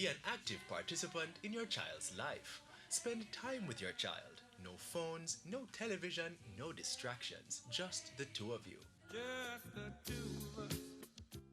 Be an active participant in your child's life. Spend time with your child. No phones, no television, no distractions, just the two of you. Just the two of us.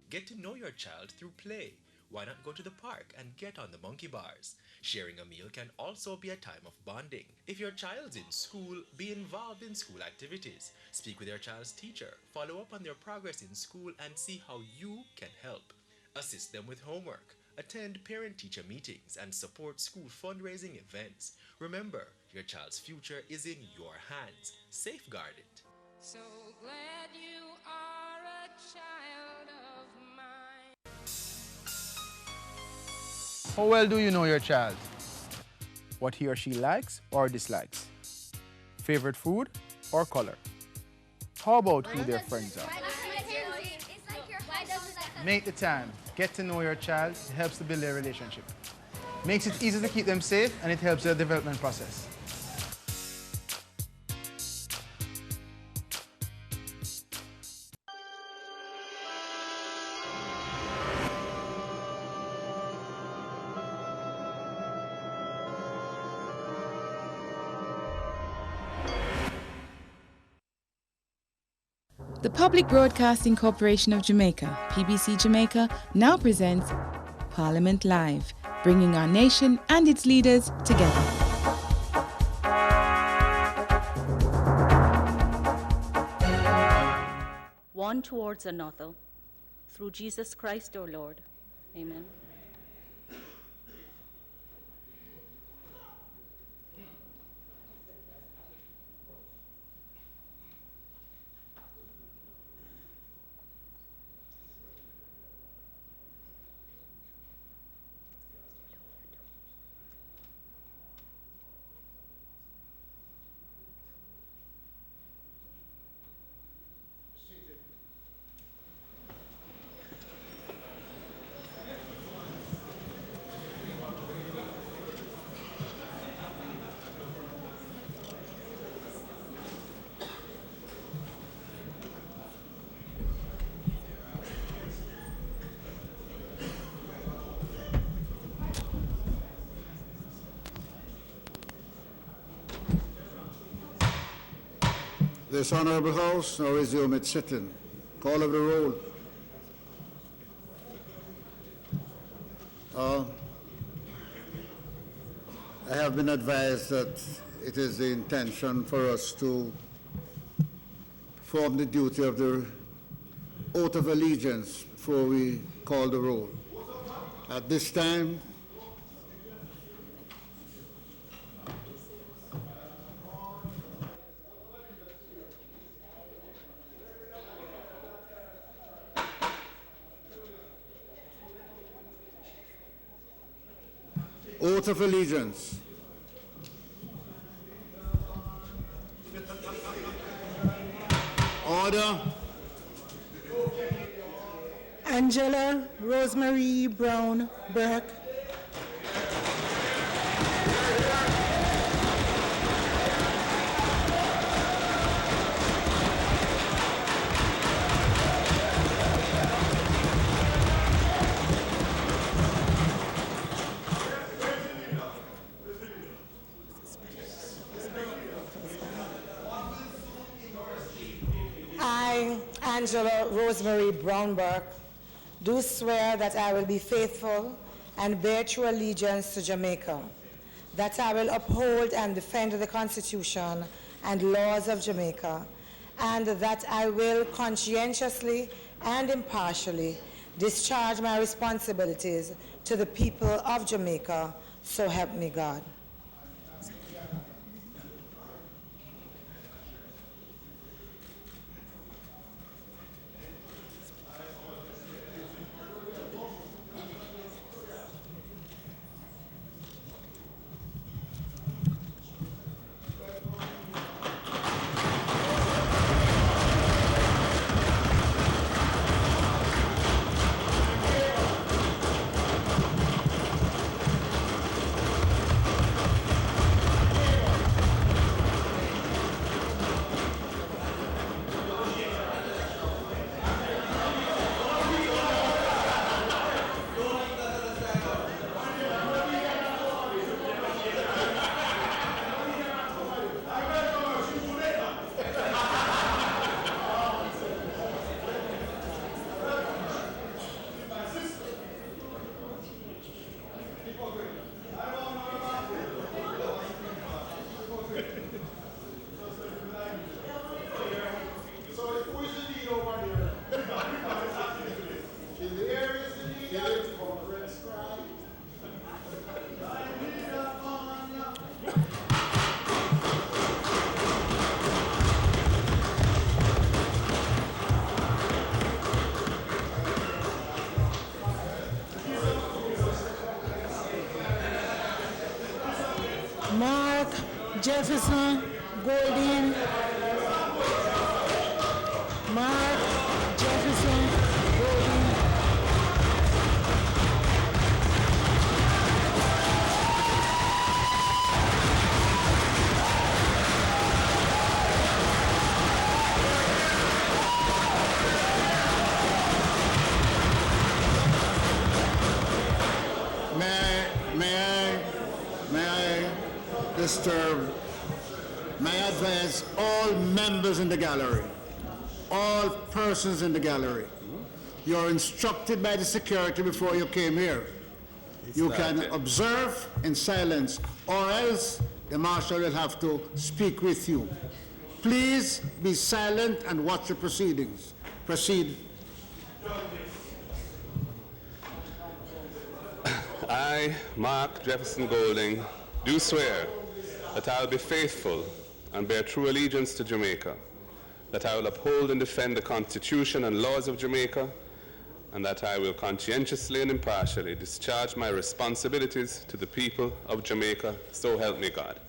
Get to know your child through play. Why not go to the park and get on the monkey bars? Sharing a meal can also be a time of bonding. If your child's in school, be involved in school activities. Speak with your child's teacher, follow up on their progress in school, and see how you can help. Assist them with homework. Attend parent-teacher meetings and support school fundraising events. Remember, your child's future is in your hands. Safeguard it. So glad you are a child of mine. How well do you know your child? What he or she likes or dislikes? Favorite food or color? How about who their friends are? Make the time. Get to know your child. It helps to build their relationship. Makes it easy to keep them safe, and it helps their development process. The Public Broadcasting Corporation of Jamaica, PBC Jamaica, now presents Parliament Live, bringing our nation and its leaders together. One towards another, through Jesus Christ our Lord. Amen. This Honourable House now resume its sitting. Call of the roll. I have been advised that it is the intention for us to perform the duty of the oath of allegiance before we call the roll. At this time, oath of allegiance. Order. Angela Rosemary Brown Burke. I, Angela Rosemary Brown Burke, do swear that I will be faithful and bear true allegiance to Jamaica, that I will uphold and defend the Constitution and laws of Jamaica, and that I will conscientiously and impartially discharge my responsibilities to the people of Jamaica, so help me God. Jefferson, Golding, Mark, Jefferson, Golding. May I advise all members in the gallery, all persons in the gallery, you're instructed by the security before you came here. You can observe in silence, or else the marshal will have to speak with you. Please be silent and watch the proceedings. Proceed. I, Mark Jefferson Golding, do swear that I will be faithful and bear true allegiance to Jamaica, that I will uphold and defend the Constitution and laws of Jamaica, and that I will conscientiously and impartially discharge my responsibilities to the people of Jamaica, so help me God.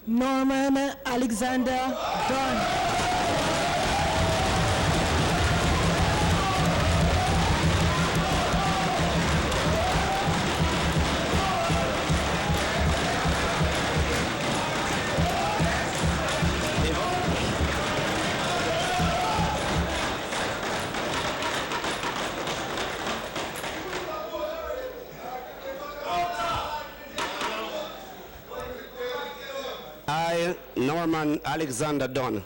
Norman Alexander Dunn. I, Norman Alexander Dunn,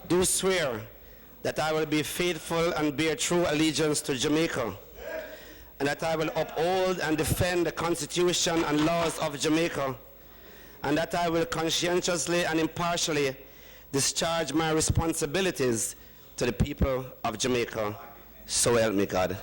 do swear that I will be faithful and bear true allegiance to Jamaica, and that I will uphold and defend the Constitution and laws of Jamaica, and that I will conscientiously and impartially discharge my responsibilities to the people of Jamaica, so help me God.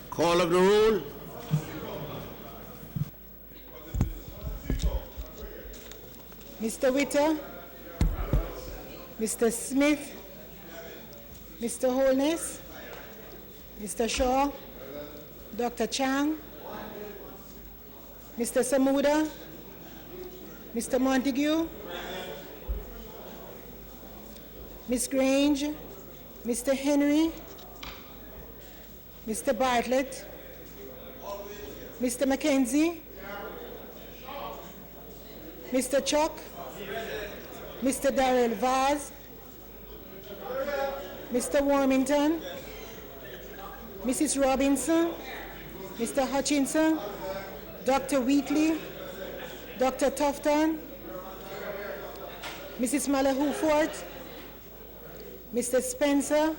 Call of the roll. Mr. Witter, Mr. Smith, Mr. Holness, Mr. Shaw, Dr. Chang, Mr. Samuda, Mr. Montague, Ms. Grange, Mr. Henry, Mr. Bartlett, Mr. Mackenzie, Mr. Chuck, Mr. Darrell Vaz, Mr. Warmington, Mrs. Robinson, Mr. Hutchinson, Dr. Wheatley, Dr. Tufton, Mrs. Malahufort, Mr. Spencer,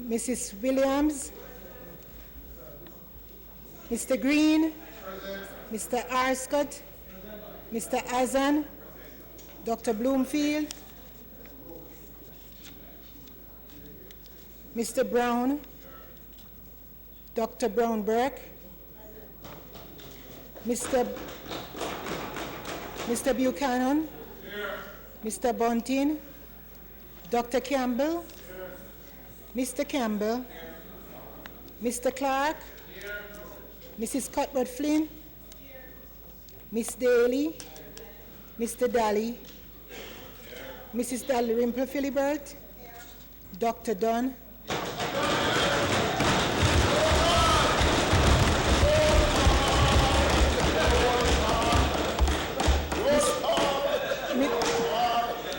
Mrs. Williams, Mr. Green, Mr. Arscott, Mr. Azan, Dr. Bloomfield, Mr. Brown, Dr. Brown-Burke, Mr. Buchanan, Mr. Bunting, Dr. Campbell, Mr. Campbell, Mr. Clarke, Mrs. Cuthbert Flynn, Miss Daly, Mr. Daly, Mrs. Dalrymple Philibert, Dr. Dunn,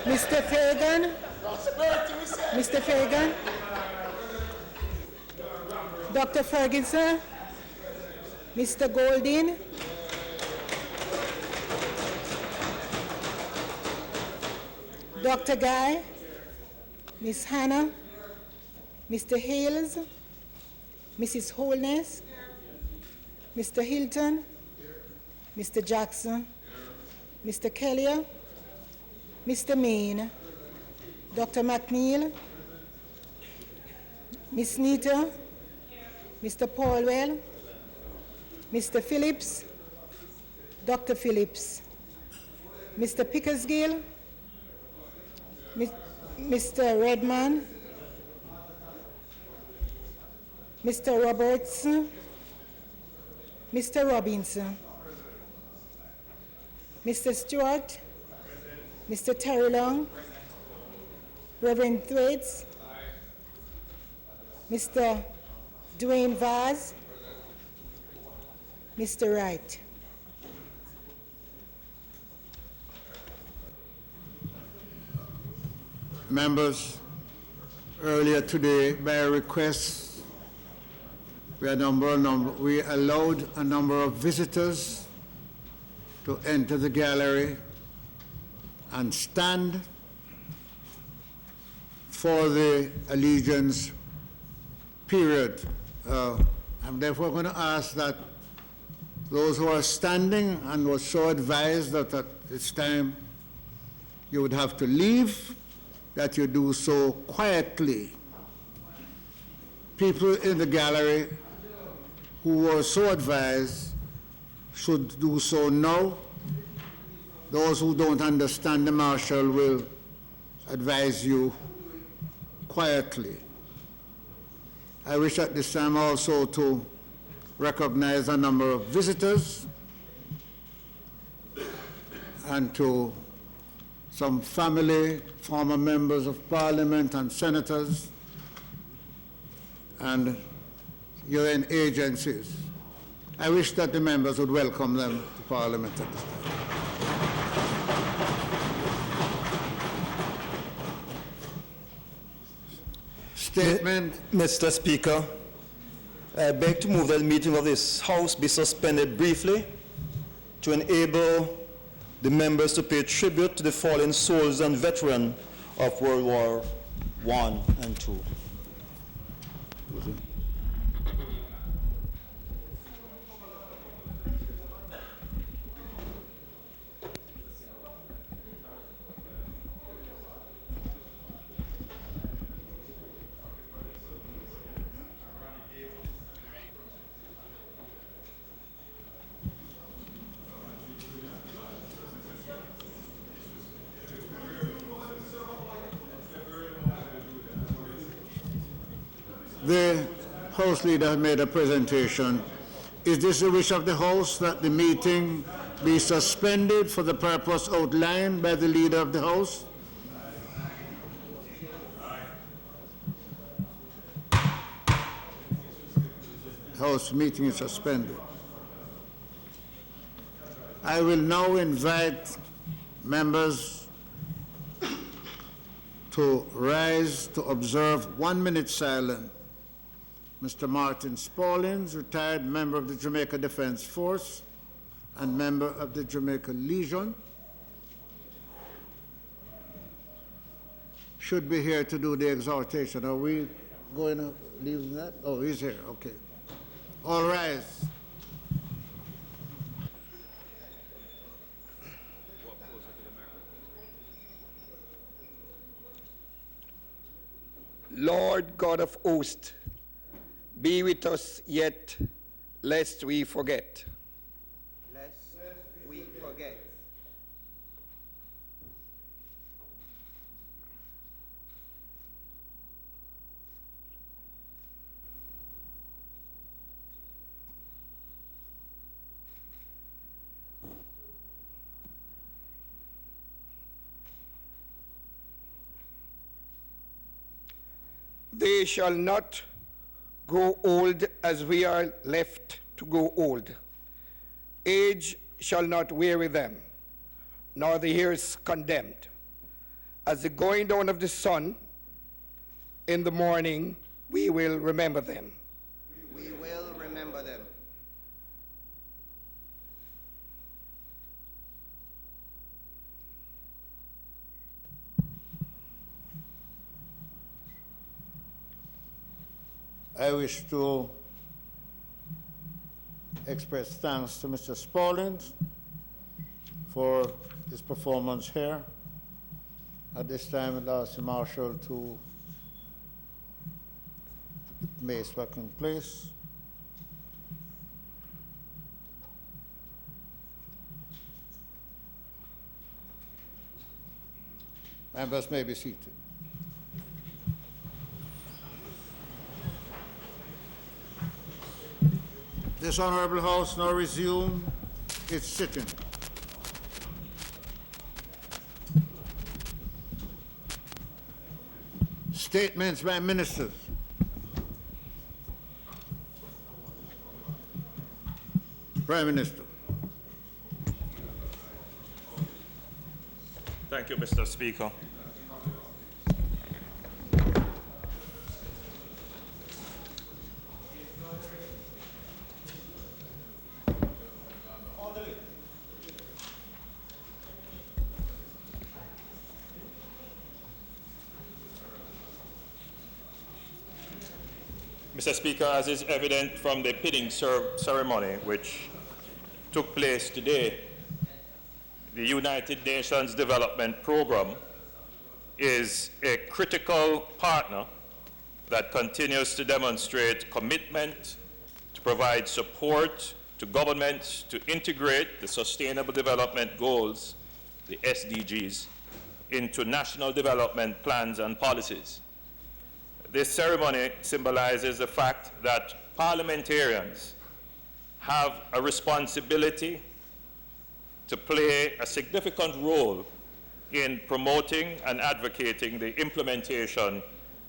Mr. Fagan, Mr. Fagan, Dr. Ferguson, Mr. Goldin, Dr. Guy, Miss Hannah, Mr. Hales, Mrs. Holness, Mr. Hilton, Mr. Jackson, Mr. Kelly, Mr. Main, Dr. McNeil, Miss Nita, Mr. Paulwell, Mr. Phillips, Dr. Phillips, Mr. Pickersgill, Mr. Redman, Mr. Robertson, Mr. Robinson, Mr. Stewart, Mr. Terry Long, Reverend Thwaites, Mr. Dwayne Vaz, Mr. Wright. Members, earlier today, by request, we allowed a number of visitors to enter the gallery and stand for the allegiance period. I'm therefore going to ask that those who are standing and were so advised that at this time you would have to leave, that you do so quietly. People in the gallery who were so advised should do so now. Those who don't understand, the marshal will advise you quietly. I wish at this time also to recognize a number of visitors and to some family, former members of Parliament and senators and UN agencies. I wish that the members would welcome them to Parliament at this time. Statement. Mr. Speaker, I beg to move that the meeting of this House be suspended briefly to enable the members to pay tribute to the fallen souls and veterans of World War I and II. The House Leader has made a presentation. Is this the wish of the House that the meeting be suspended for the purpose outlined by the Leader of the House? House meeting is suspended. I will now invite members to rise to observe 1 minute silence. Mr. Martin Spaulding, retired member of the Jamaica Defense Force and member of the Jamaica Legion, should be here to do the exhortation. Are we going to leave that? Oh, he's here, okay. All rise. Lord God of hosts, be with us yet, lest we forget. Lest we forget. They shall not grow old as we are left to grow old. Age shall not weary them, nor the years condemned. As the going down of the sun in the morning, we will remember them. We will remember them. I wish to express thanks to Mr. Spaulding for his performance here. At this time, I'd ask the Marshal to put mace back in place. Members may be seated. This Honourable House now resume its sitting. Statements by ministers. Prime Minister. Thank you, Mr. Speaker. Mr. Speaker, as is evident from the pinning ceremony which took place today, the United Nations Development Programme is a critical partner that continues to demonstrate commitment to provide support to governments to integrate the Sustainable Development Goals, the SDGs, into national development plans and policies. This ceremony symbolizes the fact that parliamentarians have a responsibility to play a significant role in promoting and advocating the implementation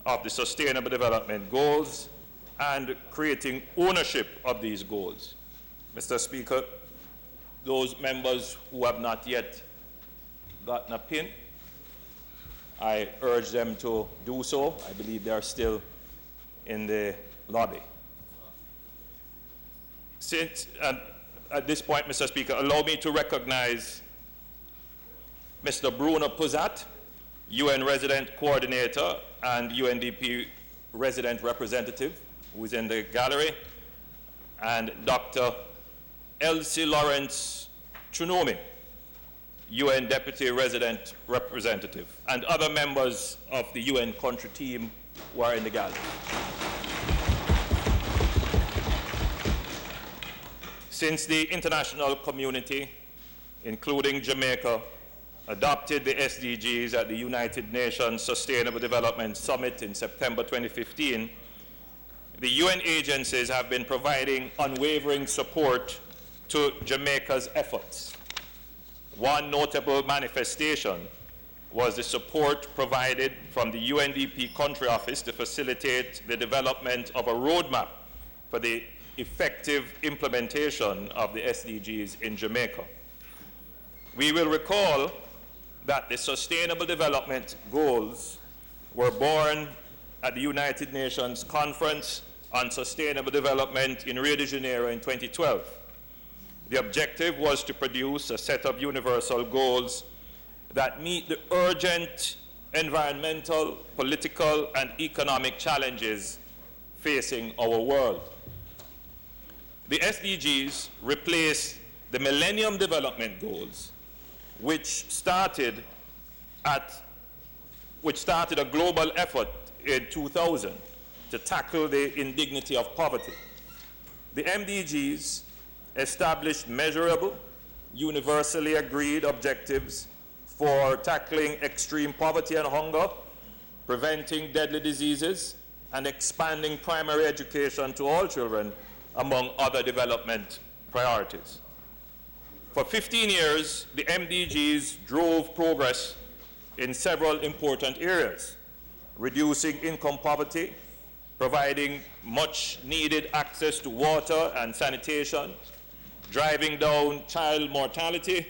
of the Sustainable Development Goals and creating ownership of these goals. Mr. Speaker, those members who have not yet gotten a pin, I urge them to do so. I believe they are still in the lobby. At this point, Mr. Speaker, allow me to recognize Mr. Bruno Puzat, UN Resident Coordinator and UNDP Resident Representative, who is in the gallery, and Dr. Elsie Lawrence Chunomi, UN Deputy Resident Representative, and other members of the UN country team who are in the gallery. Since the international community, including Jamaica, adopted the SDGs at the United Nations Sustainable Development Summit in September 2015, the UN agencies have been providing unwavering support to Jamaica's efforts. One notable manifestation was the support provided from the UNDP Country Office to facilitate the development of a roadmap for the effective implementation of the SDGs in Jamaica. We will recall that the Sustainable Development Goals were born at the United Nations Conference on Sustainable Development in Rio de Janeiro in 2012. The objective was to produce a set of universal goals that meet the urgent environmental, political, and economic challenges facing our world. The SDGs replaced the Millennium Development Goals, which started a global effort in 2000 to tackle the indignity of poverty. The MDGs established measurable, universally agreed objectives for tackling extreme poverty and hunger, preventing deadly diseases, and expanding primary education to all children, among other development priorities. For 15 years, the MDGs drove progress in several important areas: reducing income poverty, providing much-needed access to water and sanitation, driving down child mortality,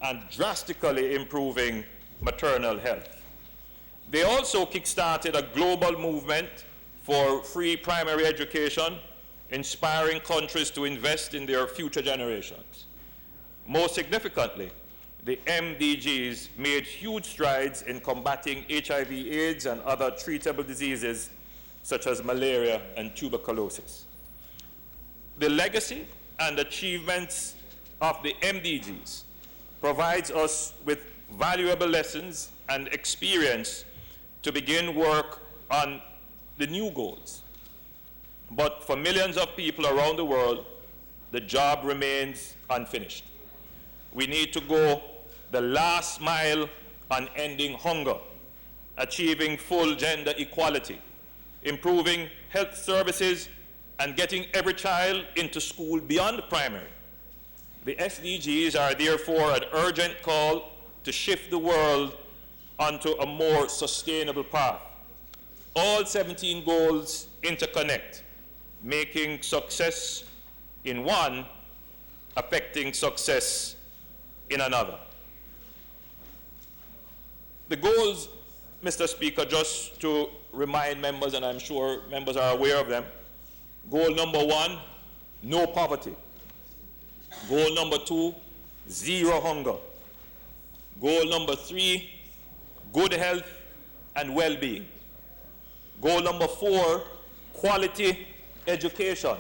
and drastically improving maternal health. They also kick-started a global movement for free primary education, inspiring countries to invest in their future generations. Most significantly, the MDGs made huge strides in combating HIV/AIDS and other treatable diseases such as malaria and tuberculosis. The legacy and achievements of the MDGs provides us with valuable lessons and experience to begin work on the new goals. But for millions of people around the world, the job remains unfinished. We need to go the last mile on ending hunger, achieving full gender equality, improving health services, and getting every child into school beyond primary. The SDGs are therefore an urgent call to shift the world onto a more sustainable path. All 17 goals interconnect, making success in one affecting success in another. The goals, Mr. Speaker, just to remind members, and I'm sure members are aware of them. Goal number 1, no poverty. Goal number 2, zero hunger. Goal number 3, good health and well-being. Goal number 4, quality education.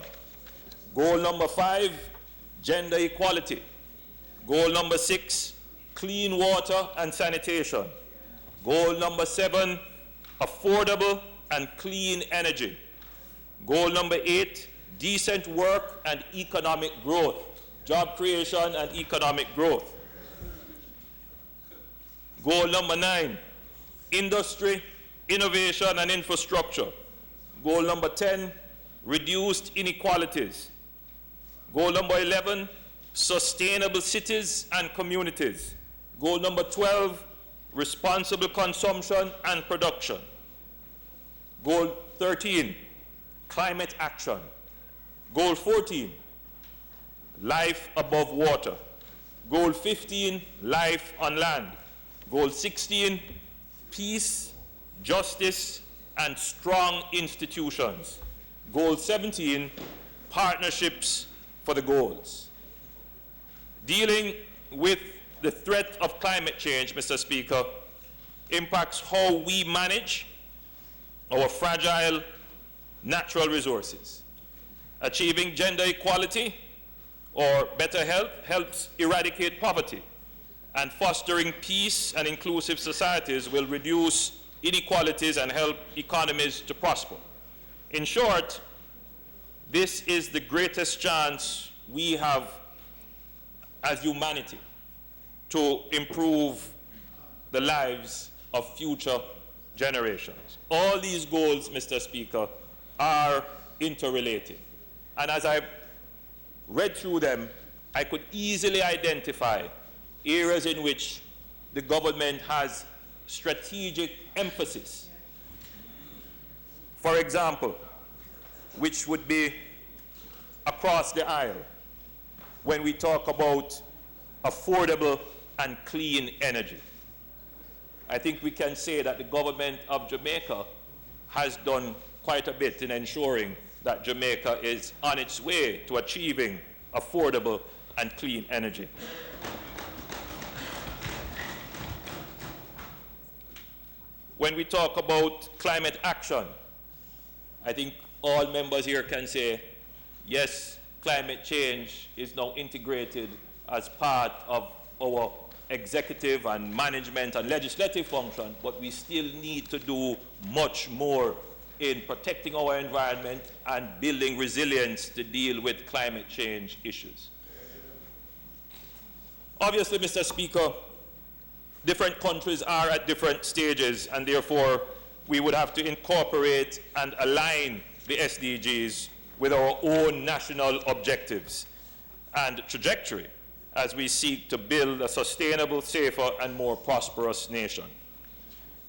Goal number 5, gender equality. Goal number 6, clean water and sanitation. Goal number 7, affordable and clean energy. Goal number 8, decent work and economic growth, job creation and economic growth. Goal number 9, industry, innovation and infrastructure. Goal number 10, reduced inequalities. Goal number 11, sustainable cities and communities. Goal number 12, responsible consumption and production. Goal 13, climate action. Goal 14, life above water. Goal 15, life on land. Goal 16, peace, justice, and strong institutions. Goal 17, partnerships for the goals. Dealing with the threat of climate change, Mr. Speaker, impacts how we manage our fragile natural resources. Achieving gender equality or better health helps eradicate poverty, and fostering peace and inclusive societies will reduce inequalities and help economies to prosper. In short, this is the greatest chance we have as humanity to improve the lives of future generations. All these goals, Mr. Speaker, are interrelated. And as I read through them, I could easily identify areas in which the government has strategic emphasis. For example, which would be across the aisle when we talk about affordable and clean energy. I think we can say that the government of Jamaica has done quite a bit in ensuring that Jamaica is on its way to achieving affordable and clean energy. When we talk about climate action, I think all members here can say, yes, climate change is now integrated as part of our executive and management and legislative function, but we still need to do much more in protecting our environment and building resilience to deal with climate change issues. Obviously, Mr. Speaker, different countries are at different stages, and therefore we would have to incorporate and align the SDGs with our own national objectives and trajectory as we seek to build a sustainable, safer, and more prosperous nation.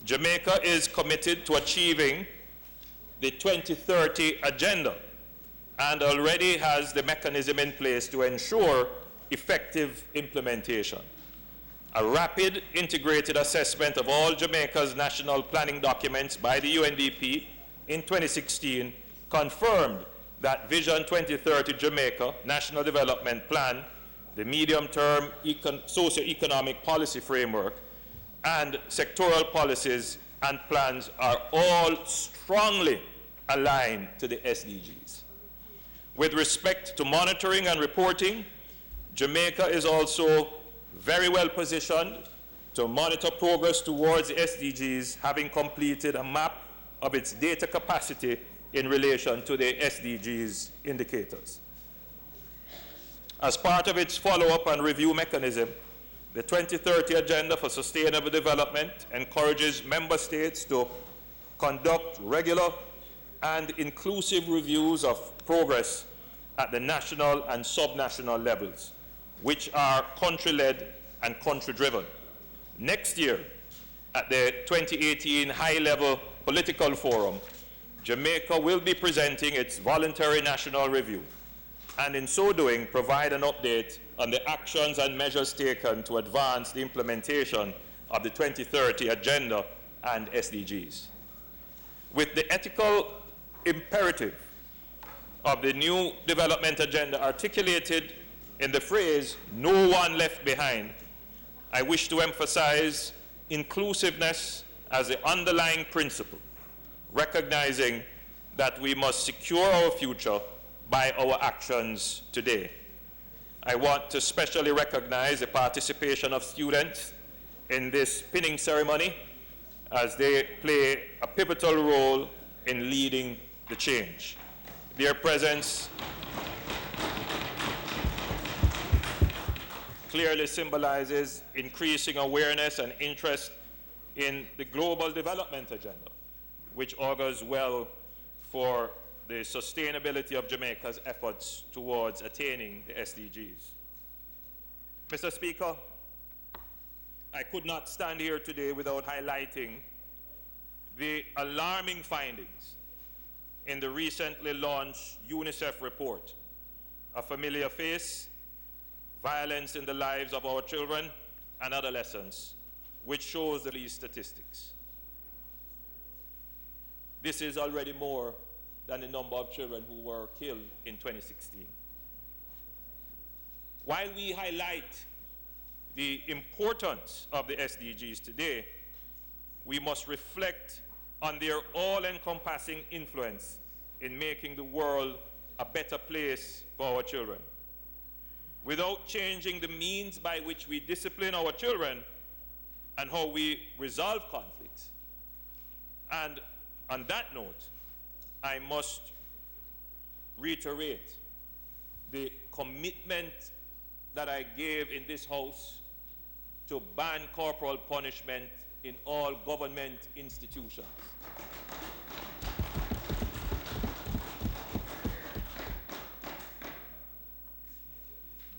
Jamaica is committed to achieving the 2030 agenda and already has the mechanism in place to ensure effective implementation. A rapid integrated assessment of all Jamaica's national planning documents by the UNDP in 2016 confirmed that Vision 2030 Jamaica National Development Plan, the medium-term socio-economic policy framework, and sectoral policies and plans are all strongly aligned to the SDGs. With respect to monitoring and reporting, Jamaica is also very well positioned to monitor progress towards the SDGs, having completed a map of its data capacity in relation to the SDGs indicators. As part of its follow-up and review mechanism, the 2030 Agenda for Sustainable Development encourages member states to conduct regular and inclusive reviews of progress at the national and subnational levels, which are country-led and country-driven. Next year, at the 2018 High-Level Political Forum, Jamaica will be presenting its voluntary national review, and in so doing, provide an update on the actions and measures taken to advance the implementation of the 2030 Agenda and SDGs. With the ethical imperative of the new development agenda articulated in the phrase, "No one left behind," I wish to emphasize inclusiveness as the underlying principle, recognizing that we must secure our future by our actions today. I want to especially recognize the participation of students in this pinning ceremony as they play a pivotal role in leading the change. Their presence clearly symbolizes increasing awareness and interest in the global development agenda, which augurs well for the sustainability of Jamaica's efforts towards attaining the SDGs. Mr. Speaker, I could not stand here today without highlighting the alarming findings in the recently launched UNICEF report, A Familiar Face, Violence in the Lives of Our Children and Adolescents, which shows the least statistics. This is already more than the number of children who were killed in 2016. While we highlight the importance of the SDGs today, we must reflect on their all-encompassing influence in making the world a better place for our children. Without changing the means by which we discipline our children and how we resolve conflicts. And on that note, I must reiterate the commitment that I gave in this House to ban corporal punishment in all government institutions.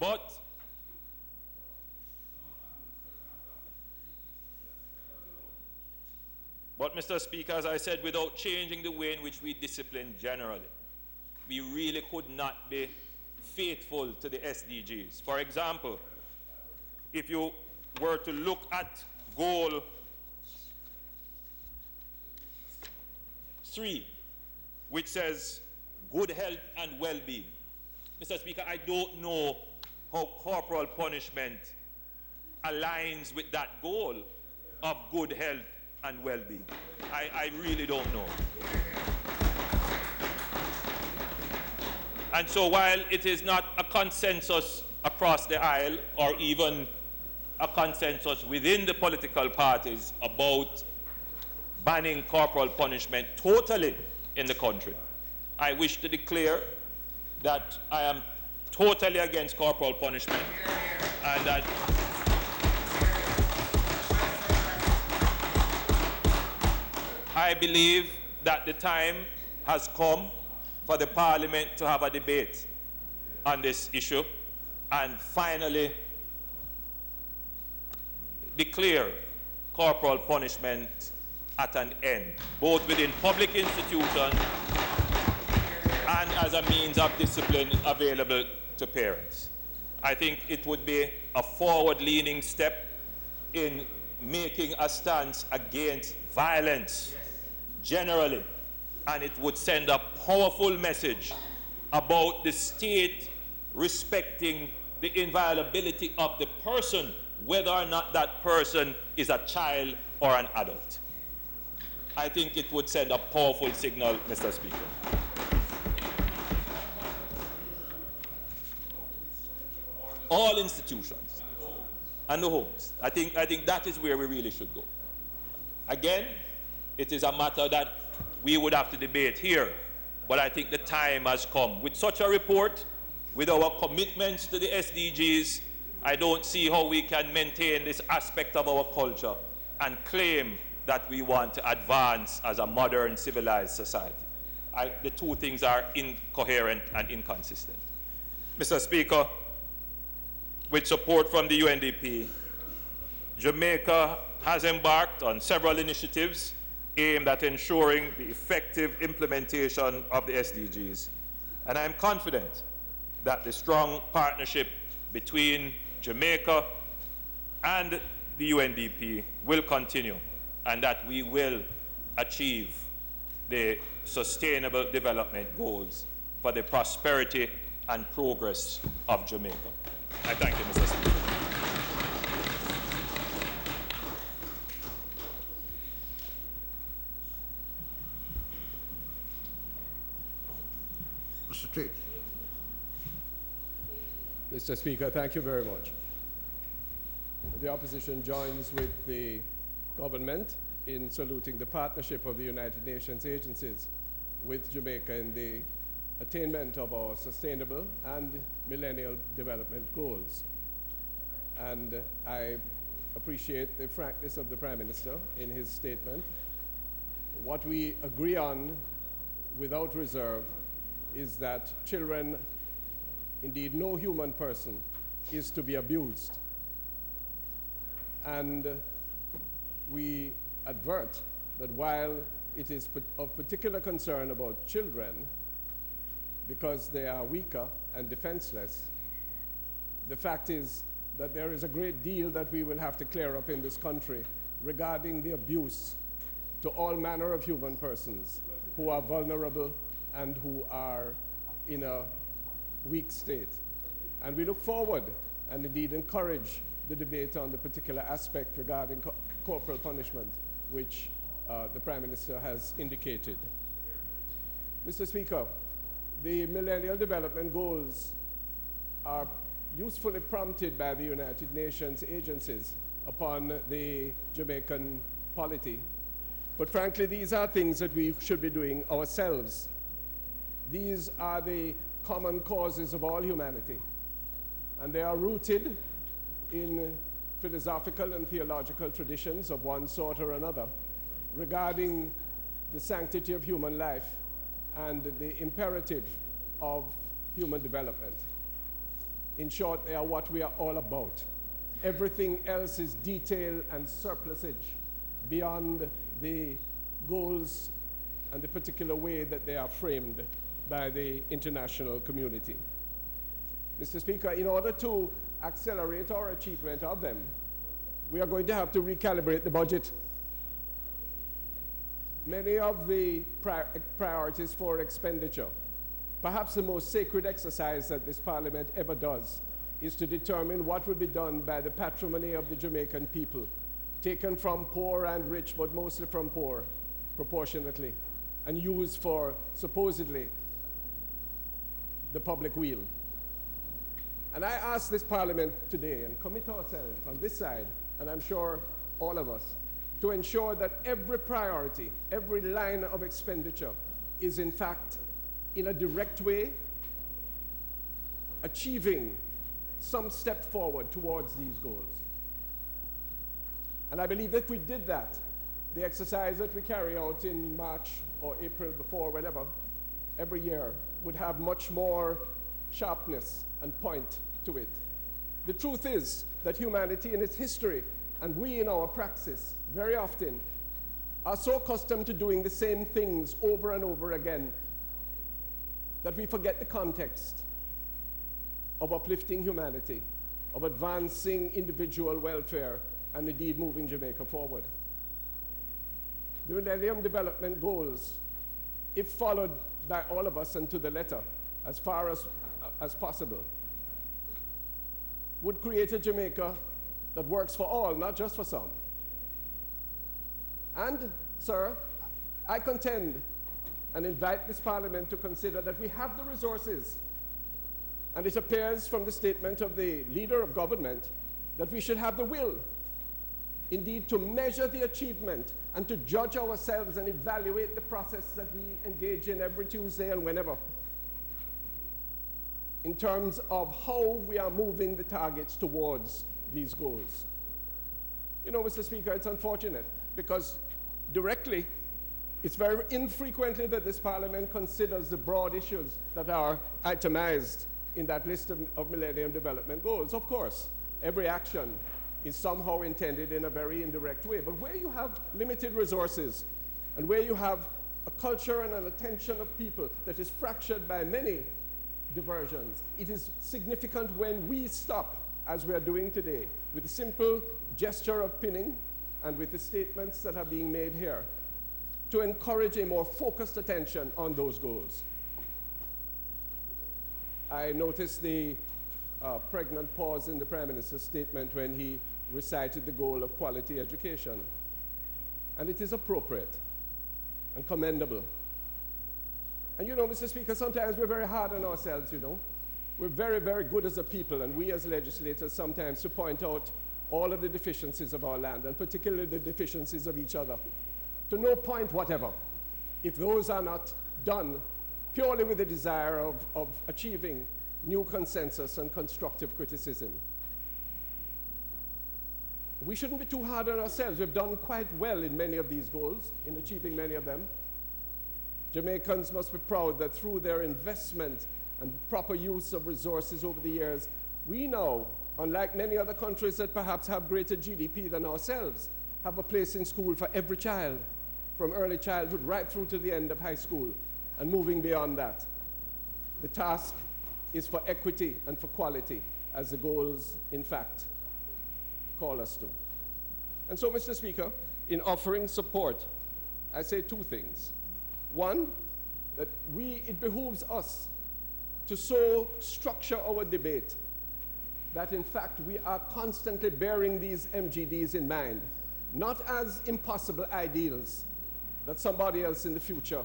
But Mr. Speaker, as I said, without changing the way in which we discipline generally, we really could not be faithful to the SDGs. For example, if you were to look at goal 3, which says good health and well-being. Mr. Speaker, I don't know how corporal punishment aligns with that goal of good health and well-being. I really don't know. And so while it is not a consensus across the aisle or even a consensus within the political parties about banning corporal punishment totally in the country, I wish to declare that I am totally against corporal punishment and that I believe that the time has come for the Parliament to have a debate on this issue and finally declare corporal punishment at an end, both within public institutions and as a means of discipline available to parents. I think it would be a forward-leaning step in making a stance against violence generally, and it would send a powerful message about the state respecting the inviolability of the person, whether or not that person is a child or an adult. I think it would send a powerful signal, Mr. Speaker. All institutions and the homes. I think that is where we really should go. Again, it is a matter that we would have to debate here, but I think the time has come. With such a report, with our commitments to the SDGs, I don't see how we can maintain this aspect of our culture and claim that we want to advance as a modern civilized society. The two things are incoherent and inconsistent. Mr. Speaker, with support from the UNDP, Jamaica has embarked on several initiatives aimed at ensuring the effective implementation of the SDGs. And I am confident that the strong partnership between Jamaica and the UNDP will continue and that we will achieve the sustainable development goals for the prosperity and progress of Jamaica. I thank you, Mr. Speaker. Mr. Tate. Mr. Speaker, thank you very much. The opposition joins with the government in saluting the partnership of the United Nations agencies with Jamaica in the attainment of our sustainable and millennial development goals. And I appreciate the frankness of the Prime Minister in his statement. What we agree on without reserve is that children, indeed no human person, is to be abused. And we advert that while it is of particular concern about children, because they are weaker and defenseless, the fact is that there is a great deal that we will have to clear up in this country regarding the abuse to all manner of human persons who are vulnerable and who are in a weak state. And we look forward and indeed encourage the debate on the particular aspect regarding corporal punishment, which the Prime Minister has indicated. Mr. Speaker, the Millennial Development Goals are usefully prompted by the United Nations agencies upon the Jamaican polity. But frankly, these are things that we should be doing ourselves. These are the common causes of all humanity, and they are rooted in philosophical and theological traditions of one sort or another regarding the sanctity of human life and the imperative of human development. In short, they are what we are all about. Everything else is detail and surplusage beyond the goals and the particular way that they are framed by the international community. Mr. Speaker, in order to accelerate our achievement of them, we are going to have to recalibrate the budget. Many of the priorities for expenditure, perhaps the most sacred exercise that this Parliament ever does, is to determine what will be done by the patrimony of the Jamaican people, taken from poor and rich, but mostly from poor, proportionately, and used for, supposedly, the public weal. And I ask this Parliament today, and commit ourselves on this side, and I'm sure all of us, to ensure that every priority, every line of expenditure is in fact, in a direct way, achieving some step forward towards these goals. And I believe that if we did that, the exercise that we carry out in March or April before, whenever, every year, would have much more sharpness and point to it. The truth is that humanity in its history, and we in our praxis, very often, are so accustomed to doing the same things over and over again that we forget the context of uplifting humanity, of advancing individual welfare, and indeed moving Jamaica forward. The Millennium Development Goals, if followed by all of us and to the letter, as far as possible, would create a Jamaica that works for all, not just for some. And, sir, I contend and invite this Parliament to consider that we have the resources, and it appears from the statement of the leader of government that we should have the will, indeed, to measure the achievement and to judge ourselves and evaluate the process that we engage in every Tuesday and whenever, in terms of how we are moving the targets towards these goals. You know, Mr. Speaker, it's unfortunate because directly, it's very infrequently that this Parliament considers the broad issues that are itemized in that list of Millennium Development Goals. Of course, every action is somehow intended in a very indirect way. But where you have limited resources and where you have a culture and an attention of people that is fractured by many diversions, it is significant when we stop, as we are doing today, with a simple gesture of pinning and with the statements that are being made here, to encourage a more focused attention on those goals. I noticed the pregnant pause in the Prime Minister's statement when he recited the goal of quality education. And it is appropriate and commendable. And you know, Mr. Speaker, sometimes we're very hard on ourselves, you know. We're very, very good as a people, and we as legislators sometimes to point out all of the deficiencies of our land, and particularly the deficiencies of each other, to no point whatever, if those are not done purely with the desire of achieving new consensus and constructive criticism. We shouldn't be too hard on ourselves. We've done quite well in many of these goals, in achieving many of them. Jamaicans must be proud that through their investment and proper use of resources over the years, we now, unlike many other countries that perhaps have greater GDP than ourselves, have a place in school for every child, from early childhood right through to the end of high school, and moving beyond that. The task is for equity and for quality, as the goals, in fact, call us to. And so, Mr. Speaker, in offering support, I say two things. One, that it behooves us to so structure our debate that, in fact, we are constantly bearing these MGDs in mind, not as impossible ideals that somebody else in the future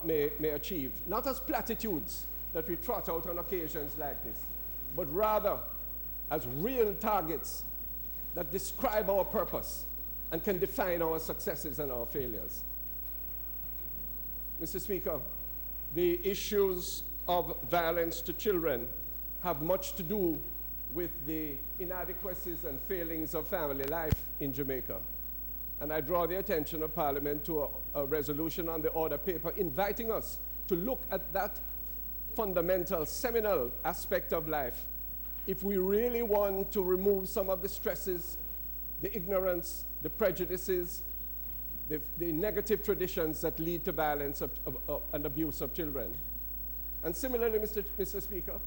may achieve, not as platitudes that we trot out on occasions like this, but rather as real targets that describe our purpose and can define our successes and our failures. Mr. Speaker, the issues of violence to children have much to do with the inadequacies and failings of family life in Jamaica. And I draw the attention of Parliament to a resolution on the order paper inviting us to look at that fundamental, seminal aspect of life if we really want to remove some of the stresses, the ignorance, the prejudices, the negative traditions that lead to violence and abuse of children. And similarly, Mr. Speaker,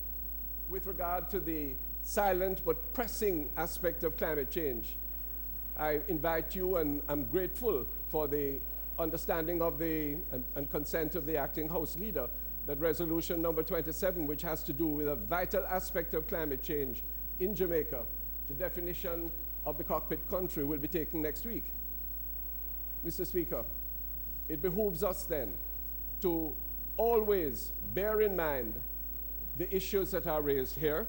with regard to the silent but pressing aspect of climate change, I invite you, and I'm grateful for the understanding of and consent of the acting House Leader, that resolution number 27, which has to do with a vital aspect of climate change in Jamaica, the definition of the cockpit country, will be taken next week. Mr. Speaker, it behooves us then to always bear in mind the issues that are raised here,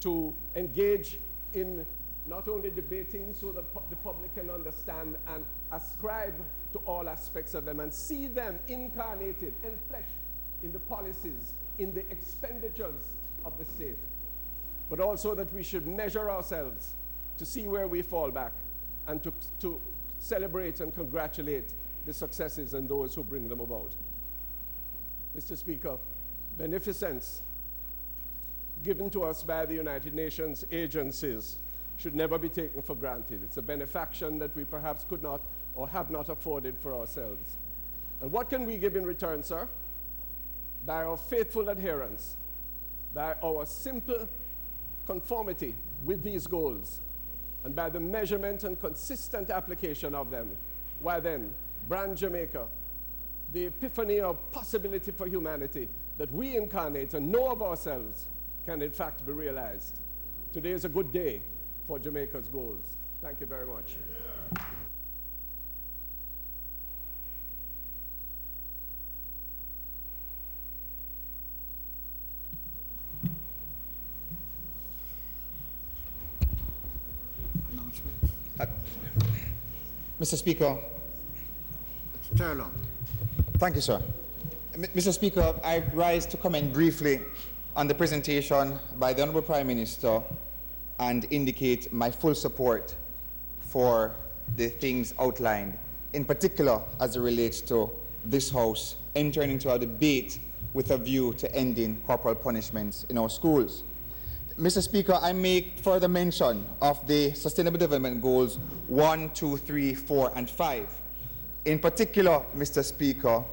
to engage in not only debating so that the public can understand and ascribe to all aspects of them and see them incarnated, enfleshed in the policies, in the expenditures of the state, but also that we should measure ourselves to see where we fall back and to celebrate and congratulate the successes and those who bring them about. Mr. Speaker, beneficence given to us by the United Nations agencies should never be taken for granted. It's a benefaction that we perhaps could not or have not afforded for ourselves. And what can we give in return, sir? By our faithful adherence, by our simple conformity with these goals, and by the measurement and consistent application of them. Why then, brand Jamaica, the epiphany of possibility for humanity that we incarnate and know of ourselves can in fact be realized. Today is a good day for Jamaica's goals. Thank you very much. Mr. Speaker. Thank you, sir. Mr. Speaker, I rise to comment briefly on the presentation by the Honourable Prime Minister and indicate my full support for the things outlined, in particular as it relates to this House entering into a debate with a view to ending corporal punishments in our schools. Mr. Speaker, I make further mention of the Sustainable Development Goals 1, 2, 3, 4, and 5. In particular, Mr. Speaker,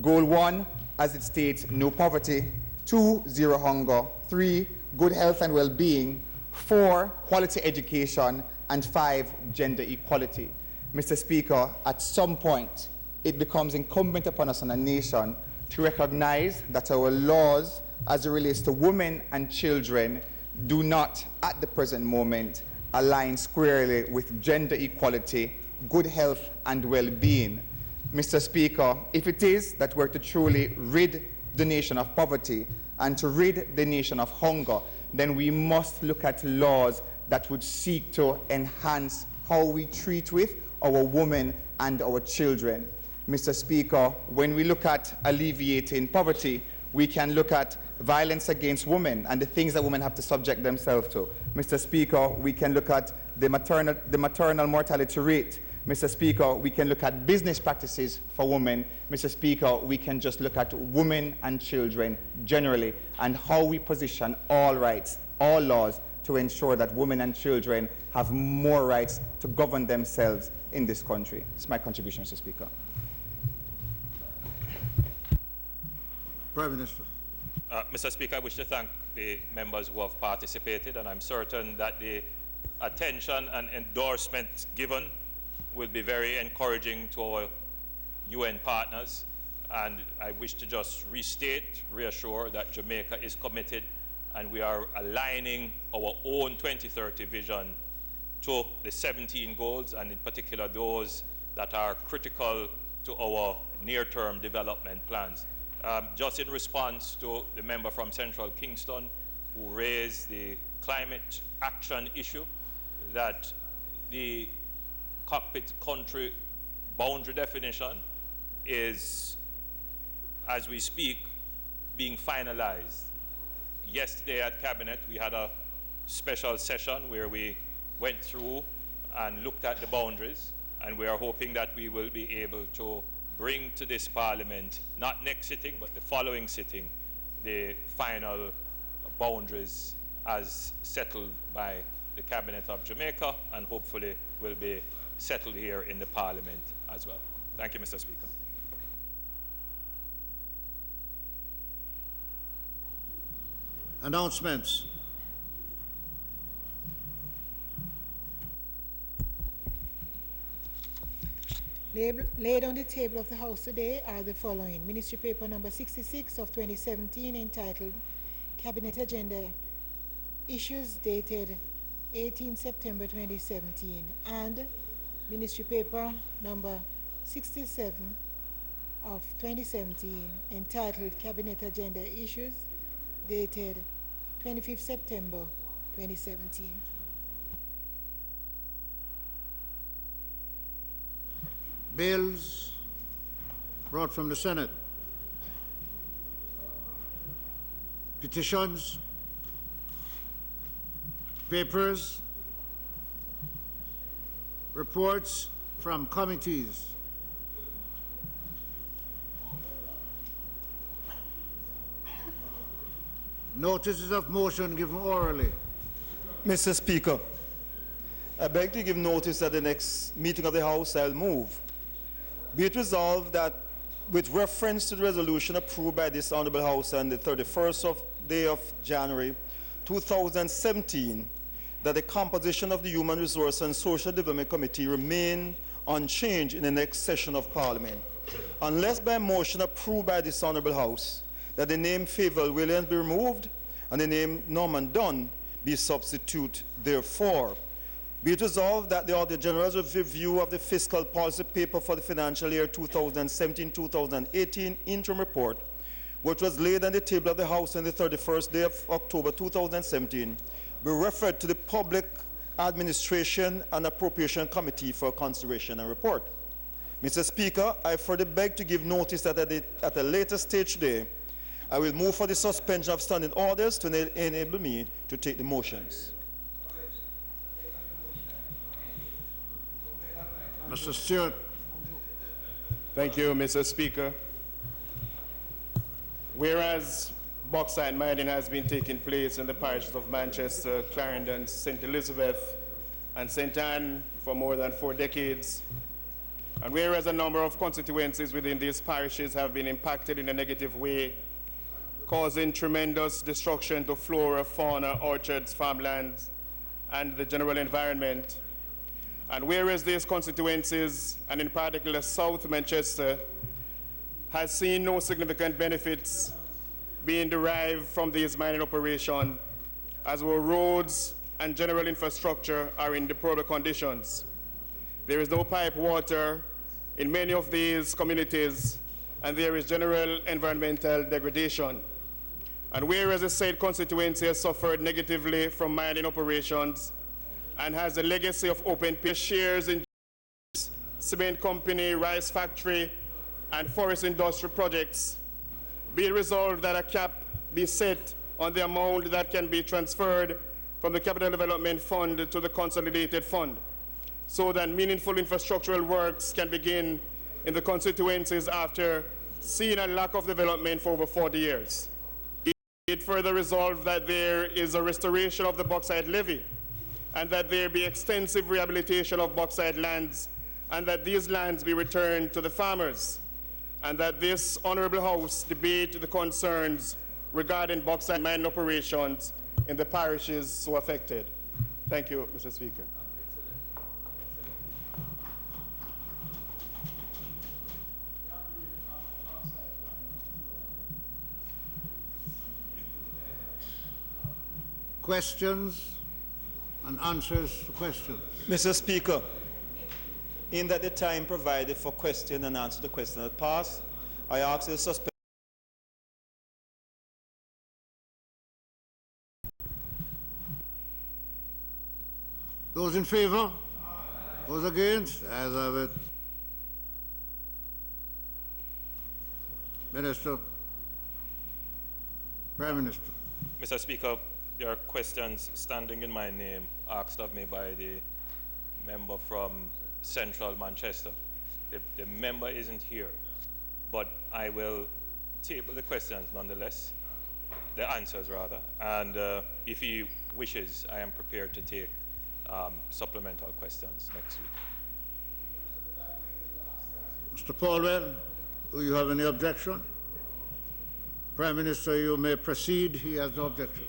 Goal 1, as it states, no poverty, 2, zero hunger, 3, good health and well-being, 4, quality education, and 5, gender equality. Mr. Speaker, at some point, it becomes incumbent upon us in a nation to recognize that our laws, as it relates to women and children, do not, at the present moment, align squarely with gender equality, good health, and well-being. Mr. Speaker, if it is that we're to truly rid the nation of poverty and to rid the nation of hunger, then we must look at laws that would seek to enhance how we treat with our women and our children. Mr. Speaker, when we look at alleviating poverty, we can look at violence against women and the things that women have to subject themselves to. Mr. Speaker, we can look at the maternal mortality rate. Mr. Speaker, we can look at business practices for women. Mr. Speaker, we can just look at women and children generally and how we position all rights, all laws to ensure that women and children have more rights to govern themselves in this country. It's my contribution, Mr. Speaker. Prime Minister. Mr. Speaker, I wish to thank the members who have participated, and I'm certain that the attention and endorsement given will be very encouraging to our UN partners. And I wish to just reassure that Jamaica is committed, and we are aligning our own 2030 vision to the 17 goals, and in particular those that are critical to our near-term development plans. Just in response to the member from Central Kingston who raised the climate action issue, that the cockpit country boundary definition is, as we speak, being finalized. Yesterday at Cabinet, we had a special session where we went through and looked at the boundaries, and we are hoping that we will be able to bring to this Parliament, not next sitting, but the following sitting, the final boundaries as settled by the Cabinet of Jamaica and hopefully will be settled here in the Parliament as well. Thank you, Mr. Speaker. Announcements. Laid on the table of the House today are the following. Ministry Paper number 66 of 2017 entitled Cabinet Agenda Issues dated 18 September 2017 and Ministry Paper number 67 of 2017 entitled Cabinet Agenda Issues dated 25th September 2017. Bills brought from the Senate. Petitions. Papers. Reports from committees. Notices of motion given orally. Mr. Speaker, I beg to give notice at the next meeting of the House I'll move. Be it resolved that with reference to the resolution approved by this Honourable House on the 31st day of January 2017, that the composition of the Human Resource and Social Development Committee remain unchanged in the next session of Parliament, unless by motion approved by this Honourable House, that the name Favour Williams be removed and the name Norman Dunn be substituted therefore. Be it resolved that the Auditor General's review of the fiscal policy paper for the financial year 2017-2018 interim report, which was laid on the table of the House on the 31st day of October 2017, be referred to the Public Administration and Appropriation Committee for consideration and report. Mr. Speaker, I further beg to give notice that at a later stage today, I will move for the suspension of standing orders to enable me to take the motions. Mr. Stewart. Thank you, Mr. Speaker. Whereas bauxite mining has been taking place in the parishes of Manchester, Clarendon, St. Elizabeth, and St. Anne for more than 4 decades, and whereas a number of constituencies within these parishes have been impacted in a negative way, causing tremendous destruction to flora, fauna, orchards, farmlands, and the general environment. And whereas these constituencies, and in particular South Manchester, has seen no significant benefits being derived from these mining operations, as our roads and general infrastructure are in deplorable conditions. There is no pipe water in many of these communities, and there is general environmental degradation. And whereas the said constituency has suffered negatively from mining operations and has a legacy of open pit shares in cement company, rice factory, and forest industry projects, be it resolved that a cap be set on the amount that can be transferred from the Capital Development Fund to the Consolidated Fund, so that meaningful infrastructural works can begin in the constituencies after seeing a lack of development for over 40 years. It further resolved that there is a restoration of the bauxite levy, and that there be extensive rehabilitation of bauxite lands, and that these lands be returned to the farmers, and that this Honourable House debate the concerns regarding bauxite mining operations in the parishes so affected. Thank you, Mr. Speaker. Questions and answers to questions. Mr. Speaker, in that the time provided for question and answer to question has passed, I ask the suspend. Those in favour? Those against? As have it. Minister. Prime Minister. Mr. Speaker, there are questions standing in my name asked of me by the member from Central Manchester. The member isn't here, but I will table the questions nonetheless the answers rather, and if he wishes, I am prepared to take supplemental questions next week. Mr. Paulwell, do you have any objection? Prime Minister, you may proceed. He has no objection.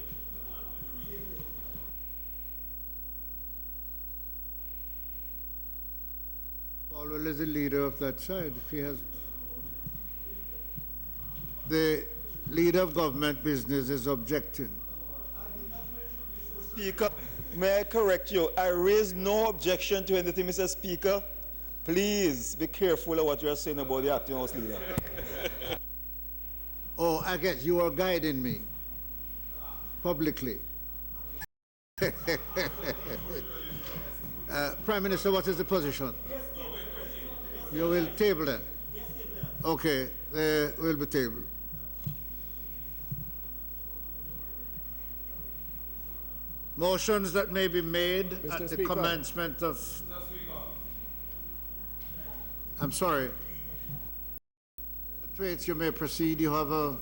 Paulwell is the leader of that side. If he has, the leader of government business is objecting. Speaker, may I correct you? I raise no objection to anything, Mr. Speaker. Please be careful of what you are saying about the acting House leader. Oh, I guess you are guiding me publicly. Prime Minister, what is the position? You will table them? Okay, they will be tabled. Motions that may be made Mr. at Speaker. the commencement of... I'm sorry. Mr. Thwaites, you may proceed. You have a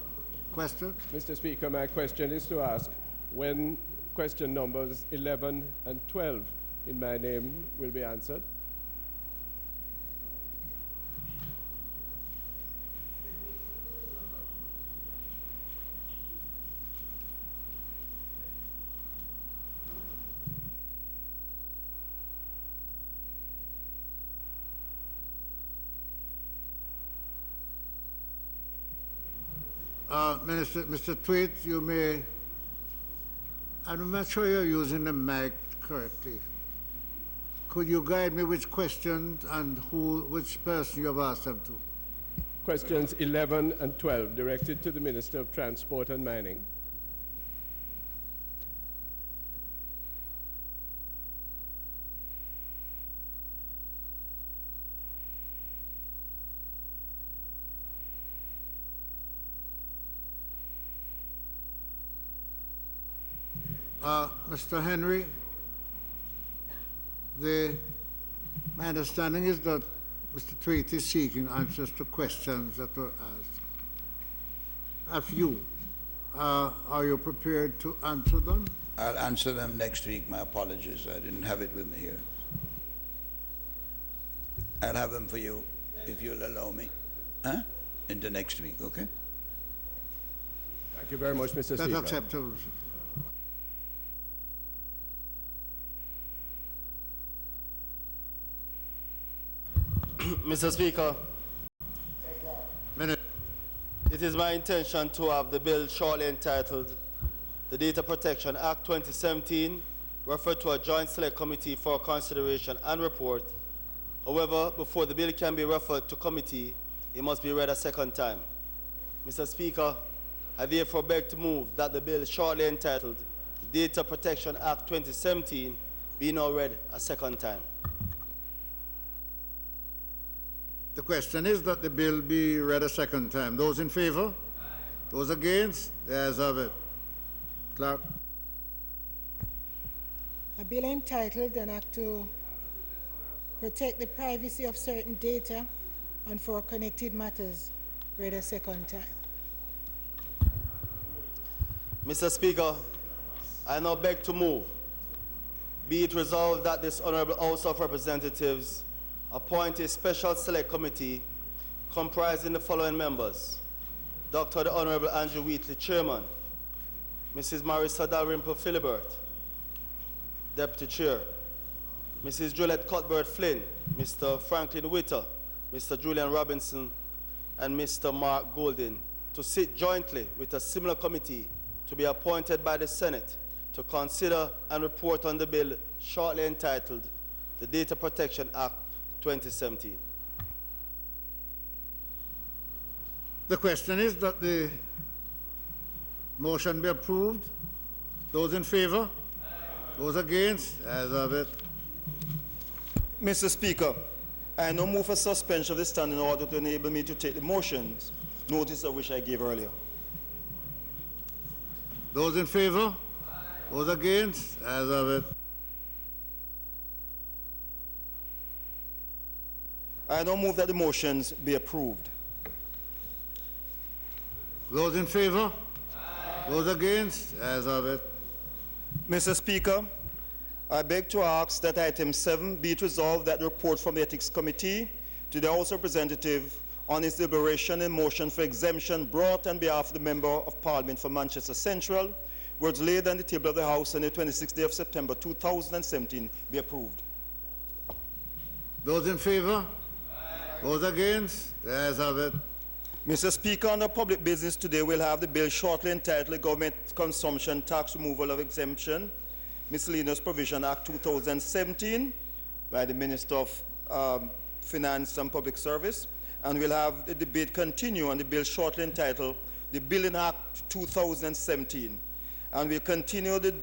question? Mr. Speaker, my question is to ask when question numbers 11 and 12 in my name will be answered. Mr. Thwaites, you may, I'm not sure you're using the mic correctly. Could you guide me which question and which person you have asked them to? Questions 11 and 12 directed to the Minister of Transport and Mining. Mr. Henry, my understanding is that Mr. Thwaites is seeking answers to questions that were asked of you. Are you prepared to answer them? I'll answer them next week. My apologies. I didn't have it with me here. I'll have them for you if you'll allow me. Into next week, okay? Thank you very much, Mr. Speaker. That's acceptable. Mr. Speaker, it is my intention to have the bill shortly entitled the Data Protection Act 2017 referred to a joint select committee for consideration and report. However, before the bill can be referred to committee, it must be read a second time. Mr. Speaker, I therefore beg to move that the bill shortly entitled the Data Protection Act 2017 be now read a second time. The question is that the bill be read a second time. Those in favor? Aye. Those against? The ayes have it. Clarke. A bill entitled an act to protect the privacy of certain data and for connected matters, read a second time. Mr. Speaker, I now beg to move. Be it resolved that this Honourable House of Representatives appoint a special select committee comprising the following members: Dr. the Honourable Andrew Wheatley, Chairman; Mrs. Marissa Dalrymple Philibert, Deputy Chair; Mrs. Juliet Cuthbert Flynn, Mr. Franklin Witter, Mr. Julian Robinson, and Mr. Mark Golding, to sit jointly with a similar committee to be appointed by the Senate to consider and report on the bill shortly entitled the Data Protection Act 2017. The question is that the motion be approved. Those in favor? Aye. Those against? Ayes have it. Mr. Speaker, I now move for suspension of the standing order to enable me to take the motions, notice of which I gave earlier. Those in favor? Aye. Those against? Ayes have it. I now move that the motions be approved. Those in favor? Aye. Those against? Ayes have it. Mr. Speaker, I beg to ask that item 7 be it resolved that the report from the Ethics Committee to the House Representative on its deliberation and motion for exemption brought on behalf of the Member of Parliament for Manchester Central was laid on the table of the House on the 26th day of September 2017 be approved. Those in favour? Those against? The ayes have it. Mr. Speaker, under public business today, we'll have the bill shortly entitled Government Consumption Tax Removal of Exemption, Miscellaneous Provision Act 2017 by the Minister of Finance and Public Service. And we'll have the debate continue on the bill shortly entitled the Billing Act 2017. And we'll continue the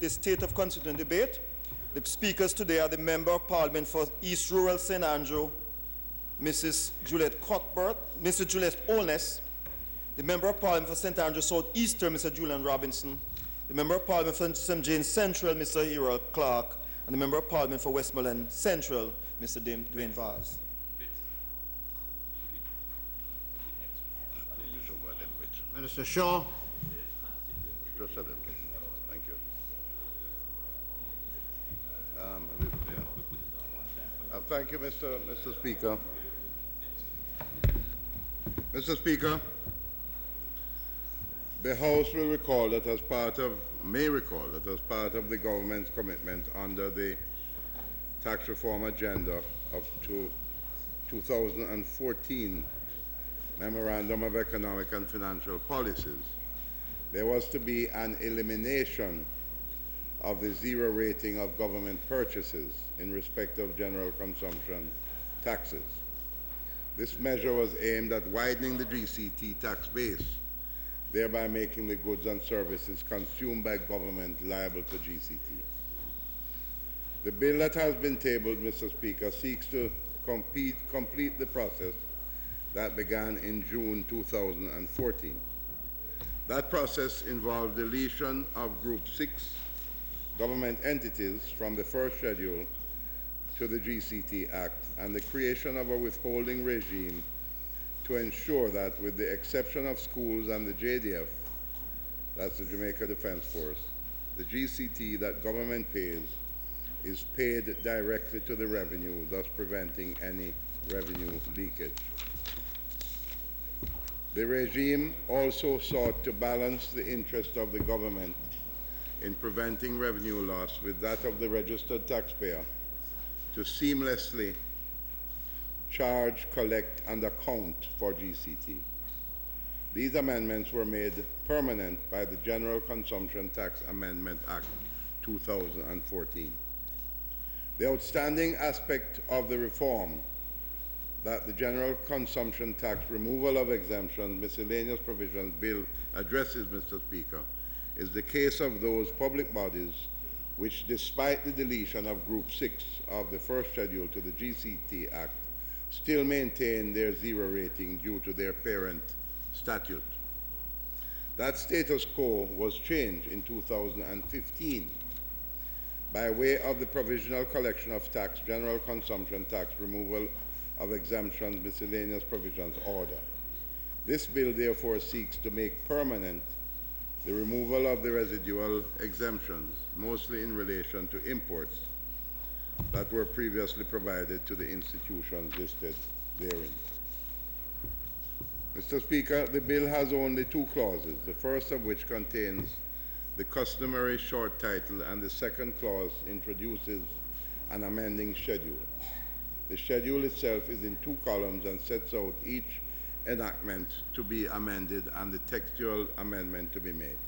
State of Constituent debate. The speakers today are the Member of Parliament for East Rural St. Andrew, Mrs. Juliet Cuthbert, Mr. Juliet Holness, the Member of Parliament for St. Andrew South Eastern, Mr. Julian Robinson, the Member of Parliament for St. James Central, Mr. Heroy Clarke, and the Member of Parliament for Westmoreland Central, Mr. Dwayne Vaz. Minister Shaw. Just a little bit. Thank you. Thank you, Mr. Speaker. Mr. Speaker, the House may recall that as part of the government's commitment under the tax reform agenda of 2014 Memorandum of Economic and Financial Policies, there was to be an elimination of the zero rating of government purchases in respect of general consumption taxes. This measure was aimed at widening the GCT tax base, thereby making the goods and services consumed by government liable to GCT. The bill that has been tabled, Mr. Speaker, seeks to complete the process that began in June 2014. That process involved deletion of Group 6 government entities from the first schedule to the GCT Act and the creation of a withholding regime to ensure that, with the exception of schools and the JDF, that's the Jamaica Defence Force, the GCT that government pays is paid directly to the revenue, thus preventing any revenue leakage. The regime also sought to balance the interest of the government in preventing revenue loss with that of the registered taxpayer to seamlessly charge, collect, and account for GCT. These amendments were made permanent by the General Consumption Tax Amendment Act 2014. The outstanding aspect of the reform that the General Consumption Tax Removal of Exemptions, Miscellaneous Provisions Bill addresses, Mr. Speaker, is the case of those public bodies which, despite the deletion of Group 6 of the first schedule to the GCT Act, still maintain their zero rating due to their parent statute. That status quo was changed in 2015 by way of the Provisional Collection of Tax, General Consumption Tax Removal of Exemptions, Miscellaneous Provisions Order. This bill therefore seeks to make permanent the removal of the residual exemptions, mostly in relation to imports that were previously provided to the institutions listed therein. Mr. Speaker, the bill has only two clauses, the first of which contains the customary short title, and the second clause introduces an amending schedule. The schedule itself is in 2 columns and sets out each enactment to be amended and the textual amendment to be made.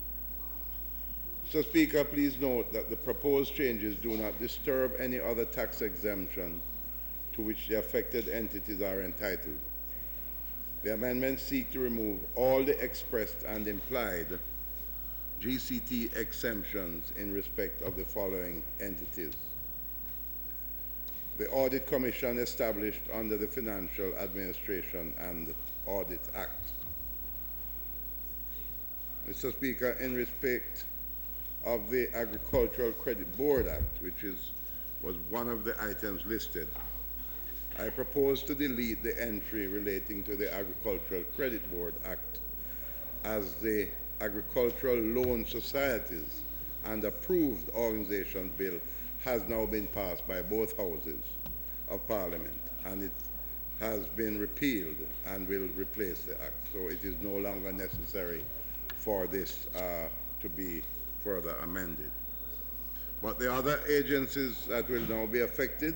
Mr. Speaker, please note that the proposed changes do not disturb any other tax exemption to which the affected entities are entitled. The amendments seek to remove all the expressed and implied GCT exemptions in respect of the following entities: the Audit Commission established under the Financial Administration and Audit Act. Mr. Speaker, in respect of the Agricultural Credit Board Act, which was one of the items listed, I propose to delete the entry relating to the Agricultural Credit Board Act as the Agricultural Loan Societies and Approved Organization Bill has now been passed by both houses of Parliament, and it has been repealed and will replace the Act. So it is no longer necessary for this to be further amended. But the other agencies that will now be affected,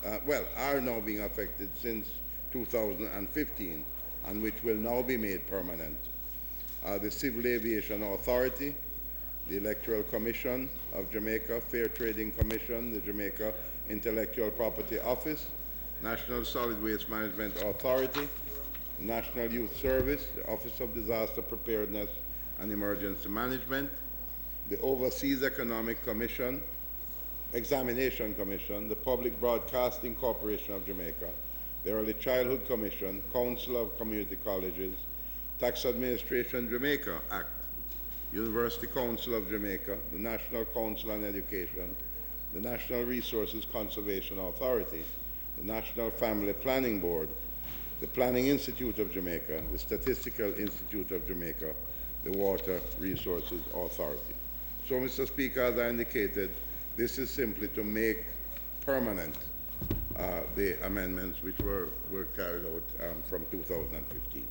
are now being affected since 2015, and which will now be made permanent, are the Civil Aviation Authority, the Electoral Commission of Jamaica, Fair Trading Commission, the Jamaica Intellectual Property Office, National Solid Waste Management Authority, National Youth Service, the Office of Disaster Preparedness and Emergency Management, the Overseas Economic Examination Commission, the Public Broadcasting Corporation of Jamaica, the Early Childhood Commission, Council of Community Colleges, Tax Administration Jamaica Act, University Council of Jamaica, the National Council on Education, the National Resources Conservation Authority, the National Family Planning Board, the Planning Institute of Jamaica, the Statistical Institute of Jamaica, the Water Resources Authority. So, Mr. Speaker, as I indicated, this is simply to make permanent the amendments which were carried out from 2015.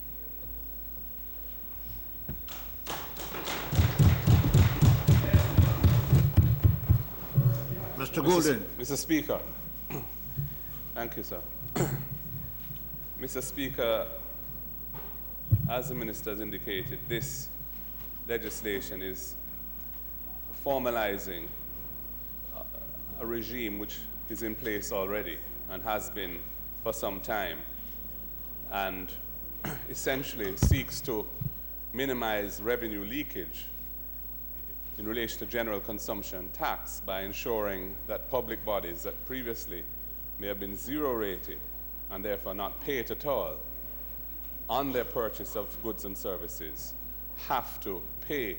Mr. Golden. Mr. Speaker. Thank you, sir. Mr. Speaker, as the Minister has indicated, this legislation is formalizing a regime which is in place already and has been for some time, and essentially seeks to minimize revenue leakage in relation to general consumption tax by ensuring that public bodies that previously may have been zero rated and therefore not pay it at all on their purchase of goods and services have to pay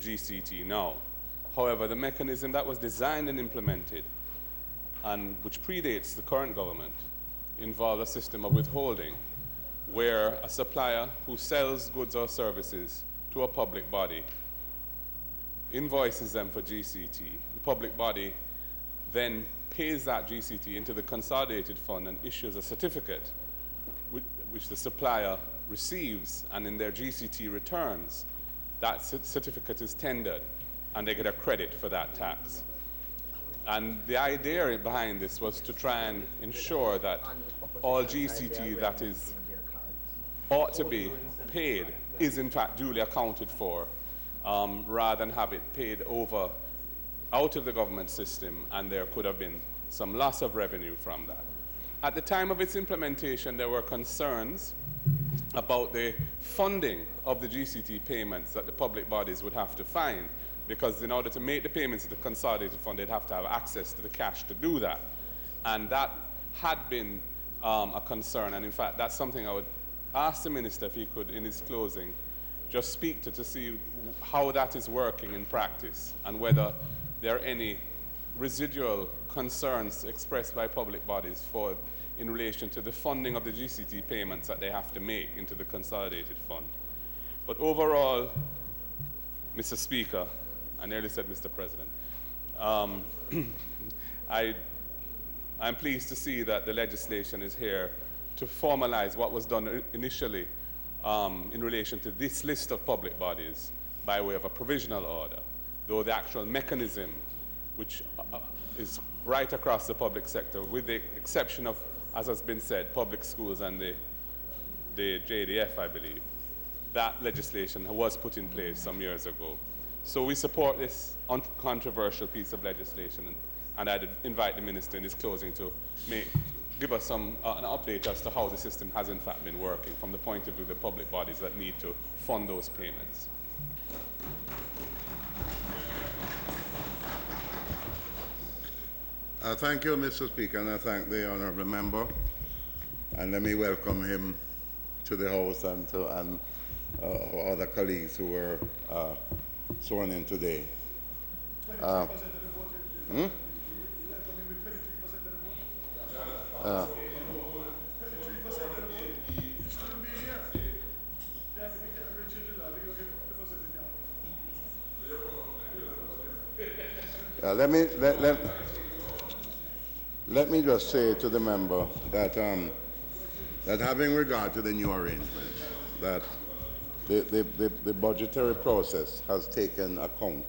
GCT now. However, the mechanism that was designed and implemented, and which predates the current government, involved a system of withholding where a supplier who sells goods or services to a public body invoices them for GCT. The public body then pays that GCT into the consolidated fund and issues a certificate which the supplier receives, and in their GCT returns, that certificate is tendered and they get a credit for that tax. And the idea behind this was to try and ensure that all GCT that ought to be paid is in fact duly accounted for, rather than have it paid out of the government system, and there could have been some loss of revenue from that. At the time of its implementation, there were concerns about the funding of the GCT payments that the public bodies would have to find, because in order to make the payments to the consolidated fund, they'd have to have access to the cash to do that. And that had been a concern, and in fact, that's something I would ask the Minister if he could, in his closing, just speak to see how that is working in practice and whether there are any residual concerns expressed by public bodies in relation to the funding of the GCT payments that they have to make into the consolidated fund. But overall, Mr. Speaker, I nearly said Mr. President, I'm pleased to see that the legislation is here to formalize what was done initially in relation to this list of public bodies by way of a provisional order, though the actual mechanism, which is right across the public sector, with the exception of, as has been said, public schools and the JDF, I believe, that legislation was put in place some years ago. So we support this uncontroversial piece of legislation, and I'd invite the Minister in his closing to give us an update as to how the system has in fact been working from the point of view of the public bodies that need to fund those payments. Thank you, Mr. Speaker, and I thank the honourable member. And let me welcome him to the House and our other colleagues who were sworn in today. Let me just say to the member that that having regard to the new arrangement, that the budgetary process has taken account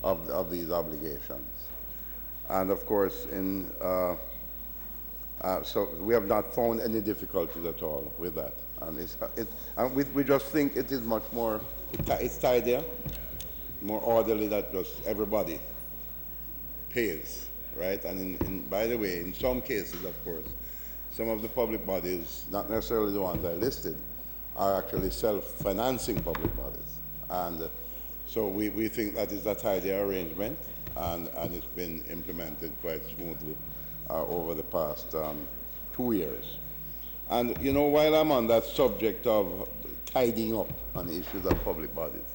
of these obligations, and of course, so we have not found any difficulties at all with that, and we just think it is much more, it's tidier, more orderly, that just everybody pays, right? And by the way, in some cases, of course, some of the public bodies, not necessarily the ones I listed, are actually self-financing public bodies. And so we think that is a tidy arrangement, and it's been implemented quite smoothly over the past 2 years. And, you know, while I'm on that subject of tidying up on the issues of public bodies,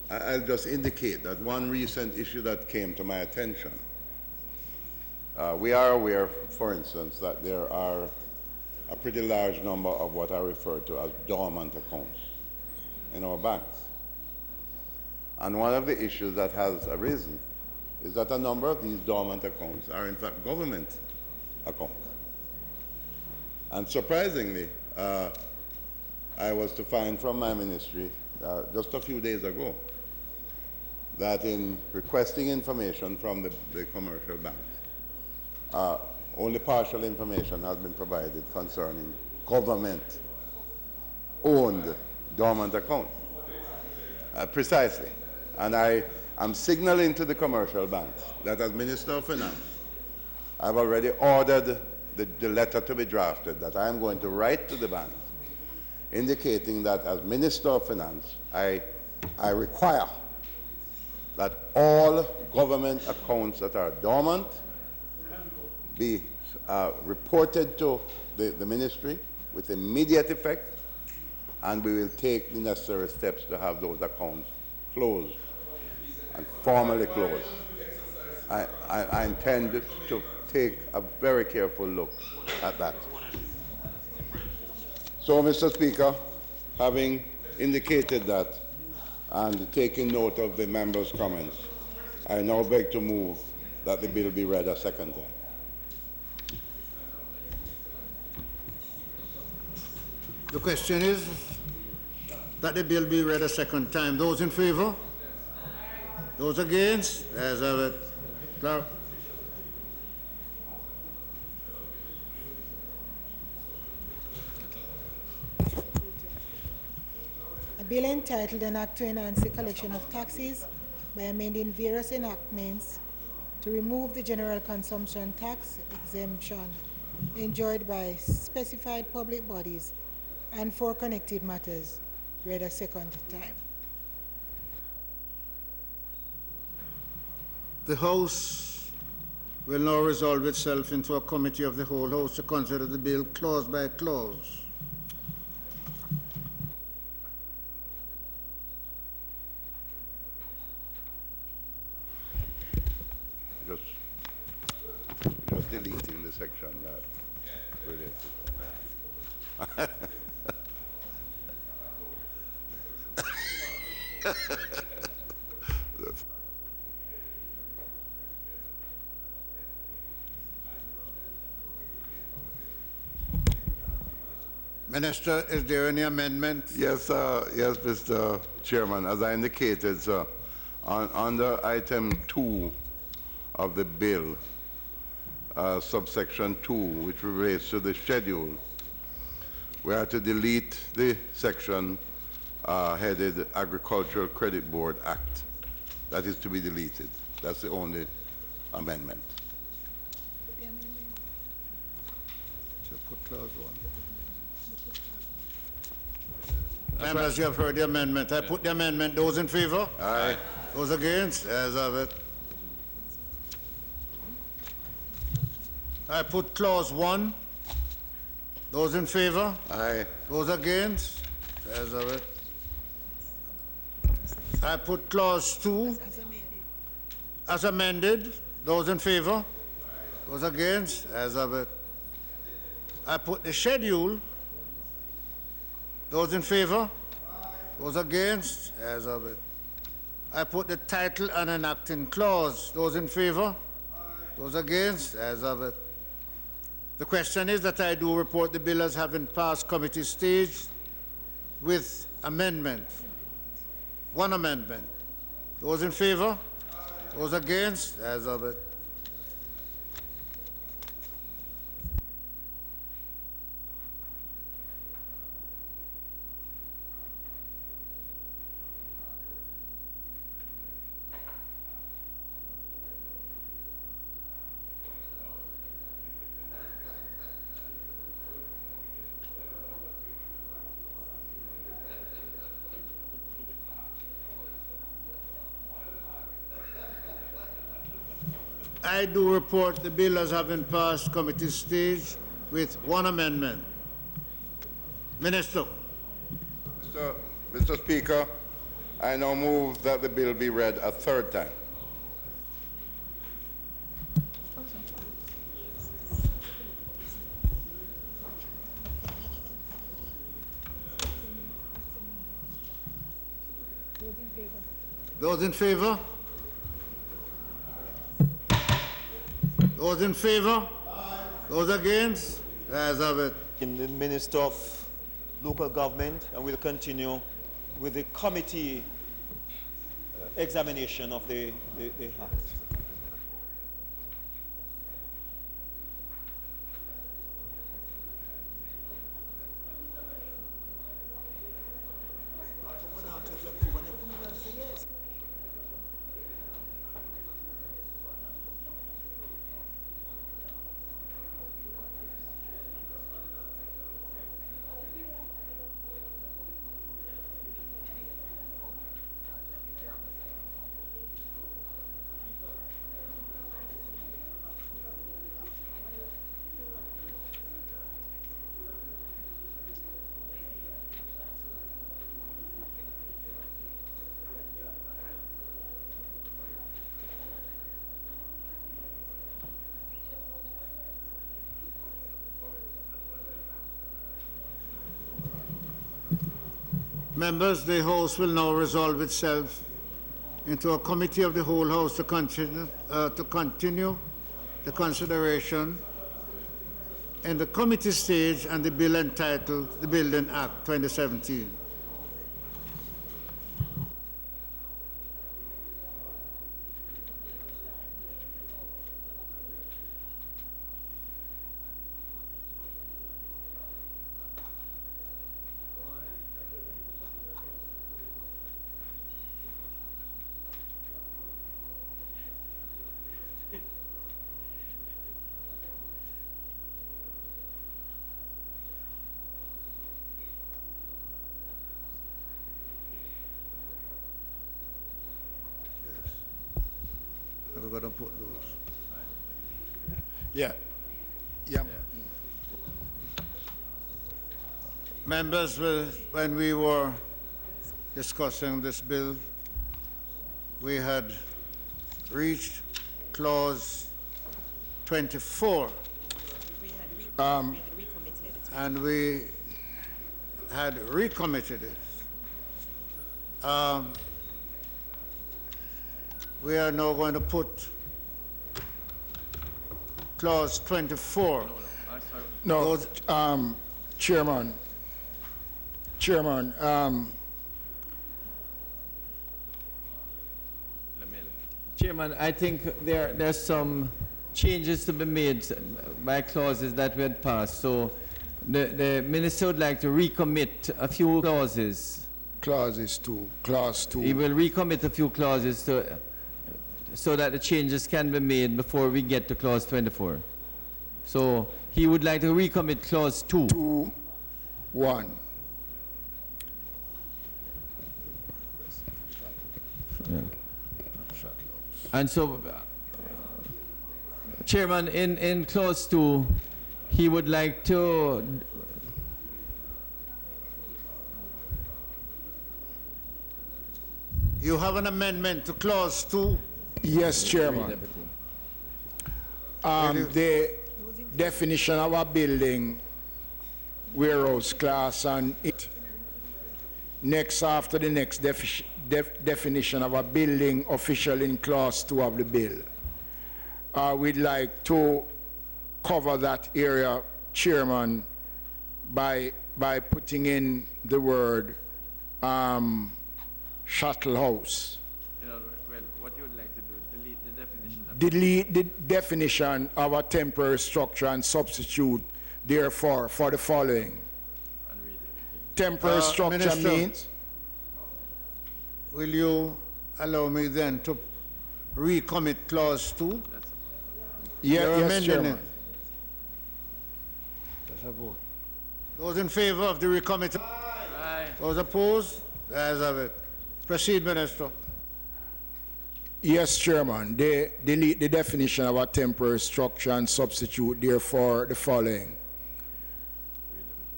I'll just indicate that one recent issue that came to my attention, we are aware, for instance, that there are a pretty large number of what I refer to as dormant accounts in our banks. And one of the issues that has arisen is that a number of these dormant accounts are in fact government accounts. And surprisingly, I was to find from my ministry just a few days ago that in requesting information from the commercial banks, only partial information has been provided concerning government-owned dormant accounts. Precisely. And I am signaling to the commercial banks that as Minister of Finance, I've already ordered the letter to be drafted that I am going to write to the banks, indicating that as Minister of Finance, I require that all government accounts that are dormant be reported to the ministry with immediate effect, and we will take the necessary steps to have those accounts closed and formally closed. I intend to take a very careful look at that. So, Mr. Speaker, having indicated that and taking note of the members' comments, I now beg to move that the bill be read a second time. The question is that the bill be read a second time. Those in favor? Those against? As of it. Clarke. A bill entitled An Act to Enhance the Collection of Taxes by amending various enactments to remove the general consumption tax exemption enjoyed by specified public bodies and for connected matters, read a second time. The House will now resolve itself into a committee of the whole House to consider the bill clause by clause. Just deleting the section that related. Minister, is there any amendment? Yes, yes, Mr. Chairman. As I indicated, sir, under item 2 of the bill, subsection 2, which relates to the schedule, we are to delete the section headed Agricultural Credit Board Act. That is to be deleted. That's the only amendment. So put clause 1. Members, you have heard the amendment. I put the amendment. Those in favor? Aye. Those against? Ayes have it. I put clause 1. Those in favor? Aye. Those against? Ayes have it. I put clause 2. As amended. Those in favor? Those against? Ayes have it. I put the schedule. Those in favor? Those against? Ayes have it. I put the title and enacting clause. Those in favor? Those against? As of it. The question is that I do report the bill as having passed committee stage with amendment. One amendment. Those in favor? Those against? As of it. I do report the bill as having passed committee stage with one amendment. Minister. Mr. Speaker, I now move that the bill be read a third time. Those in favor? Those in favor? Those against? As of it. In the Minister of Local Government, and we'll continue with the committee examination of the act. Members, the House will now resolve itself into a committee of the whole House to continue the consideration in the committee stage and the bill entitled the Building Act 2017. We're going to put those. Yeah. Members, when we were discussing this bill, we had reached clause 24. And we had recommitted it. We are now going to put clause 24. No, Chairman, I think there's some changes to be made by clauses that we had passed. So the Minister would like to recommit a few clauses. Clause 2. He will recommit a few clauses so that the changes can be made before we get to clause 24. So he would like to recommit clause 2. 2.1. Yeah. And so, Chairman, in clause 2, he would like to You have an amendment to clause 2? Yes, Chairman. The definition of a building, warehouse class, and it next after the next definition of a building official in clause 2 of the bill. We'd like to cover that area, Chairman, by putting in the word shuttle house. Well, what you would like to do, delete the definition. Delete the definition of a temporary structure and substitute, therefore, for the following. Temporary structure Minister, means... Will you allow me then to recommit clause 2? Yes, Chairman. Those in favor of the recommit? Aye. Those opposed? The ayes have it. Proceed, Minister. Yes, Chairman. They delete the definition of a temporary structure and substitute, therefore, the following.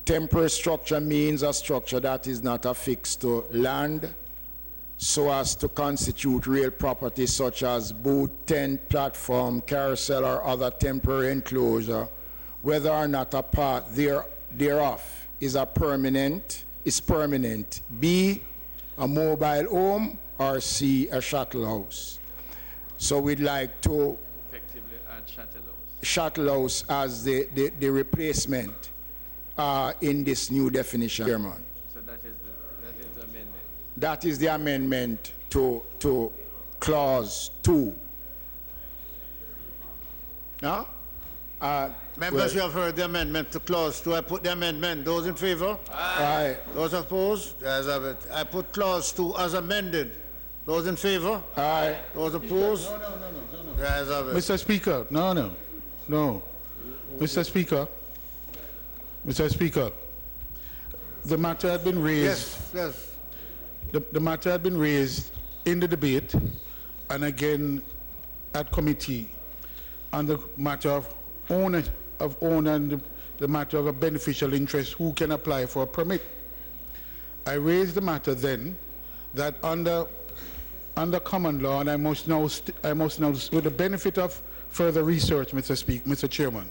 Temporary structure means a structure that is not affixed to land, so as to constitute real property such as booth, tent, platform, carousel, or other temporary enclosure, whether or not a part thereof is permanent, B, a mobile home, or C, a shuttle house. So we'd like to Effectively add shuttle house. Shuttle house as the replacement in this new definition, Chairman. So that is the amendment. That is the amendment to clause 2. Now, Members, you have heard the amendment to clause 2. I put the amendment. Those in favor? Aye. Those opposed? The ayes have it. I put clause 2 as amended. Those in favor? Aye. Those opposed? No. The ayes have it. Mr. Speaker, no. Mr. Speaker, the matter had been raised. Yes. The matter had been raised in the debate and again at committee on the matter of owner and the matter of a beneficial interest who can apply for a permit. I raised the matter then that under common law, and I must now, with the benefit of further research, Mr. Chairman,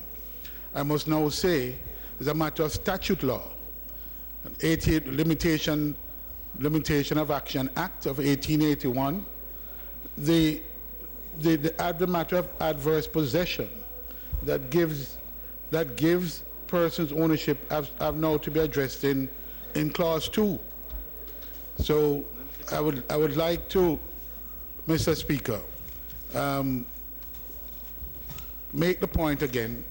I must now say it's a matter of statute law. 88 Limitation of Action Act of 1881, the matter of adverse possession that gives persons ownership have now to be addressed in clause 2. So I would like to, Mr. Speaker, make the point again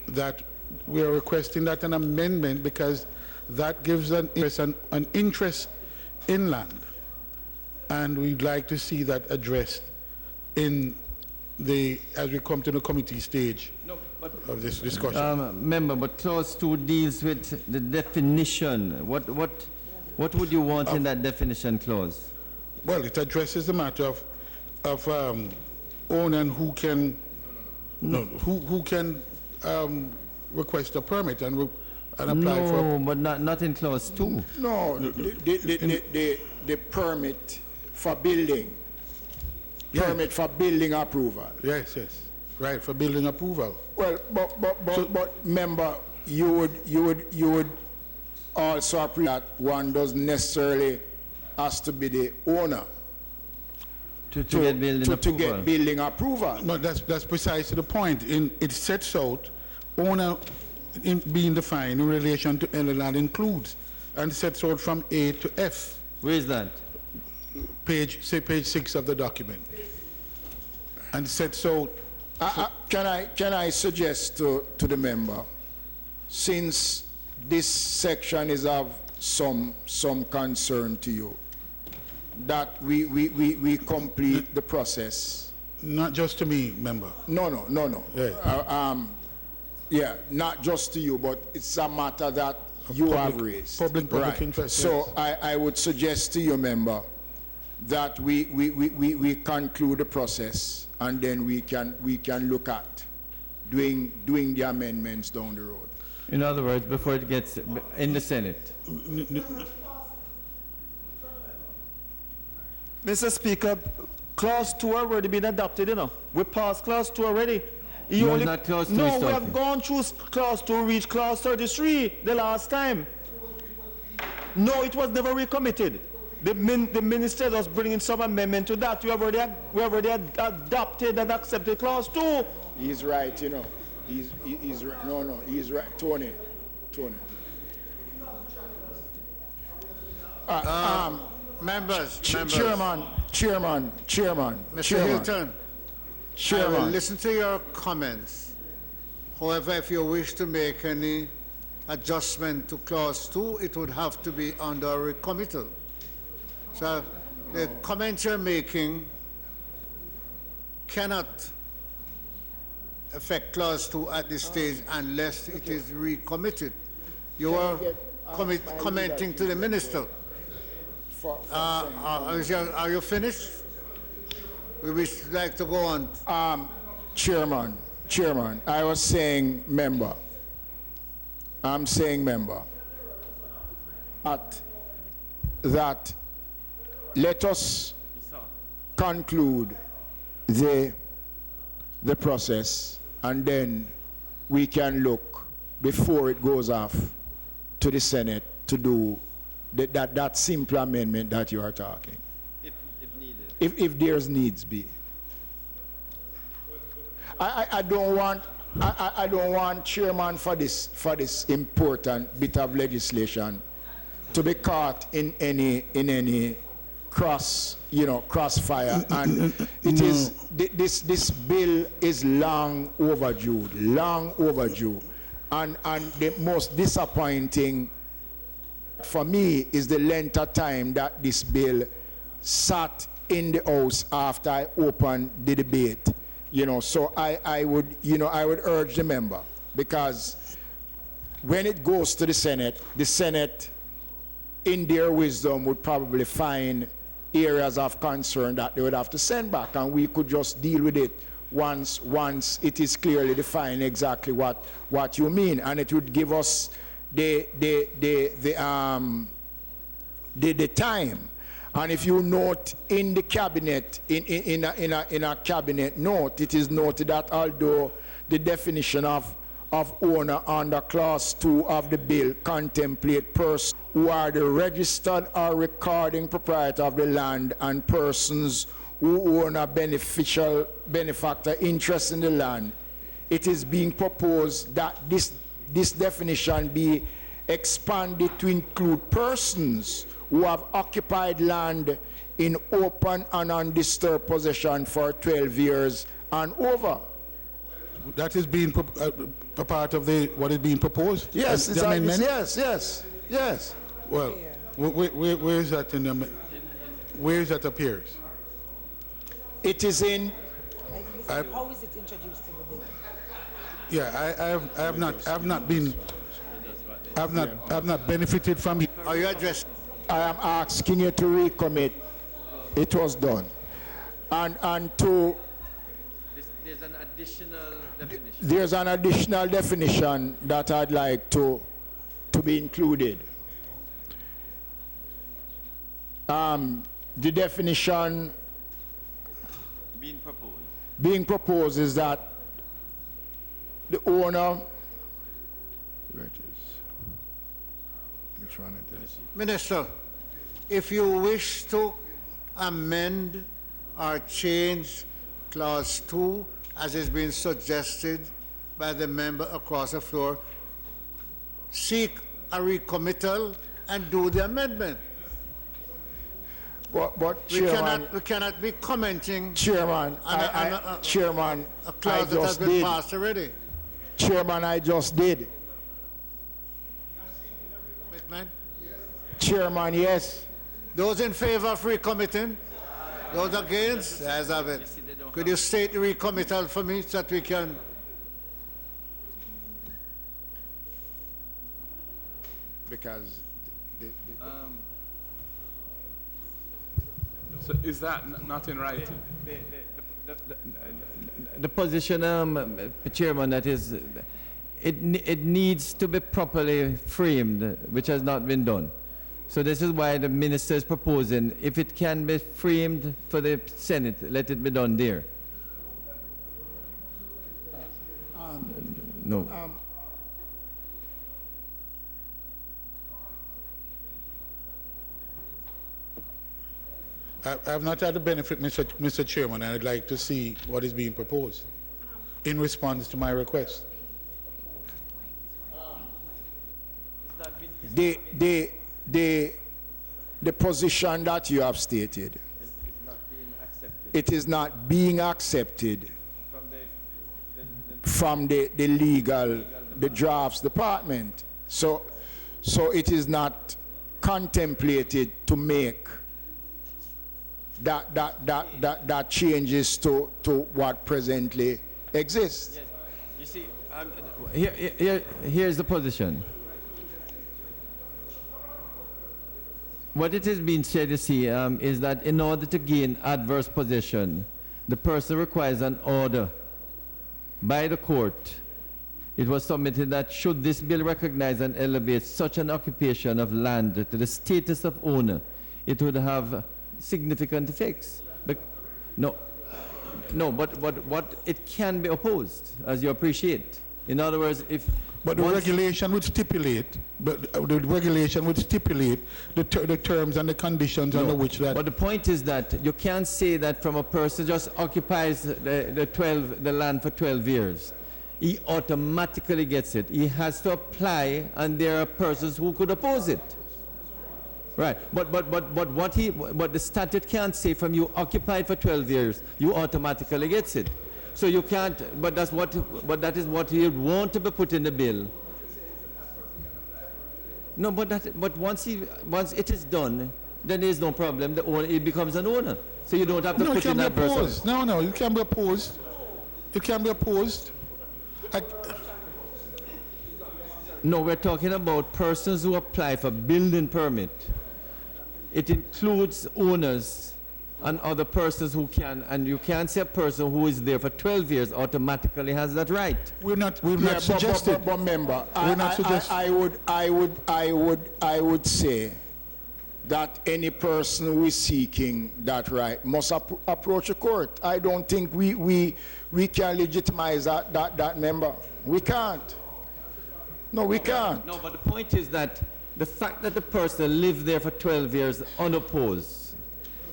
that we are requesting that an amendment because that gives an interest in land, and we'd like to see that addressed as we come to the committee stage of this discussion. Member, but clause 2 deals with the definition. What would you want in that definition clause? Well, it addresses the matter of owner and who can request a permit and apply for. No, but not in clause 2. No, the permit for building. Yeah. Permit for building approval. Yes, right, for building approval. Well, but member, you would also appreciate that one doesn't necessarily has to be the owner to get building approval. No, that's precisely the point. It sets out owner being defined in relation to any land includes, and sets out from A to F. Where is that? Page 6 of the document. And sets out. Can I suggest to the member, since this section is of some concern to you, that we complete the process? Not just to me, member. No. Yeah. Not just to you, but it's a matter that you have raised. Public interest. So yes. I would suggest to you, member, that we conclude the process, and then we can look at doing the amendments down the road. In other words, before it gets in the Senate. Mr. Speaker, clause 2 already been adopted, We passed clause 2 already. Not clause 2. No, we have gone through clause 2, reached clause 33 the last time. No, it was never recommitted. the minister was bringing some amendment to that. We have already adopted and accepted clause 2. He's right, you know. He's right. No, he's right. Tony. Members. Chairman. Mr. Hilton, I will listen to your comments. However, if you wish to make any adjustment to clause 2, it would have to be under a committal. So the comment you're making cannot affect clause 2 at this stage unless it is recommitted. You are commenting to the minister. Are you finished? We would like to go on. Chairman, I was saying member. I'm saying member. That let us conclude the process, and then we can look before it goes off to the Senate to do that simple amendment that you are talking. If needed. If there's needs be. I don't want chairman for this important bit of legislation to be caught in any crossfire, and it is this bill is long overdue, and the most disappointing for me is the length of time that this bill sat in the House after I opened the debate. So I would urge the member, because when it goes to the Senate in their wisdom would probably find areas of concern that they would have to send back, and we could just deal with it once it is clearly defined exactly what you mean, and it would give us the time. And if you note in the cabinet, in a cabinet note, it is noted that although the definition of owner under clause 2 of the bill contemplate persons who are the registered or recording proprietor of the land and persons who own a benefactor interest in the land, it is being proposed that this definition be expanded to include persons who have occupied land in open and undisturbed possession for 12 years and over. That is being a part of what is being proposed? Yes, the amendment? Yes. Well, where is that where is that appears? It is in... How is it introduced in the bill? Yeah, I have not benefited from it. Are you addressing? I am asking you to recommit. It was done. And to... There's an additional definition. There's an additional definition that I'd like to be included. The definition being proposed is that the owner... Where it is? Which one it is? Minister, if you wish to amend or change clause 2 as is being suggested by the member across the floor, seek a recommittal and do the amendment. But Chairman, we cannot be commenting Chairman, Chairman, a clause that has been passed already. Chairman, I just did. Chairman, yes. Those in favor of recommitting? Those against? As of it. Could you state the recommittal for me so that we can... Because... So is that not in writing? The position, Chairman, that is, it needs to be properly framed, which has not been done. So this is why the minister is proposing, if it can be framed for the Senate, let it be done there. No. I have not had the benefit, Mr. Chairman, and I'd like to see what is being proposed in response to my request. The position that you have stated, it is not being accepted from the legal, the drafts department. So it is not contemplated to make that changes to what presently exists. Yes. You see, here's the position. What it has been said, you see, is that in order to gain adverse possession, the person requires an order by the court. It was submitted that should this bill recognize and elevate such an occupation of land to the status of owner, it would have significant effects. But but it can be opposed, as you appreciate. In other words, if but the regulation would stipulate, the terms and the conditions under which that. But the point is that you can't say that from a person just occupies the land for 12 years. He automatically gets it. He has to apply, and there are persons who could oppose it. Right. But what the statute can't say from you occupied for 12 years, you automatically gets it. So you can't, but that is what you want to be put in the bill. No, but once it is done, then there is no problem. The owner, he becomes an owner. So you don't have to put in that person. No, you can be opposed. You can be opposed. No, we're talking about persons who apply for building permit. It includes owners and other persons who can, and you can't say a person who is there for 12 years automatically has that right. We've not suggested. But member, I would say that any person who is seeking that right must approach a court. I don't think we can legitimize that member. We can't. No, we can't. No, but the point is that the fact that the person lived there for 12 years unopposed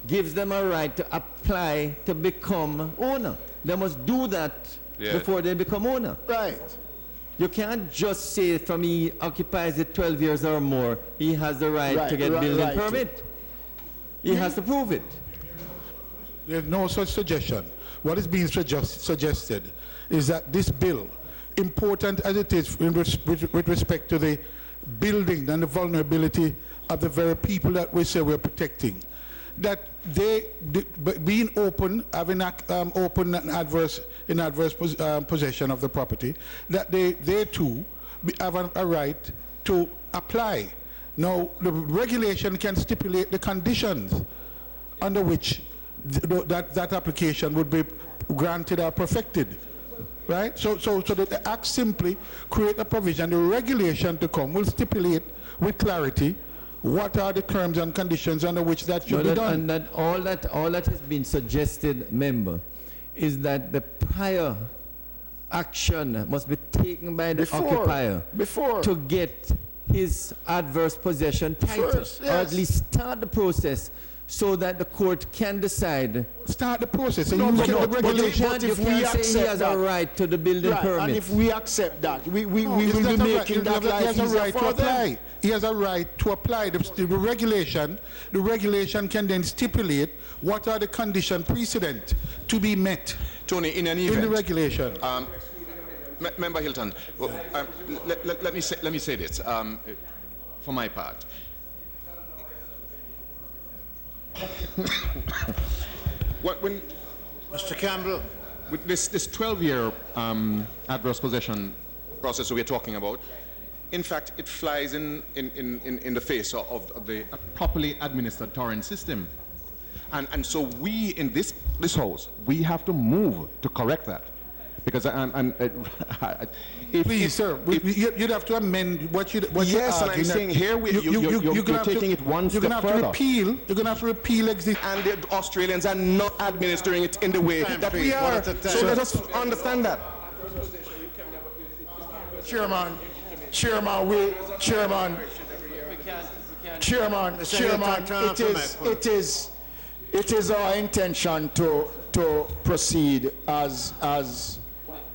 gives them a right to apply to become owner. They must do that before they become owner. Right. You can't just say from he occupies it 12 years or more, he has the right to get building permit. He has to prove it. There's no such suggestion. What is being suggested is that this bill, important as it is with respect to the building and the vulnerability of the very people that we say we're protecting, that they being open, having open and adverse possession of the property, that they too have a right to apply. Now, the regulation can stipulate the conditions under which that application would be granted or perfected. Right? So the Act simply create a provision. The regulation to come will stipulate with clarity what are the terms and conditions under which that should be done. And that all that has been suggested, member, is that the prior action must be taken by the occupier to get his adverse possession title, or at least start the process so that the court can decide. Start the process. No, but if we accept he has a right to the building permit. And if we accept that, we will be making that life easier for them. He has a right to apply the regulation. The regulation can then stipulate what are the conditions precedent to be met. Tony, in any event, in the regulation. Member Hilton, let me say this for my part. When Mr. Campbell, with this 12-year adverse possession process we're talking about, in fact, it flies in the face of the properly administered torrent system, and so we in this House, we have to move to correct that. Because please, sir, you'd have to amend what you're yes, and I'm saying here you're taking it one step further. You're going to have to repeal existing. And the Australians are not administering it in the way that we are. So let us understand that. Chairman, It is our intention to proceed as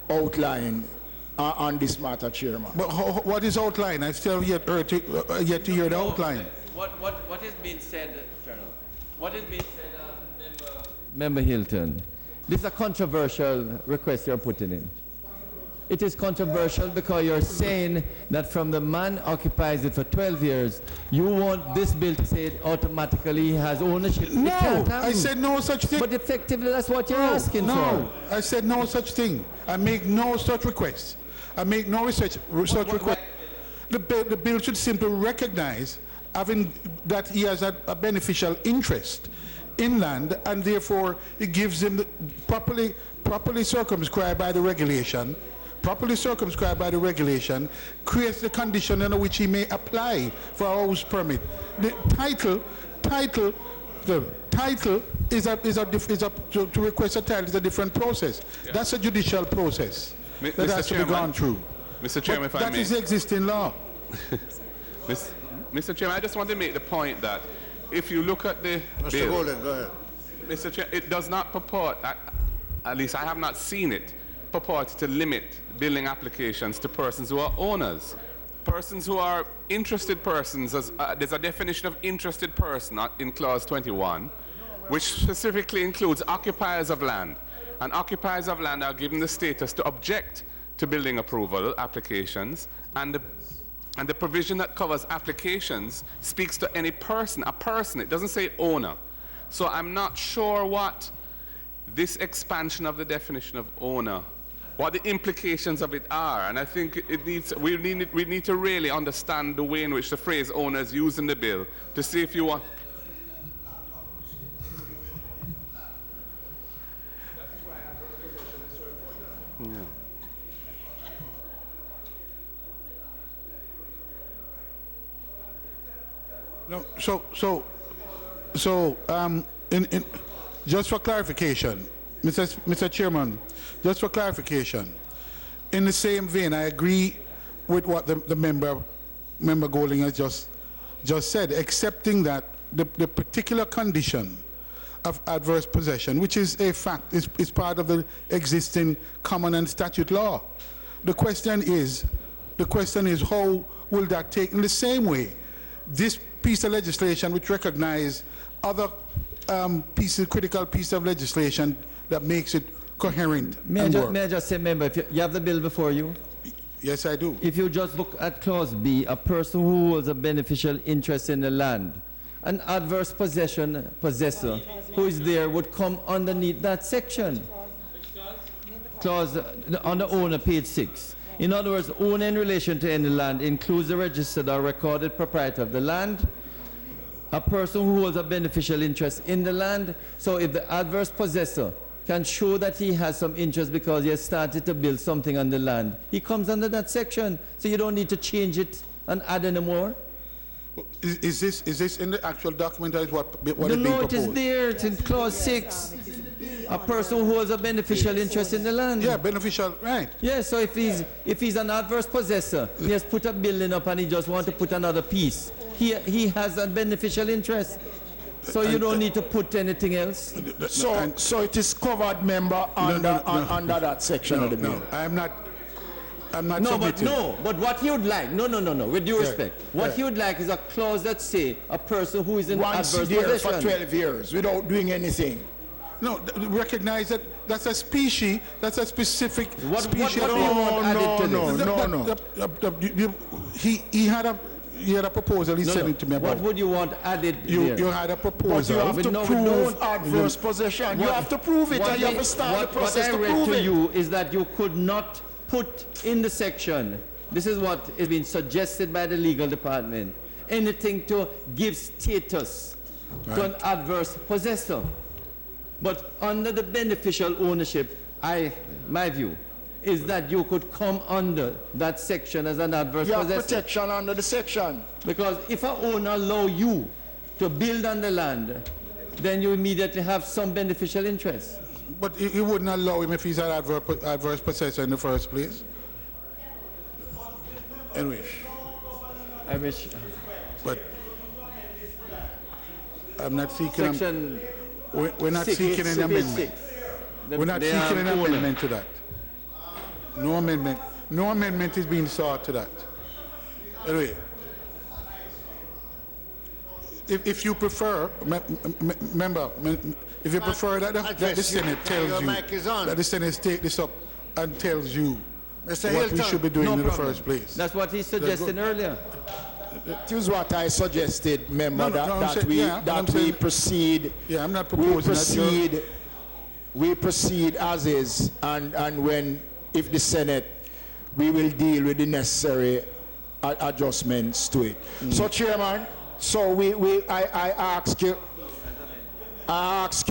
outlined on this matter, Chairman. But what is outline? I still yet to hear the outline. What is being said, Colonel? What is being said, Member Hilton? This is a controversial request you're putting in. It is controversial because you're saying that from the man occupies it for 12 years, you want this bill to say it automatically has ownership. No, I said no such thing. But effectively, that's what you're asking for. No, I said no such thing. I make no such request. I make no such request. The bill should simply recognize that he has a beneficial interest in land, and therefore it gives him properly circumscribed by the regulation. Properly circumscribed by the regulation, creates the condition under which he may apply for a house permit. The title is to request a title is a different process. Yeah. That's a judicial process that has to be gone through. Mr. Chairman, if I may. That is the existing law. Mr. Chairman, I just want to make the point that if you look at the bill, Golden, go ahead. Mr. Chair, it does not purport, at least I have not seen it, purport to limit building applications to persons who are owners. Persons who are interested persons, there's a definition of interested person in clause 21, which specifically includes occupiers of land. And occupiers of land are given the status to object to building approval applications, and the provision that covers applications speaks to any person, a person, it doesn't say owner. So I'm not sure what this expansion of the definition of owner, what the implications of it are, and I think we need to really understand the way in which the phrase owner is used in the bill to see if you want. Yeah. No, just for clarification, Mr. Chairman, just for clarification, in the same vein, I agree with what the member Golding has just said, accepting that the particular condition of adverse possession, which is a fact, is part of the existing common and statute law. The question is how will that take in the same way this piece of legislation which recognize other critical piece of legislation that makes it coherent. May I just say, member, if you have the bill before you? Yes, I do. If you just look at clause B, a person who holds a beneficial interest in the land, an adverse possessor who is there would come underneath that section. Clause on the owner, page 6. In other words, owner in relation to any land includes the registered or recorded proprietor of the land, a person who holds a beneficial interest in the land. So if the adverse possessor can show that he has some interest because he has started to build something on the land, he comes under that section. So you don't need to change it and add any more. Is this in the actual document or is what is being proposed? No, it is there. It's in clause 6. A person who holds a beneficial interest in the land. Yeah, beneficial, right. Yeah, so if he's an adverse possessor, he has put a building up and he just wants to put another piece, he has a beneficial interest. So you don't need to put anything else. So it is covered, member, under that section of the bill. No, I'm not submitting. But what he would like, with due respect, what he would like is a clause that say a person who is in adverse possession. For 12 years without doing anything. No, recognize that that's a species, that's a specific species. No. He had a proposal. He sent it to me about. What would you want added? You had a proposal. But you have to prove adverse possession. You have to prove it, and you have to start the process to prove it. What I read to you is that you could not put in the section, this is what is being suggested by the legal department, anything to give status to an adverse possessor. But under the beneficial ownership, my view is that you could come under that section as an adverse possessor. You have protection under the section. Because if an owner allows you to build on the land, then you immediately have some beneficial interest. But you wouldn't allow him if he's an adverse possessor in the first place. Anyway. I wish. But I'm not seeking... We're not seeking an amendment. We're not seeking an amendment to that. No amendment. No amendment is being sought to that. Anyway, if you prefer, remember, if you prefer that the Senate tells you, that the Senate take this up and tells you what we should be doing in the first place. That's what he suggested earlier. This is what I suggested, member, that we proceed. Yeah, I'm not proposing we proceed as is, and if the Senate, we will deal with the necessary adjustments to it. So, Chairman, so I ask you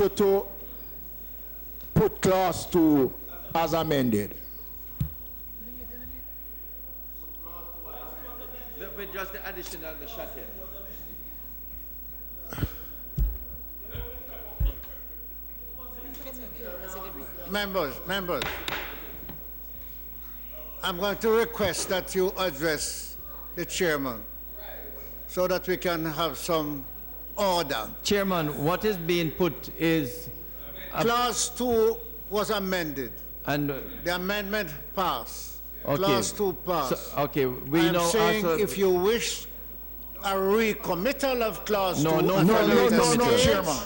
to put clause 2 as amended. With just the additional the shut in. Members, I'm going to request that you address the chairman so that we can have some order. Chairman, what is being put is... Clause 2 was amended. And the amendment passed. Okay. Clause 2 passed. So, okay, we I'm know saying also... if you wish a recommittal of Clause 2... No, Chairman.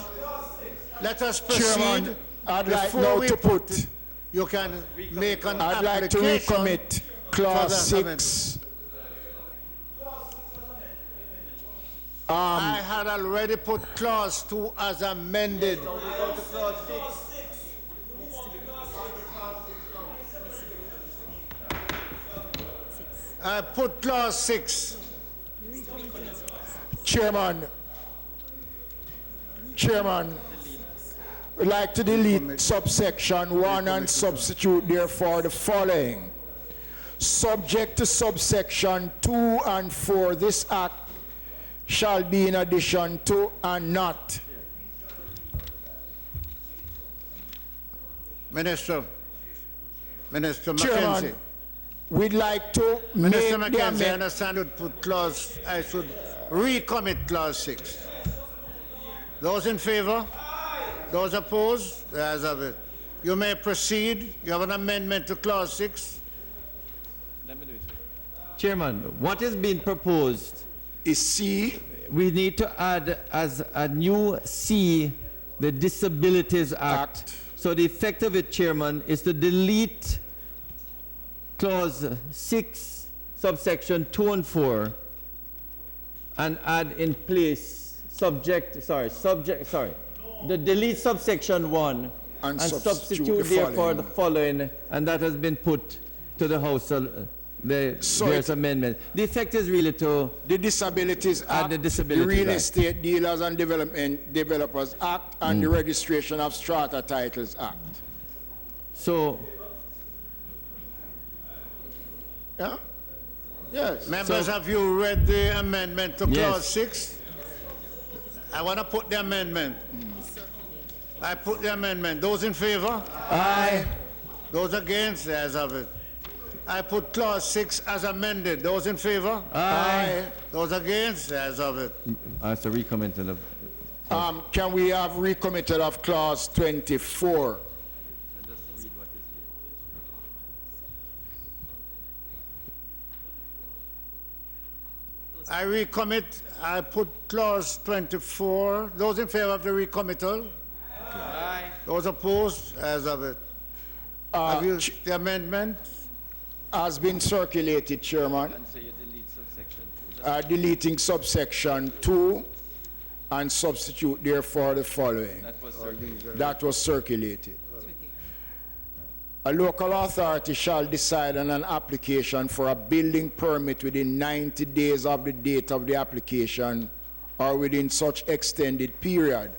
Let us proceed. Chairman, I'd like now to put... You can make an I'd like to recommit Clause 6. I had already put Clause 2 as amended. I put Clause 6. Chairman, we'd like to delete subsection 1 and substitute therefore the following. Subject to subsection 2 and 4, this act shall be in addition to and not. Minister Chairman, Mackenzie. We'd like to Minister Mackenzie, I understand you put clause, I should recommit Clause 6. Those in favor? Those opposed? The ayes have it. You may proceed. You have an amendment to Clause 6. Let me do it. Chairman, what is being proposed is C. We need to add as a new C the Disabilities Act. So the effect of it, Chairman, is to delete Clause 6, subsection 2 and 4, and add in place delete subsection 1 and substitute therefore the following, and that has been put to the House. There's amendment. The effect is really to the Disabilities Act, the Real Estate Dealers and Developers Act, and the Registration of Strata Titles Act. So, yeah? Yes. Members, have you read the amendment to Clause 6? I want to put the amendment. I put the amendment. Those in favor? Aye. Those against? The ayes have it. I put Clause 6 as amended. Those in favor? Aye. Those against? The ayes have it. As a recommittal of... Can we have recommittal of Clause 24? I recommit. I put Clause 24. Those in favor of the recommittal? Aye. Those opposed? As of it. Have you the amendment? Has been circulated, Chairman. And so you delete subsection 2. Deleting subsection 2 and substitute therefore the following. That was circulated. A local authority shall decide on an application for a building permit within 90 days of the date of the application or within such extended period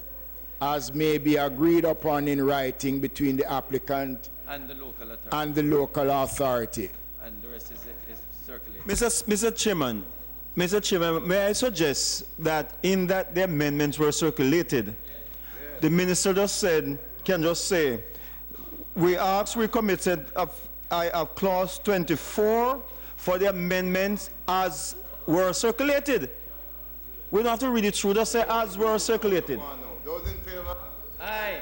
as may be agreed upon in writing between the applicant and the local authority. And the local authority. And the rest is circulated. Mr. Chairman, may I suggest that in that the amendments were circulated, the minister can just say, we ask recommitted of Clause 24 for the amendments as were circulated. We don't have to read it through, just say as were circulated. Those in favor? Aye.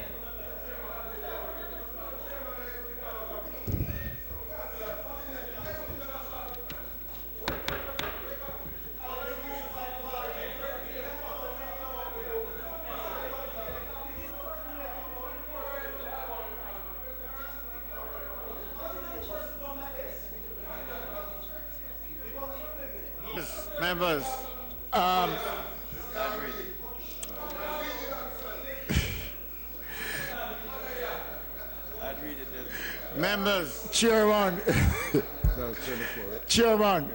Members, members, Chairman. Chairman,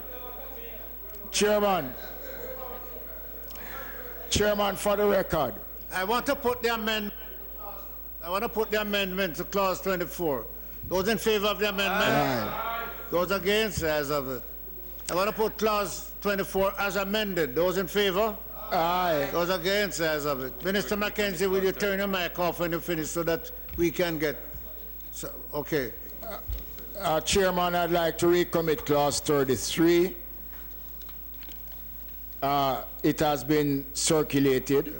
for the record. I want to put the amendment. To clause 24. Those in favor of the amendment? Aye. Those against? As of it. I want to put clause 24 as amended. Those in favor? Aye. Those against? As of it. Minister Mackenzie, will you turn your mic off when you finish so that we can get... So, okay. Chairman, I'd like to recommit clause 33. It has been circulated,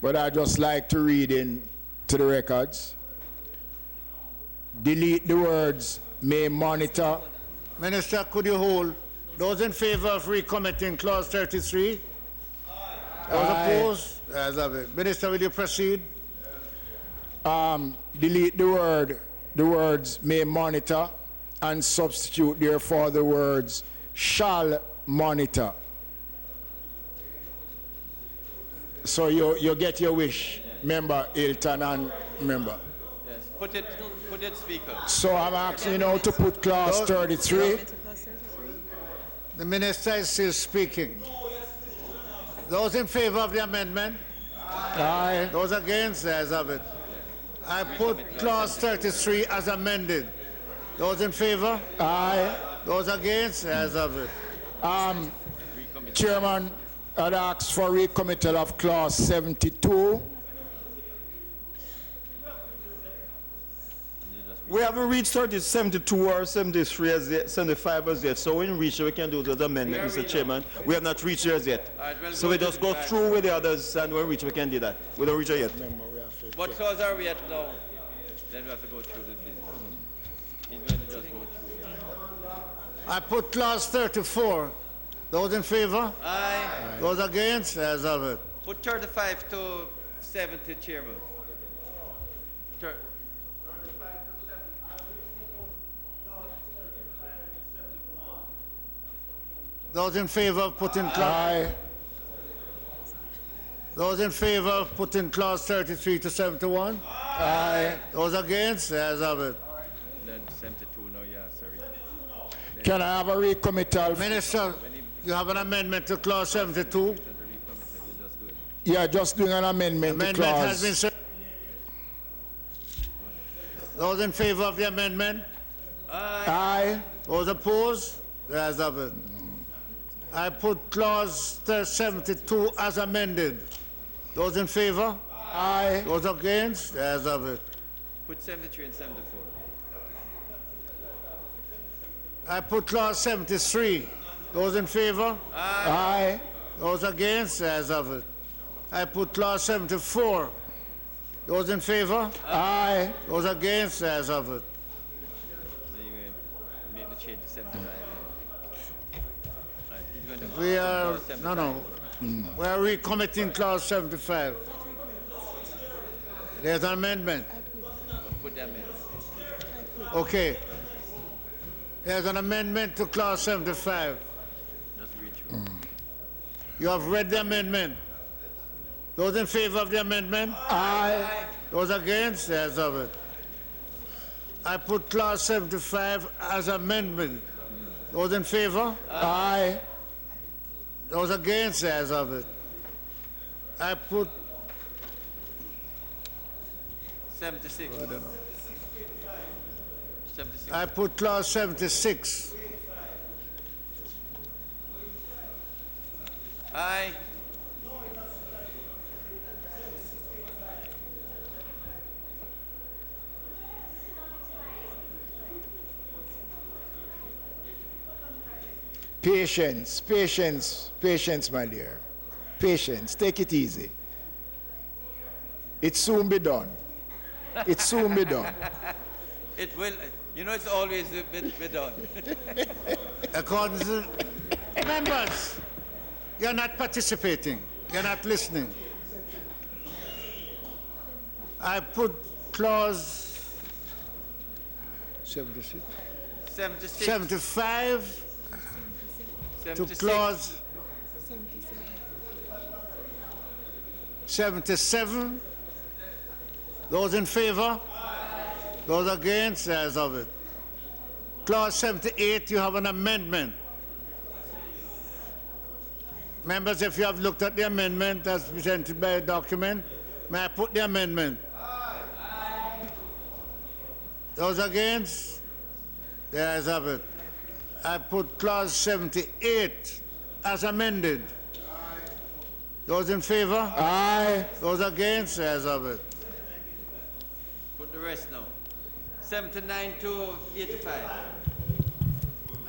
but I'd just like to read in to the records. Delete the words may monitor. Minister, could you hold? Those in favor of recommitting clause 33? Those opposed? As of it. Minister, will you proceed? Delete the words may monitor and substitute therefore the words shall monitor. So you get your wish, member Hilton and member. Yes, put it, Speaker. So I'm asking you now to put clause 33. The minister is still speaking. Those in favor of the amendment? Aye. Those against? As of it. I put clause 33 as amended. Those in favor? Aye. Those against? As of it. Chairman, I'd ask for recommittal of clause 72. We haven't reached 72 or 73 as yet, 75 as yet. So when we reach it, we can do the amendment, Mr. Chairman. We have not reached it as yet. Right, well, so we just go through with the others, and when we reach, we can do that. We don't reach it yet. What clause are we at now? Then we have to go through the business. He's going to just go through. I put clause 34. Those in favor? Aye. Those against? As of it. Put 35 to 70, Chairman. Those in favor of putting clause... Aye. Those in favor of putting clause 33 to 71? Aye. Those against? As of it. Then 72, no, yeah, sorry. Can I have a recommittal? Minister, you have an amendment to clause 72? Yeah, just doing an amendment to clause... Has been said. Those in favor of the amendment? Aye. Those opposed? As of it. I put clause 72 as amended. Those in favor? Aye. Those against? As of it. Put 73 and 74. I put clause 73. Those in favor? Aye. Those against? As of it. I put clause 74. Those in favor? Aye. Those against? As of it. Then you're going to make the change to 79. We are, no. We are recommitting clause 75. There's an amendment. Put the amendment. Okay. There's an amendment to clause 75. Just read through. You have read the amendment. Those in favor of the amendment? Aye. Those against? As of it. I put clause 75 as amendment. Those in favor? Aye. Those against? As of it. I put 76. I don't know. 76. I put clause 76. Aye. Patience, patience, patience, my dear. Patience. Take it easy. It soon be done. It soon be done. It will, you know, it's always be done. According to members, you're not participating. You're not listening. I put clause 76, 76. 75 to 76. clause 77. Those in favor? Those against? As of it. Clause 78, you have an amendment. Members, if you have looked at the amendment as presented by a document, may I put the amendment? Those against? The ayes have it. I put clause 78 as amended. Those in favor? Aye. Those against? The ayes have it. Put the rest now. 79 to 85.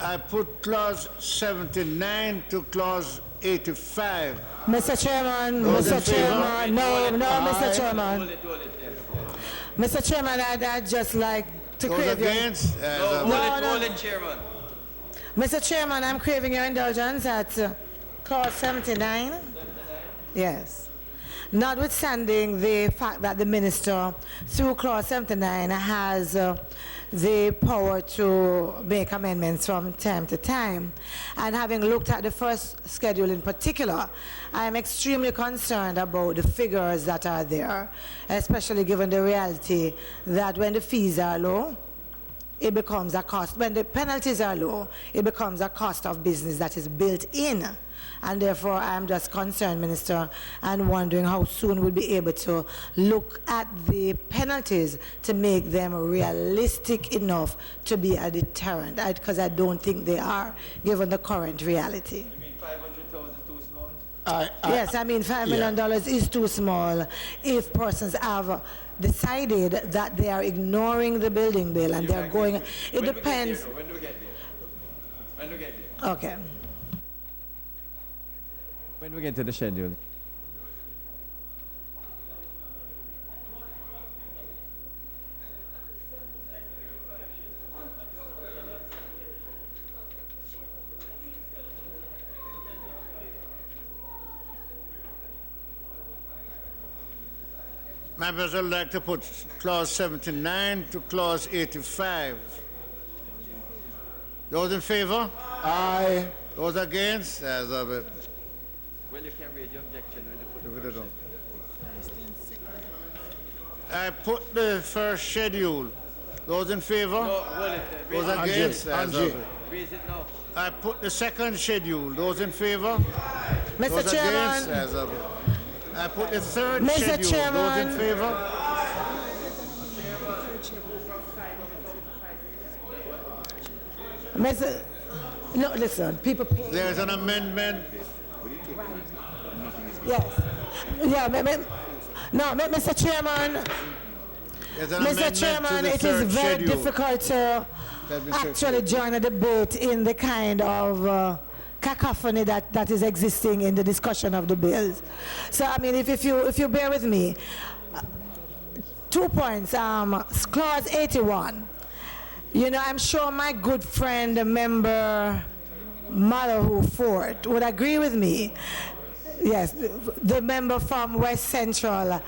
I put clause 79 to clause 85. Mr. Chairman, Those in Mr. Chairman, favor? Mr. Chairman. Mr. Chairman, I'd just like to Those crave your... against? Hold it, Chairman. Mr. Chairman, I'm craving your indulgence at clause 79. Yes. Notwithstanding the fact that the minister, through clause 79, has the power to make amendments from time to time, and having looked at the first schedule in particular, I am extremely concerned about the figures that are there, especially given the reality that when the fees are low, it becomes a cost. When the penalties are low, it becomes a cost of business that is built in. And therefore, I'm just concerned, Minister, and wondering how soon we'll be able to look at the penalties to make them realistic enough to be a deterrent, because I don't think they are, given the current reality. You mean 500,000 is too small? Yes, I mean $5 million is too small if persons have decided that they are ignoring the building bill and they're going... It depends... When do we get there? When do we get there? Okay. When we get to the schedule. Members would like to put clause 79 to clause 85. Those in favor? Aye. Those against? As of it. Well, you can raise your objection when you put it on. I put the first schedule. Those in favor? No, hold it. Those against? As of it. Raise it now. I put the second schedule. Those in favor? Mr. Those Chairman. against? As of it. I put the third Mr. schedule. Chairman. Those in favor? Mr. No, listen, people... There's an amendment. Yes. Yeah, no, Mr. Chairman. Mr. Chairman, it is very difficult to actually join a debate in the kind of cacophony that is existing in the discussion of the bills. So, I mean, if you bear with me, 2 points. Clause 81. You know, I'm sure my good friend, member Malahoo Ford, would agree with me. Yes, the member from West Central,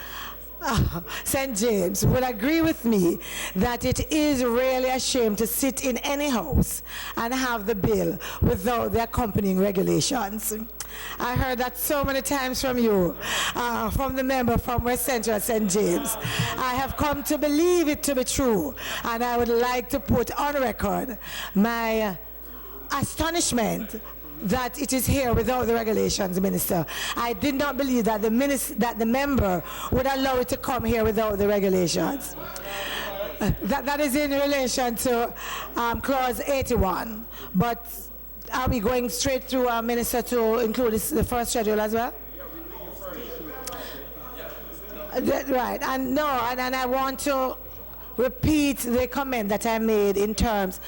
St. James, would agree with me that it is really a shame to sit in any house and have the bill without the accompanying regulations. I heard that so many times from you, from the member from West Central, St. James. I have come to believe it to be true, and I would like to put on record my astonishment that it is here without the regulations, Minister. I did not believe that the member would allow it to come here without the regulations. That is in relation to clause 81. But are we going straight through our Minister to include the first schedule as well? Right, and no, and I want to repeat the comment that I made in terms.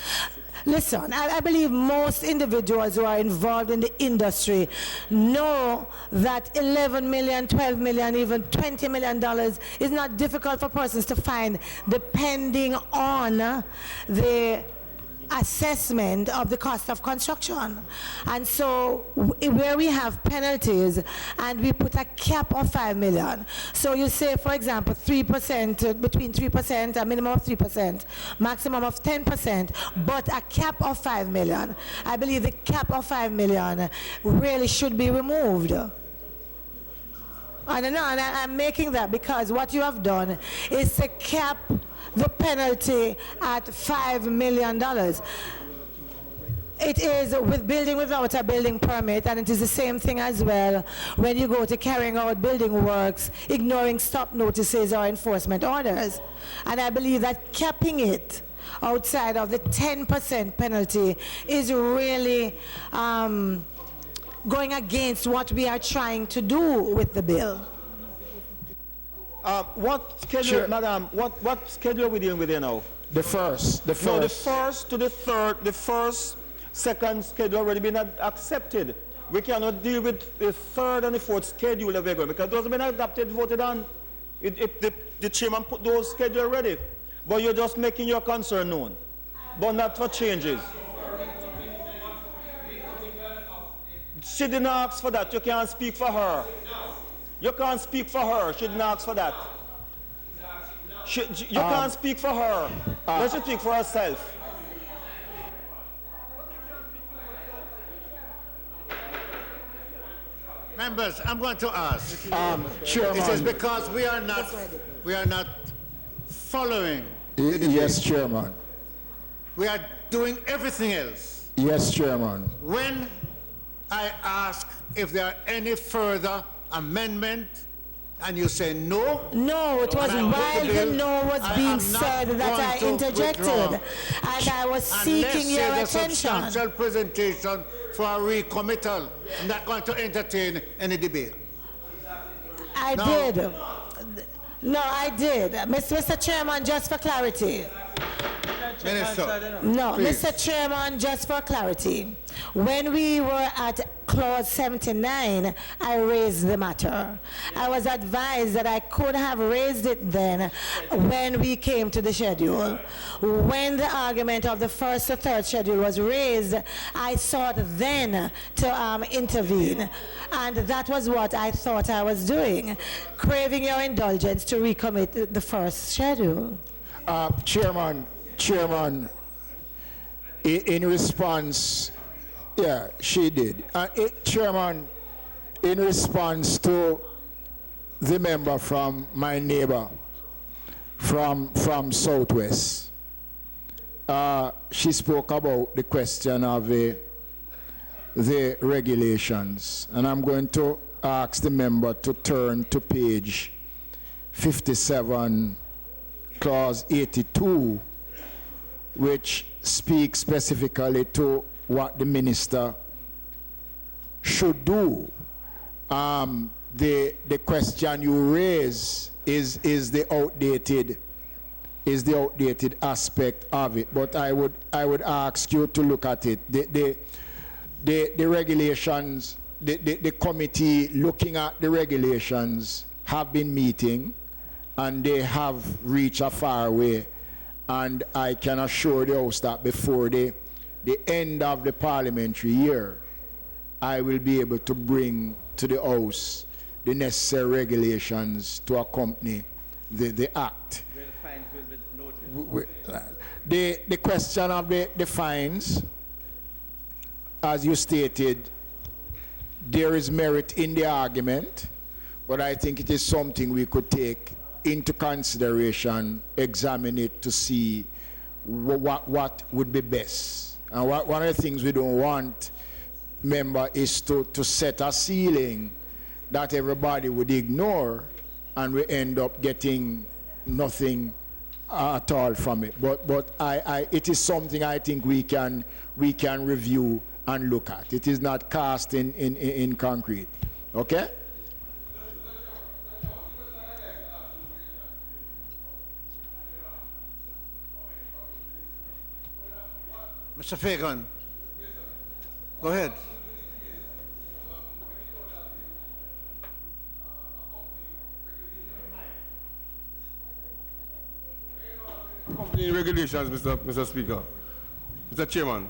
Listen, I believe most individuals who are involved in the industry know that $11 million, $12 million, even $20 million is not difficult for persons to find depending on the assessment of the cost of construction. And so where we have penalties and we put a cap of 5 million. So you say, for example, 3%, between 3%, a minimum of 3%, maximum of 10%, but a cap of 5 million. I believe the cap of 5 million really should be removed. I don't know, and I'm making that because what you have done is to cap the penalty at $5 million. It is with building without a building permit, and it is the same thing as well when you go to carrying out building works, ignoring stop notices or enforcement orders. And I believe that capping it outside of the 10% penalty is really going against what we are trying to do with the bill. What schedule, Madam, what schedule are we dealing with here now? The first. No, the first to the third, the first, second schedule already been accepted. We cannot deal with the third and the fourth schedule of the because those have been adopted, voted on. The chairman put those schedule ready. But you're just making your concern known. But not for changes. She didn't ask for that. You can't speak for her. You can't speak for her. She didn't ask for that. You can't speak for her. Let her speak for herself. Members, I'm going to ask. Chairman. It is because we are not following. Yes, Chairman. We are doing everything else. Yes, Chairman. When I ask if there are any further amendment, and you say no? No, it was while the no was being said that I interjected. And I was seeking your attention. Unless there's a substantial presentation for a recommittal, I'm not going to entertain any debate. I did. No, I did. Mr. Chairman, just for clarity. Minister. No, please. Mr. Chairman, just for clarity. When we were at clause 79, I raised the matter. I was advised that I could have raised it then when we came to the schedule. When the argument of the first to third schedule was raised, I sought then to intervene. And that was what I thought I was doing, craving your indulgence to recommit the first schedule. Chairman, in response, yeah, she did. Chairman, in response to the member from my neighbor from Southwest, she spoke about the question of the regulations, and I'm going to ask the member to turn to page 57, clause 82, which speaks specifically to what the minister should do. The question you raise is the outdated aspect of it. But I would ask you to look at it. The regulations, the committee looking at the regulations have been meeting, and they have reached a far way. And I can assure the House that before the end of the parliamentary year, I will be able to bring to the House the necessary regulations to accompany the act. The question of the fines, as you stated, there is merit in the argument, but I think it is something we could take into consideration, examine it to see what would be best. And one of the things we don't want, member, is to set a ceiling that everybody would ignore, and we end up getting nothing at all from it. But it is something I think we can review and look at. It is not cast in concrete. Okay? Mr. Fagan, go ahead. Company regulations, Mr. Speaker. Mr. Chairman,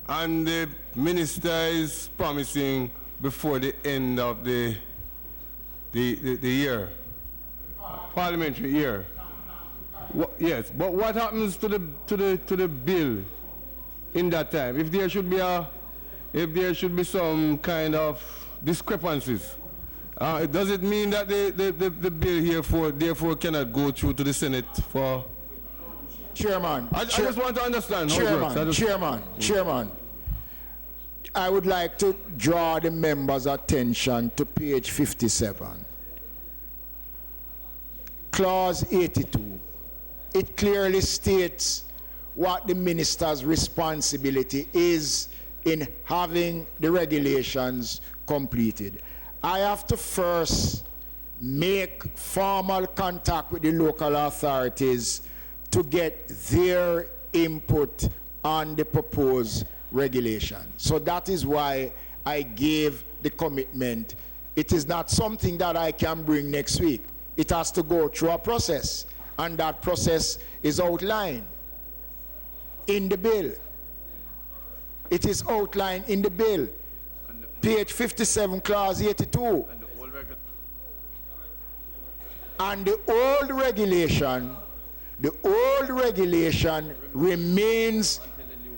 and the minister is promising before the end of the year, parliamentary year. Yes, but what happens to the bill in that time? If there should be some kind of discrepancies, does it mean that the bill therefore cannot go through to the Senate for? Chairman. I just want to understand how it works. Chairman. I would like to draw the members' attention to page 57. Clause 82. It clearly states what the minister's responsibility is in having the regulations completed. I have to first make formal contact with the local authorities to get their input on the proposed regulation. So that is why I gave the commitment. It is not something that I can bring next week. It has to go through a process, and that process is outlined in the bill. It is outlined in the bill. Page 57, clause 82. And the old regulation remains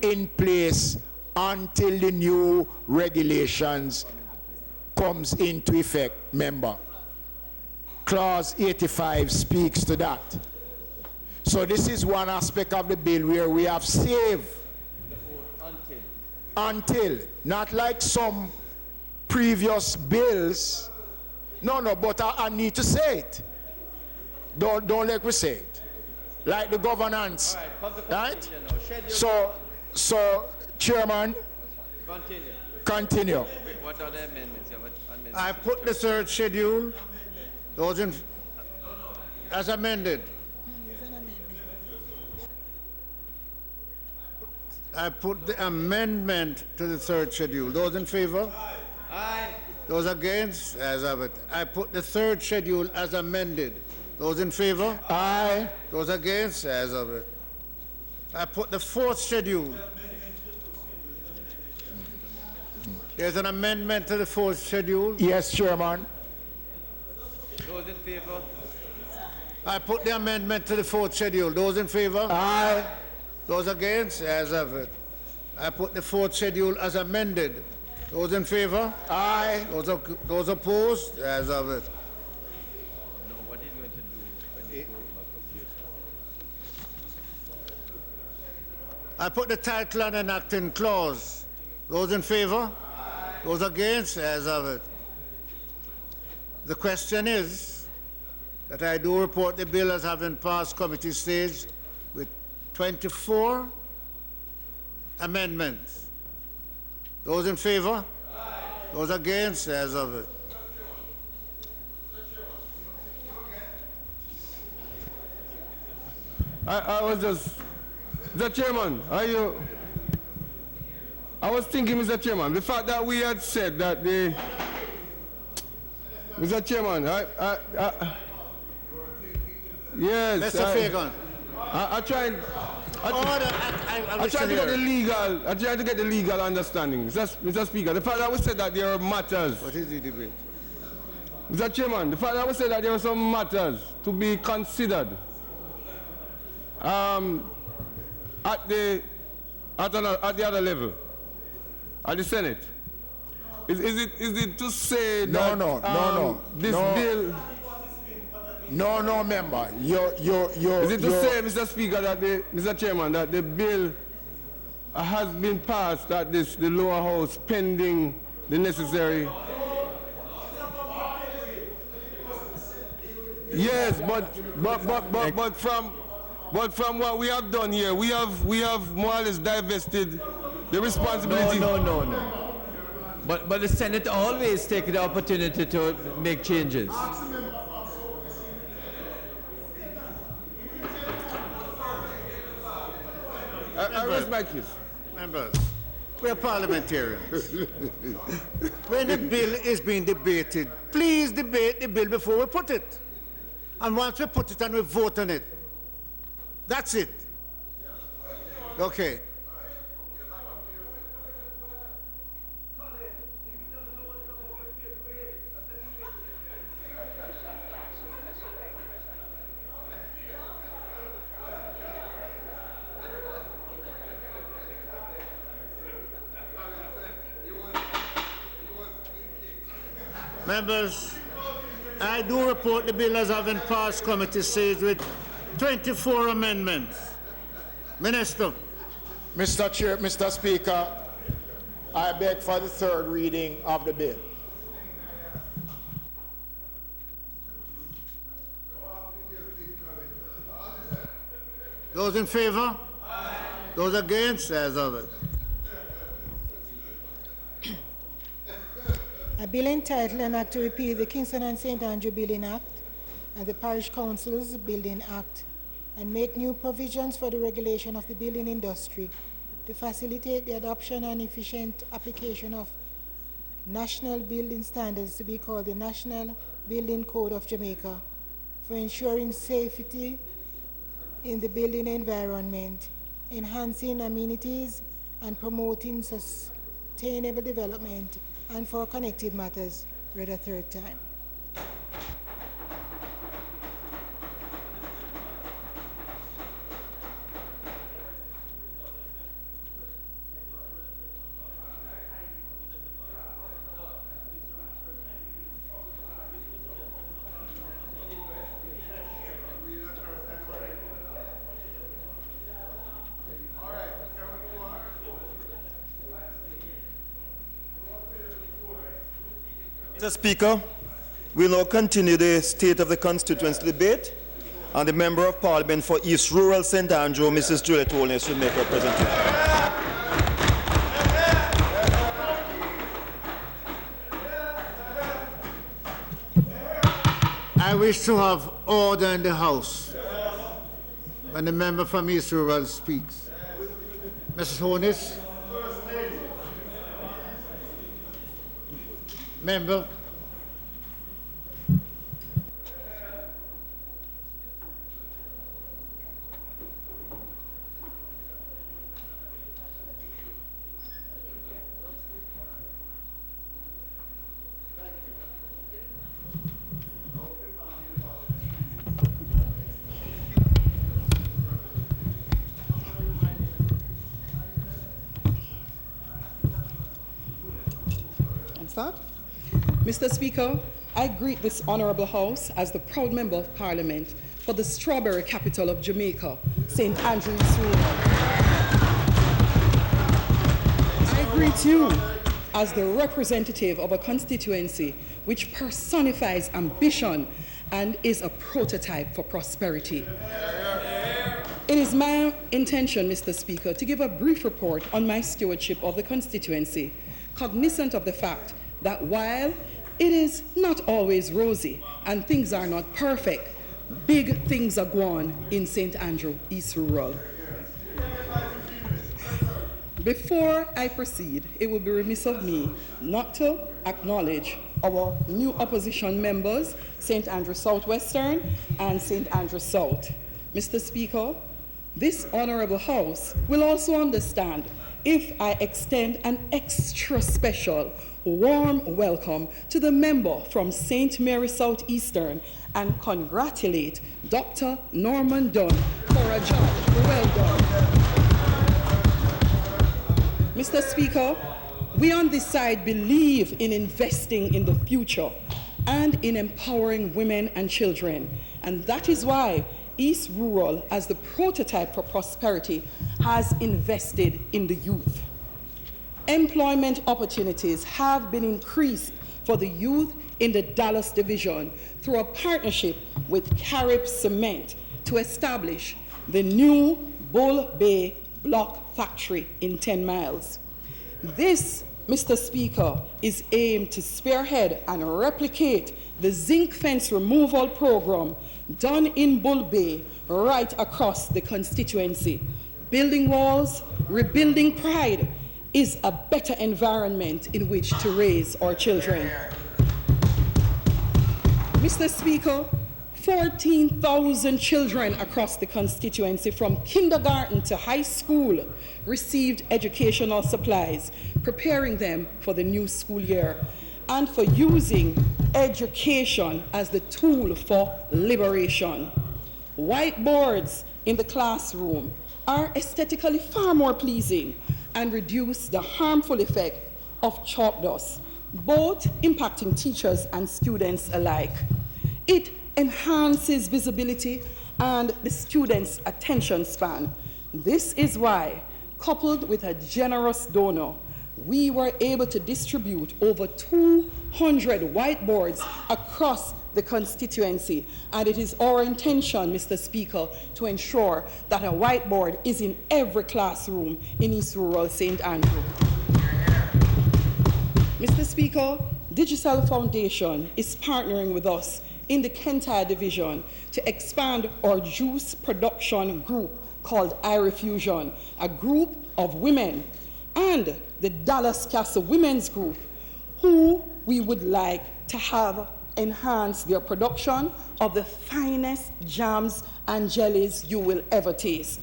in place until the new regulations comes into effect, member. Clause 85 speaks to that. So this is one aspect of the bill where we have saved until, not like some previous bills. No, but I need to say it. Don't let me say it. Like the governance, right? So, Chairman, continue. What are the amendments? I put the third schedule, those in, as amended. I put the amendment to the third schedule. Those in favor? Aye. Those against? As of it. I put the third schedule as amended. Those in favor? Aye. Those against? As of it. I put the fourth schedule. There's an amendment to the fourth schedule. Yes, Chairman. Those in favor? I put the amendment to the fourth schedule. Those in favor? Aye. Those against? As of it. I put the fourth schedule as amended. Those in favor? Aye. Those opposed? As of it. No, what he's going to do when he I put the title and enacting clause. Those in favor? Aye. Those against? As of it. The question is that I do report the bill as having passed committee stage with 24 amendments. Those in favor? Aye. Those against? As of it. I was just, Mr. Chairman, I was thinking, Mr. Chairman, the fact that we had said that Mr. Chairman, yes. Mr. Fagan. I tried to get the legal understanding. Mr. Speaker, the fact that we said that there are matters. What is the debate? Mr. Chairman, the fact that we said that there are some matters to be considered at the other level, at the Senate. Is it to say that this bill? No, member. Is it to say, Mr. Speaker, that Mr. Chairman, that the bill has been passed at the lower house pending the necessary? Yes, but from what we have done here, we have more or less divested the responsibility. No. But the Senate always take the opportunity to make changes. I rest my case. Members, we are parliamentarians. When the bill is being debated, please debate the bill before we put it. And once we put it and we vote on it, that's it. Okay. Members, I do report the bill as having passed committee stage with 24 amendments. Minister. Mr. Chair, Mr. Speaker, I beg for the third reading of the bill. Those in favor? Aye. Those against? As of it. A bill entitled An Act to Repeal the Kingston and St. Andrew Building Act and the Parish Council's Building Act and make new provisions for the regulation of the building industry to facilitate the adoption and efficient application of national building standards to be called the National Building Code of Jamaica for ensuring safety in the building environment, enhancing amenities and promoting sustainable development, and for connected matters, read a third time. Mr. Speaker, we now continue the State of the Constituency debate, and the Member of Parliament for East Rural St. Andrew, Mrs. Juliet Holness, will make her presentation. I wish to have order in the House when the member from East Rural speaks. Mrs. Holness. Member. Mr. Speaker, I greet this Honourable House as the proud Member of Parliament for the strawberry capital of Jamaica, St. Andrews. I greet you as the representative of a constituency which personifies ambition and is a prototype for prosperity. It is my intention, Mr. Speaker, to give a brief report on my stewardship of the constituency, cognizant of the fact that while it is not always rosy and things are not perfect, big things are going on in St. Andrew, East Rural. Before I proceed, it would be remiss of me not to acknowledge our new opposition members, St. Andrew Southwestern and St. Andrew South. Mr. Speaker, this Honourable House will also understand if I extend an extra special warm welcome to the member from St. Mary Southeastern and congratulate Dr. Norman Dunn for a job well done. Mr. Speaker, we on this side believe in investing in the future and in empowering women and children, and that is why East Rural, as the prototype for prosperity, has invested in the youth. Employment opportunities have been increased for the youth in the Dallas division through a partnership with Carib Cement to establish the new Bull Bay Block Factory in 10 miles. This, Mr. Speaker, is aimed to spearhead and replicate the zinc fence removal program done in Bull Bay right across the constituency. Building walls, rebuilding pride is a better environment in which to raise our children. Mr. Speaker, 14,000 children across the constituency from kindergarten to high school received educational supplies, preparing them for the new school year and for using education as the tool for liberation. Whiteboards in the classroom are aesthetically far more pleasing and reduce the harmful effect of chalk dust, both impacting teachers and students alike. It enhances visibility and the students' attention span. This is why, coupled with a generous donor, we were able to distribute over 200 whiteboards across the constituency, and it is our intention, Mr. Speaker, to ensure that a whiteboard is in every classroom in East Rural St. Andrew. Mr. Speaker, Digital Foundation is partnering with us in the Kentire Division to expand our juice production group called iRefusion, a group of women, and the Dallas Castle Women's Group, who we would like to have enhance their production of the finest jams and jellies you will ever taste.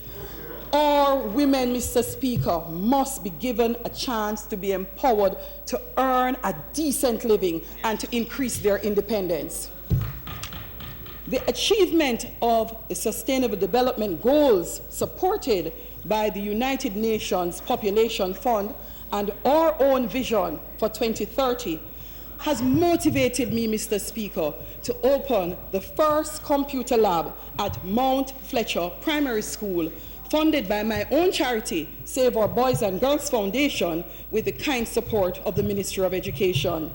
Our women, Mr. Speaker, must be given a chance to be empowered to earn a decent living and to increase their independence. The achievement of the Sustainable Development Goals supported by the United Nations Population Fund and our own vision for 2030 has motivated me, Mr. Speaker, to open the first computer lab at Mount Fletcher Primary School, funded by my own charity, Save Our Boys and Girls Foundation, with the kind support of the Ministry of Education.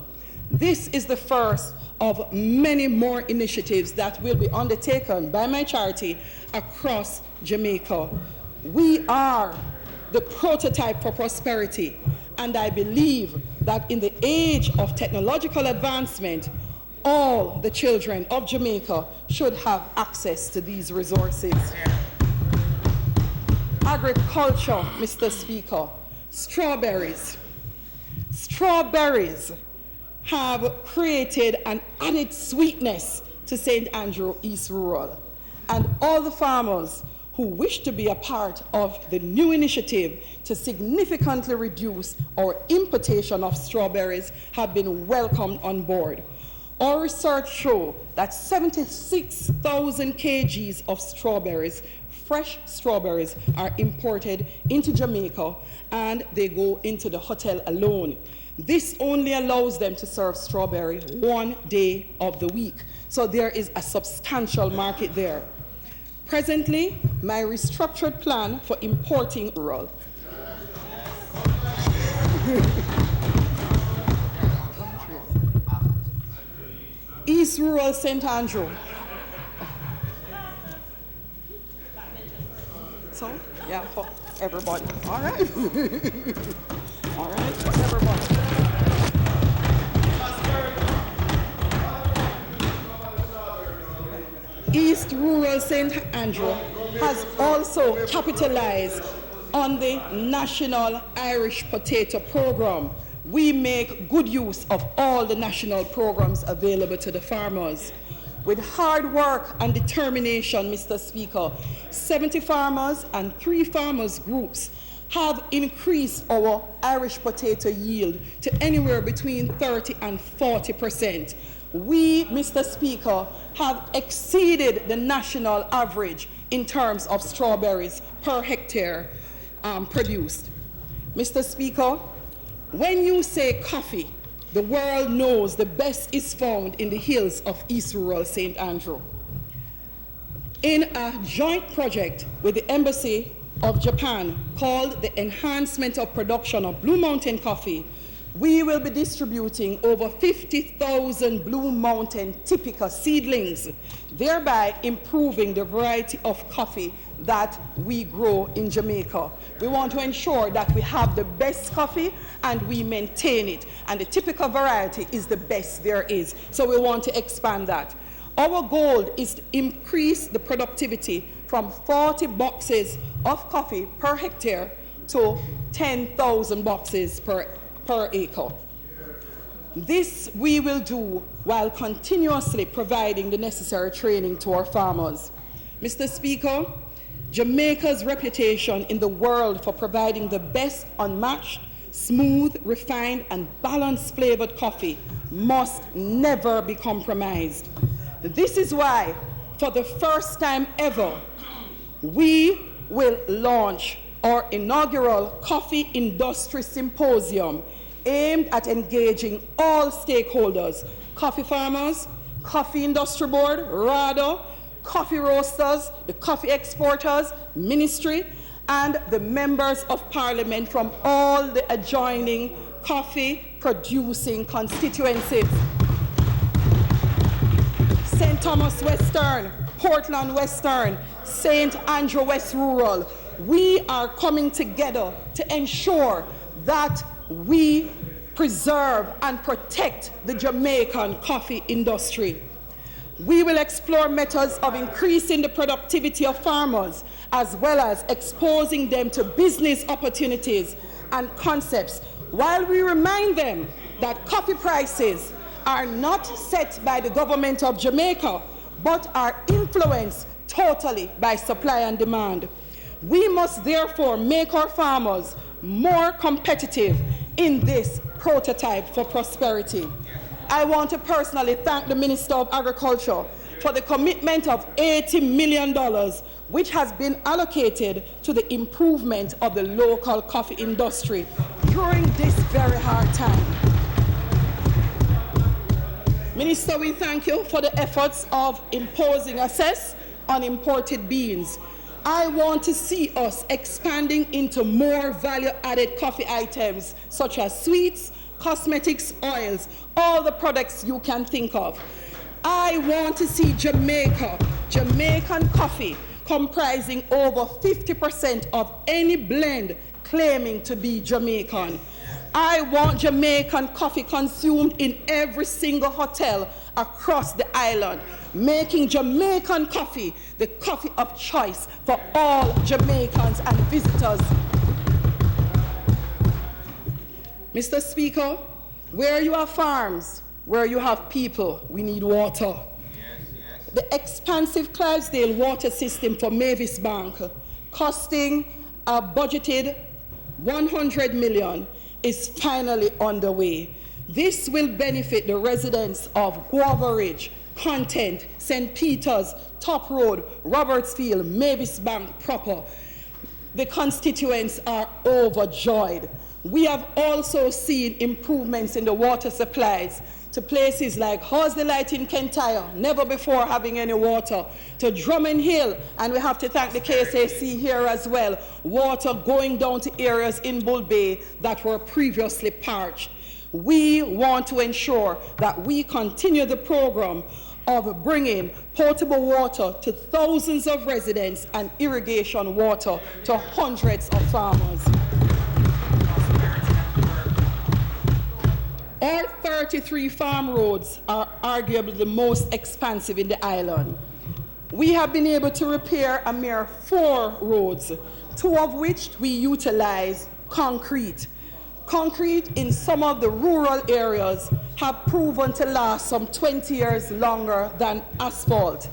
This is the first of many more initiatives that will be undertaken by my charity across Jamaica. We are the prototype for prosperity, and I believe that in the age of technological advancement, all the children of Jamaica should have access to these resources. Agriculture, Mr. Speaker, strawberries. Strawberries have created an added sweetness to St. Andrew East Rural, and all the farmers who wish to be a part of the new initiative to significantly reduce our importation of strawberries have been welcomed on board. Our research shows that 76,000 kgs of strawberries, fresh strawberries, are imported into Jamaica, and they go into the hotel alone. This only allows them to serve strawberry one day of the week. So there is a substantial market there. Presently, my restructured plan for importing rural. East Rural St. Andrew. So, yeah, for everybody. All right. All right, for everybody. East Rural St. Andrew has also capitalized on the National Irish Potato Program. We make good use of all the national programs available to the farmers. With hard work and determination, Mr. Speaker, 70 farmers and 3 farmers groups have increased our Irish potato yield to anywhere between 30 and 40%. We, Mr. Speaker, have exceeded the national average in terms of strawberries per hectare produced. Mr. Speaker, when you say coffee, the world knows the best is found in the hills of East Rural St. Andrew. In a joint project with the Embassy of Japan called the Enhancement of Production of Blue Mountain Coffee, we will be distributing over 50,000 Blue Mountain typica seedlings, thereby improving the variety of coffee that we grow in Jamaica. We want to ensure that we have the best coffee and we maintain it, and the typical variety is the best there is. So we want to expand that. Our goal is to increase the productivity from 40 boxes of coffee per hectare to 10,000 boxes per acre. This we will do while continuously providing the necessary training to our farmers. Mr. Speaker, Jamaica's reputation in the world for providing the best unmatched, smooth, refined, and balanced flavored coffee must never be compromised. This is why, for the first time ever, we will launch our inaugural Coffee Industry Symposium aimed at engaging all stakeholders: coffee farmers, coffee industry board, RADA, coffee roasters, the coffee exporters, ministry, and the members of parliament from all the adjoining coffee-producing constituencies. St. Thomas Western, Portland Western, St. Andrew West Rural. We are coming together to ensure that we preserve and protect the Jamaican coffee industry. We will explore methods of increasing the productivity of farmers, as well as exposing them to business opportunities and concepts, while we remind them that coffee prices are not set by the government of Jamaica, but are influenced totally by supply and demand. We must therefore make our farmers more competitive in this prototype for prosperity. I want to personally thank the Minister of Agriculture for the commitment of $80 million, which has been allocated to the improvement of the local coffee industry during this very hard time. Minister, we thank you for the efforts of imposing a cess on imported beans. I want to see us expanding into more value-added coffee items, such as sweets, cosmetics, oils, all the products you can think of. I want to see Jamaican coffee comprising over 50% of any blend claiming to be Jamaican. I want Jamaican coffee consumed in every single hotel across the island, making Jamaican coffee the coffee of choice for all Jamaicans and visitors. Mr. Speaker, where you have farms, where you have people, we need water. The expansive Clydesdale water system for Mavis Bank, costing a budgeted $100 million, is finally underway. This will benefit the residents of Guava Ridge, Content, St. Peter's, Top Road, Robertsfield, Mavis Bank proper. The constituents are overjoyed. We have also seen improvements in the water supplies to places like Horsley Light in Kintyre, never before having any water, to Drummond Hill, and we have to thank the KSAC here as well, water going down to areas in Bull Bay that were previously parched. We want to ensure that we continue the program of bringing potable water to thousands of residents and irrigation water to hundreds of farmers. All 33 farm roads are arguably the most expansive in the island. We have been able to repair a mere 4 roads, 2 of which we utilize concrete. Concrete in some of the rural areas have proven to last some 20 years longer than asphalt.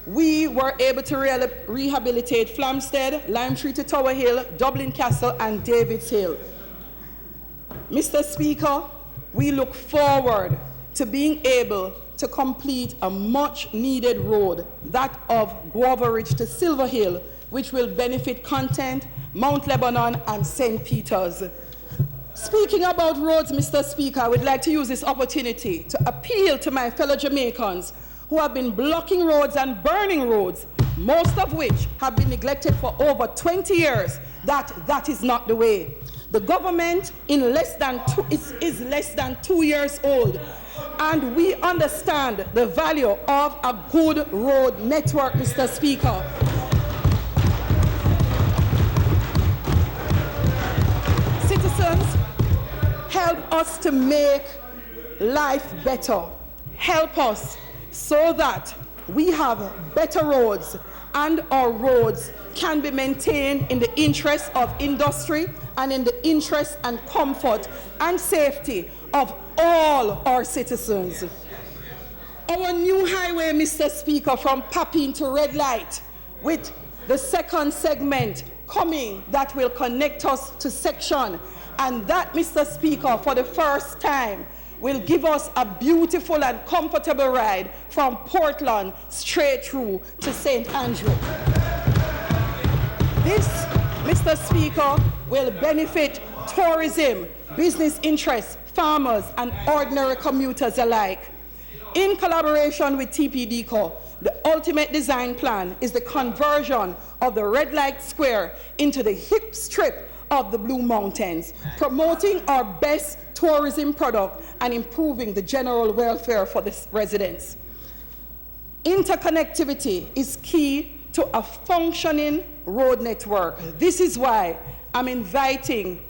We were able to rehabilitate Flamstead, Lime Tree to Tower Hill, Dublin Castle, and Davids Hill. Mr. Speaker, we look forward to being able to complete a much-needed road, that of Guava Ridge to Silver Hill, which will benefit Content, Mount Lebanon, and St. Peter's. Speaking about roads, Mr. Speaker, I would like to use this opportunity to appeal to my fellow Jamaicans who have been blocking roads and burning roads, most of which have been neglected for over 20 years, that is not the way. The government is less than 2 years old, and we understand the value of a good road network, Mr. Speaker. Citizens, help us to make life better. Help us so that we have better roads and our roads can be maintained in the interest of industry and in the interest and comfort and safety of all our citizens. Our new highway, Mr. Speaker, from Papine to Red Light, with the second segment coming that will connect us to section, and that, Mr. Speaker, for the first time, will give us a beautiful and comfortable ride from Portland straight through to St. Andrew. This, Mr. Speaker, will benefit tourism, business interests, farmers, and ordinary commuters alike. In collaboration with TPDCO, the ultimate design plan is the conversion of the Red Light Square into the hip strip of the Blue Mountains, promoting our best tourism product and improving the general welfare for the residents. Interconnectivity is key to a functioning road network. This is why I'm inviting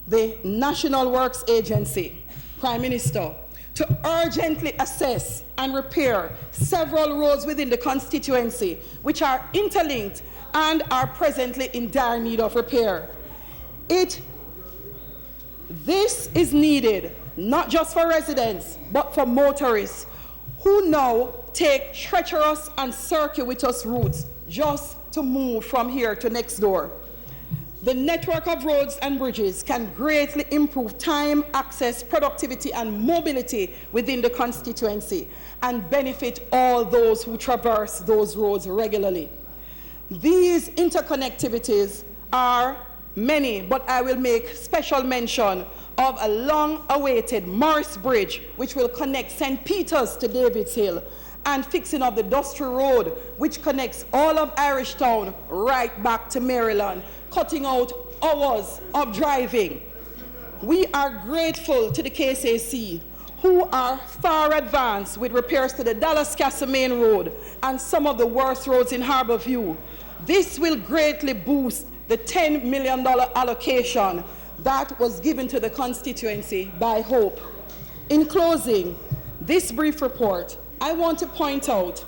the National Works Agency, Prime Minister, to urgently assess and repair several roads within the constituency which are interlinked and are presently in dire need of repair. This is needed not just for residents, but for motorists who now take treacherous and circuitous routes just to move from here to next door. The network of roads and bridges can greatly improve time, access, productivity, and mobility within the constituency and benefit all those who traverse those roads regularly. These interconnectivities are many, but I will make special mention of a long-awaited Morris Bridge, which will connect St. Peter's to Davids Hill, and fixing of the Dusty Road, which connects all of Irishtown right back to Maryland, cutting out hours of driving. We are grateful to the KCC, who are far advanced with repairs to the Dallas Castle Main Road and some of the worst roads in Harbour View. This will greatly boost the $10 million allocation that was given to the constituency by Hope. In closing this brief report, I want to point out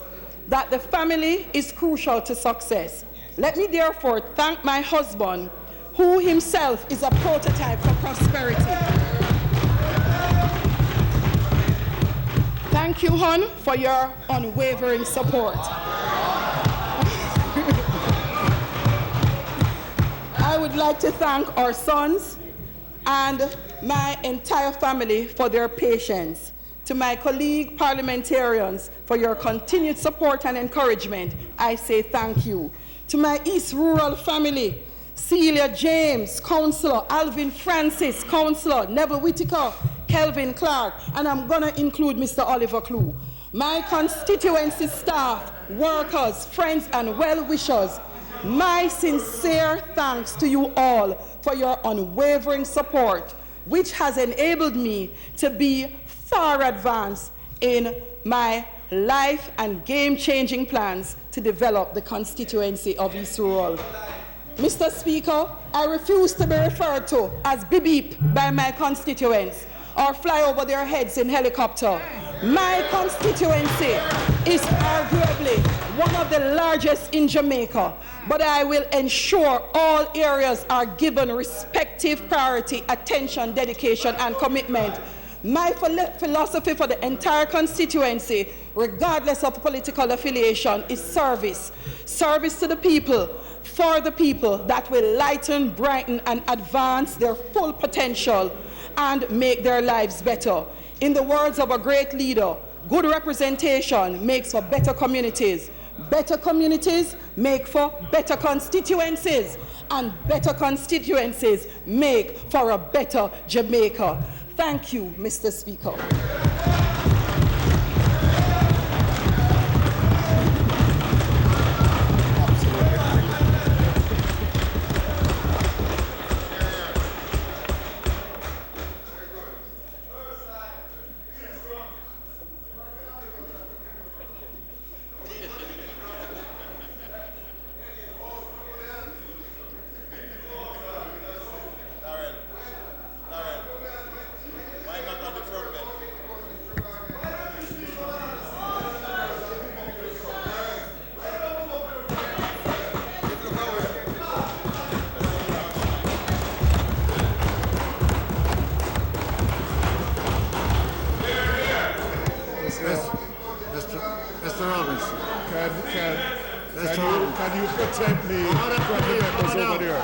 that the family is crucial to success. Let me therefore thank my husband, who himself is a prototype for prosperity. Thank you, Hon, for your unwavering support. I would like to thank our sons and my entire family for their patience. To my colleague parliamentarians for your continued support and encouragement, I say thank you. To my East Rural family, Celia James, Councillor, Alvin Francis, Councillor, Neville Whitaker, Kelvin Clarke, and I'm going to include Mr. Oliver Clue. My constituency staff, workers, friends, and well-wishers, my sincere thanks to you all for your unwavering support, which has enabled me to be far advanced in my life and game-changing plans to develop the constituency of East Rural. Mr. Speaker, I refuse to be referred to as beep by my constituents or fly over their heads in helicopter. My constituency is arguably one of the largest in Jamaica, but I will ensure all areas are given respective priority, attention, dedication, and commitment. My philosophy for the entire constituency, regardless of political affiliation, is service. Service to the people, for the people, that will lighten, brighten, and advance their full potential and make their lives better. In the words of a great leader, good representation makes for better communities. Better communities make for better constituencies, and better constituencies make for a better Jamaica. Thank you, Mr. Speaker. protect me from the members over there.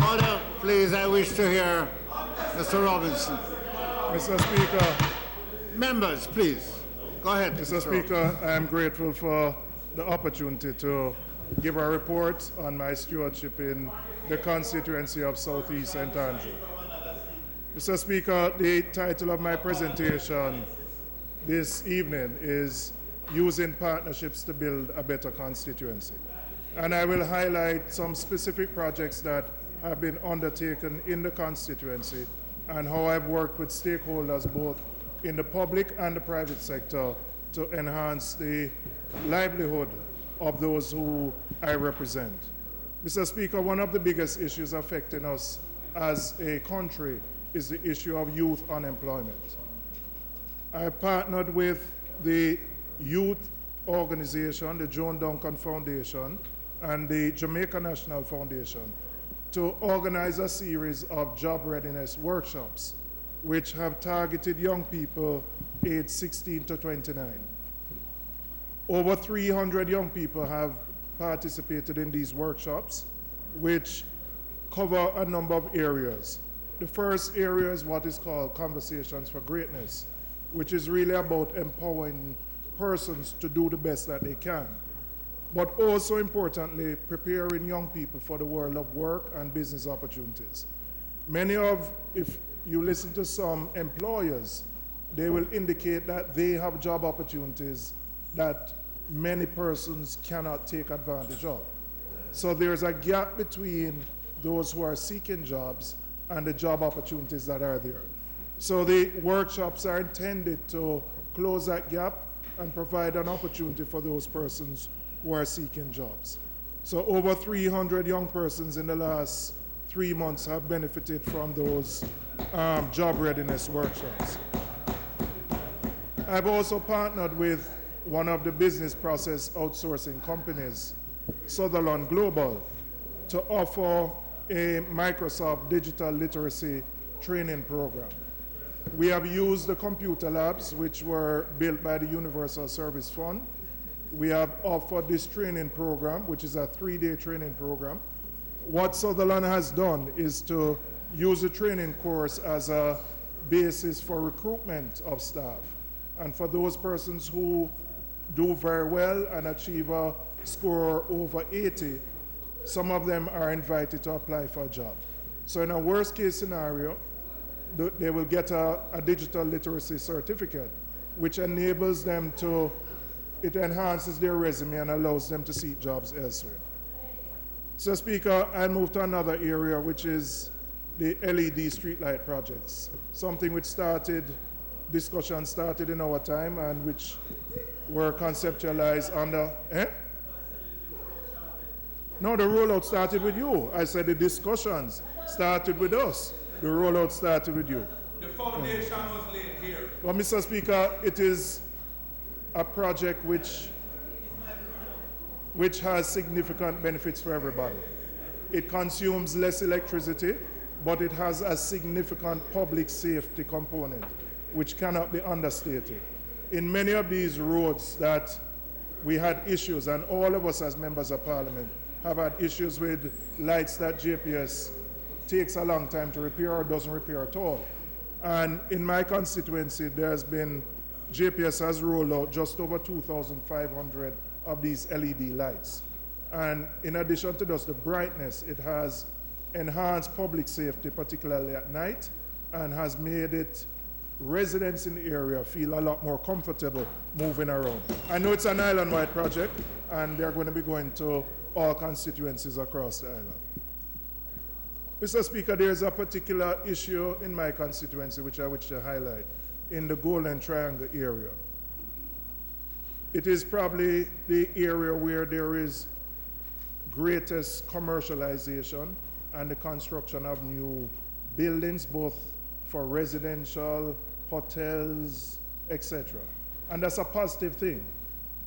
Order, please. I wish to hear Mr. Robinson. Mr. Speaker. Members, please. Go ahead. Mr. Speaker, I am grateful for the opportunity to give a report on my stewardship in the constituency of South East St. Andrew. Mr. Speaker, the title of my presentation this evening is Using Partnerships to Build a Better Constituency. And I will highlight some specific projects that have been undertaken in the constituency and how I've worked with stakeholders both in the public and the private sector to enhance the livelihood of those who I represent. Mr. Speaker, one of the biggest issues affecting us as a country is the issue of youth unemployment. I partnered with the youth organization, the Joan Duncan Foundation, and the Jamaica National Foundation to organize a series of job readiness workshops which have targeted young people aged 16 to 29. Over 300 young people have participated in these workshops, which cover a number of areas. The first area is what is called Conversations for Greatness, which is really about empowering persons to do the best that they can, but also importantly, preparing young people for the world of work and business opportunities. If you listen to some employers, they will indicate that they have job opportunities that many persons cannot take advantage of. So there's a gap between those who are seeking jobs and the job opportunities that are there. So the workshops are intended to close that gap and provide an opportunity for those persons who are seeking jobs. So over 300 young persons in the last 3 months have benefited from those job readiness workshops. I've also partnered with one of the business process outsourcing companies, Sutherland Global, to offer a Microsoft digital literacy training program. We have used the computer labs, which were built by the Universal Service Fund. We have offered this training program, which is a 3-day training program. What Sutherland has done is to use the training course as a basis for recruitment of staff. And for those persons who do very well and achieve a score over 80, some of them are invited to apply for a job. So in a worst case scenario, they will get a digital literacy certificate, which enables them to, it enhances their resume and allows them to seek jobs elsewhere. So Speaker, I move to another area, which is the LED streetlight projects, something which discussion started in our time and which were conceptualized under, No, the rollout started with you. I said the discussions started with us. The rollout started with you. The foundation was laid here. Well, Mr. Speaker, it is a project which has significant benefits for everybody. It consumes less electricity, but it has a significant public safety component, which cannot be understated. In many of these roads that we had issues, and all of us as members of Parliament have had issues with lights that JPS takes a long time to repair or doesn't repair at all. And in my constituency, JPS has rolled out just over 2,500 of these LED lights. And in addition to just the brightness, it has enhanced public safety, particularly at night, and has made it residents in the area feel a lot more comfortable moving around. I know it's an island-wide project, and they're going to be going to all constituencies across the island. Mr. Speaker, there's a particular issue in my constituency which I wish to highlight in the Golden Triangle area. It is probably the area where there is greatest commercialization and the construction of new buildings, both for residential, hotels, etc. And that's a positive thing.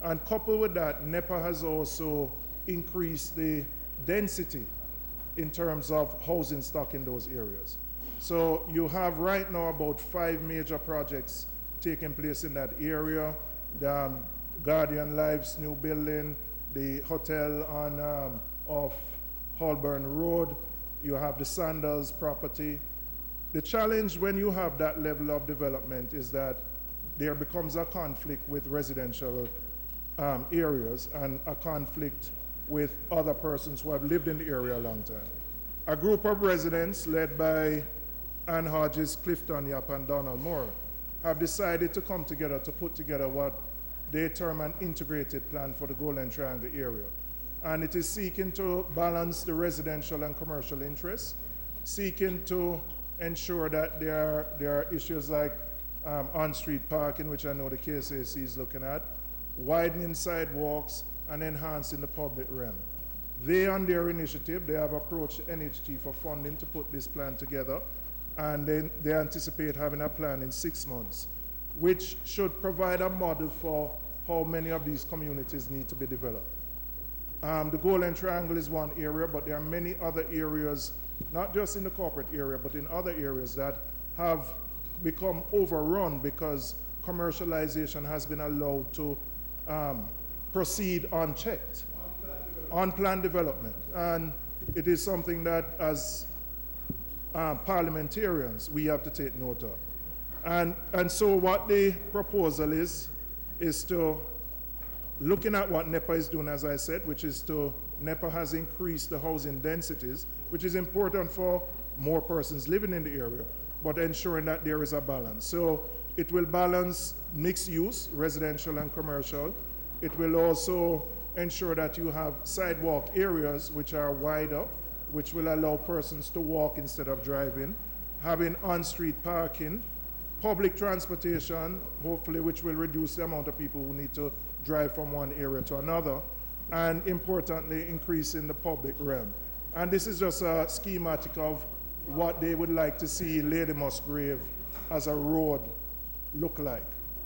And coupled with that, NEPA has also increased the density in terms of housing stock in those areas. So you have right now about 5 major projects taking place in that area. The Guardian Life's new building, the hotel on off Holborn Road, you have the Sandals property. The challenge when you have that level of development is that there becomes a conflict with residential areas and a conflict with other persons who have lived in the area a long time. A group of residents led by Ann Hodges, Clifton Yap, and Donald Moore have decided to come together to put together what they term an integrated plan for the Golden Triangle area. And it is seeking to balance the residential and commercial interests, seeking to ensure that there are issues like on-street parking, which I know the KSAC is looking at, widening sidewalks, and enhancing the public realm. They, on their initiative, they have approached NHT for funding to put this plan together, and they anticipate having a plan in 6 months, which should provide a model for how many of these communities need to be developed. The Golden Triangle is one area, but there are many other areas, not just in the corporate area, but in other areas that have become overrun because commercialization has been allowed to proceed unchecked, unplanned development. And it is something that as parliamentarians we have to take note of. And so what the proposal is to, looking at what NEPA is doing, as I said, which is NEPA has increased the housing densities, which is important for more persons living in the area, but ensuring that there is a balance. So it will balance mixed use, residential and commercial. It will also ensure that you have sidewalk areas which are wider, which will allow persons to walk instead of driving, having on-street parking, public transportation, hopefully, which will reduce the amount of people who need to drive from one area to another, and importantly, increasing the public realm. And this is just a schematic of what they would like to see Lady Musgrave as a road look like.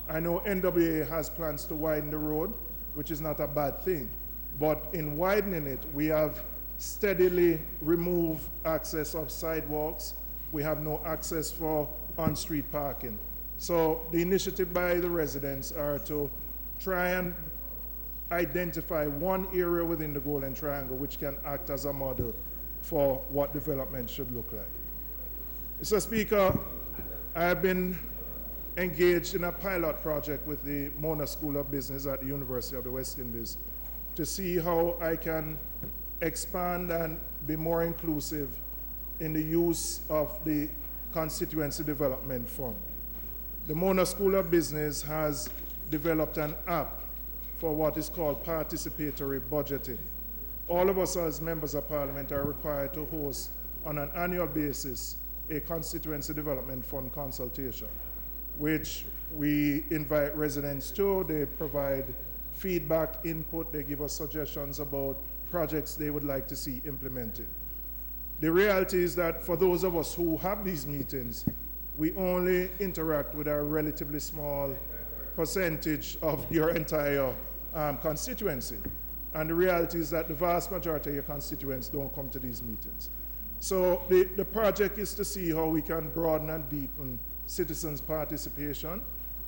I know NWA has plans to widen the road, which is not a bad thing, but in widening it, we have steadily removed access of sidewalks. We have no access for on-street parking. So the initiative by the residents are to try and identify one area within the Golden Triangle which can act as a model for what development should look like. Mr. Speaker, I have been engaged in a pilot project with the Mona School of Business at the University of the West Indies to see how I can expand and be more inclusive in the use of the Constituency Development Fund. The Mona School of Business has developed an app for what is called participatory budgeting. All of us as members of Parliament are required to host on an annual basis a Constituency Development Fund consultation, which we invite residents to. They provide feedback, input, they give us suggestions about projects they would like to see implemented. The reality is that for those of us who have these meetings, we only interact with a relatively small percentage of your entire constituency. And the reality is that the vast majority of your constituents don't come to these meetings. So the project is to see how we can broaden and deepen citizens' participation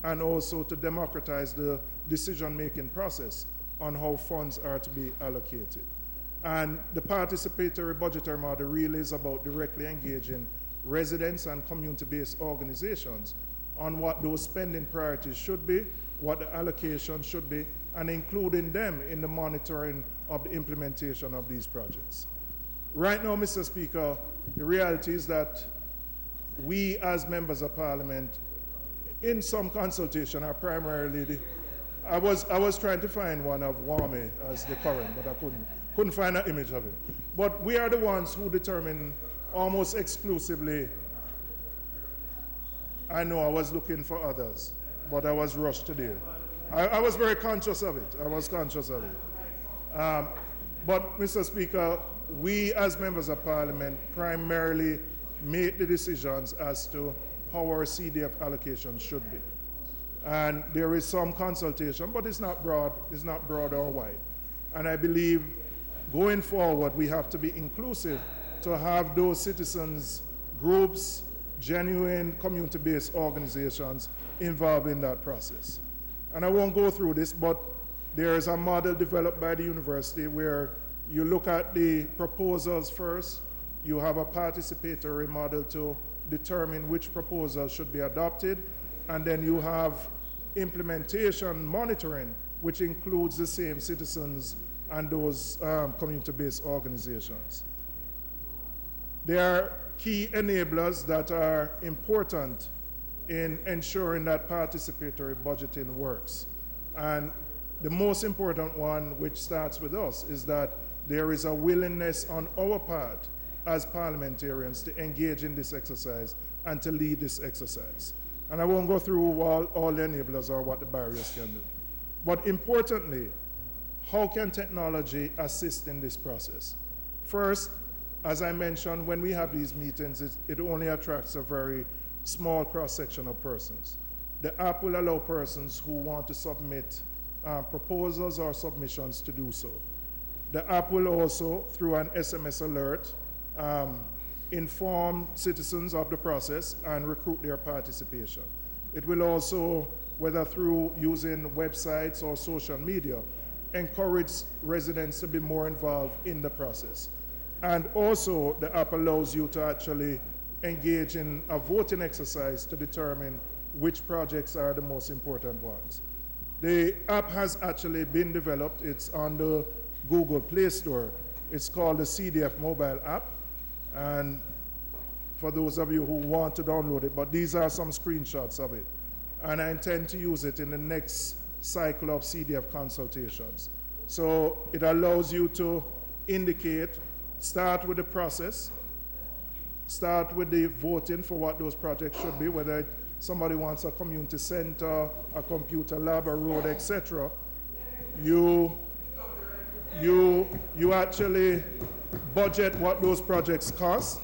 and also to democratize the decision-making process on how funds are to be allocated. And the participatory budgetary model really is about directly engaging residents and community-based organizations on what those spending priorities should be, what the allocation should be, and including them in the monitoring of the implementation of these projects. Right now, Mr. Speaker, the reality is that we as members of Parliament, in some consultation, are primarily I was trying to find one of Wame as the current, but I couldn't find an image of it. But we are the ones who determine almost exclusively. I know I was looking for others, but I was rushed today. I was very conscious of it. I was conscious of it. But, Mr. Speaker, we as members of Parliament primarily make the decisions as to how our CDF allocation should be. And there is some consultation, but it's not broad or wide. And I believe going forward, we have to be inclusive to have those citizens, groups, genuine community-based organizations involved in that process. And I won't go through this, but there is a model developed by the university where you look at the proposals first, you have a participatory model to determine which proposals should be adopted, and then you have implementation monitoring, which includes the same citizens and those community-based organizations. There are key enablers that are important in ensuring that participatory budgeting works. And the most important one, which starts with us, is that there is a willingness on our part as parliamentarians to engage in this exercise and to lead this exercise. And I won't go through all the enablers or what the barriers can do. But importantly, how can technology assist in this process? First, as I mentioned, when we have these meetings, it only attracts a very small cross-section of persons. The app will allow persons who want to submit proposals or submissions to do so. The app will also, through an SMS alert, inform citizens of the process and recruit their participation. It will also, whether through using websites or social media, encourage residents to be more involved in the process. And also, the app allows you to actually engage in a voting exercise to determine which projects are the most important ones. The app has actually been developed. It's on the Google Play Store. It's called the CDF mobile app. And for those of you who want to download it, but these are some screenshots of it. And I intend to use it in the next cycle of CDF consultations. So it allows you to indicate, start with the process, start with the voting for what those projects should be, whether somebody wants a community center, a computer lab, a road, etc. You actually budget what those projects cost,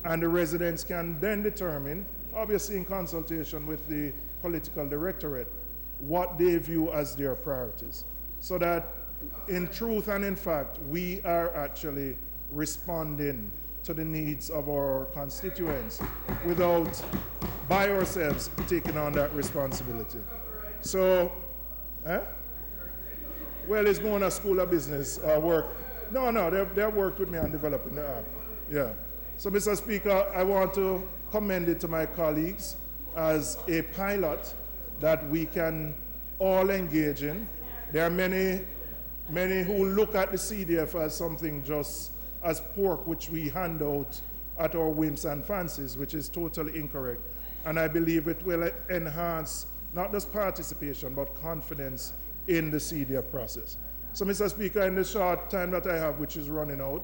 and the residents can then determine, obviously in consultation with the political directorate, what they view as their priorities. So that in truth and in fact, we are actually responding to the needs of our constituents without, by ourselves, taking on that responsibility. So, well, it's more than a school of business work. No, they've worked with me on developing the app. Yeah. So, Mr. Speaker, I want to commend it to my colleagues as a pilot that we can all engage in. There are many who look at the CDF as something just as pork which we hand out at our whims and fancies, which is totally incorrect. And I believe it will enhance not just participation, but confidence in the CDF process. So, Mr. Speaker, in the short time that I have, which is running out,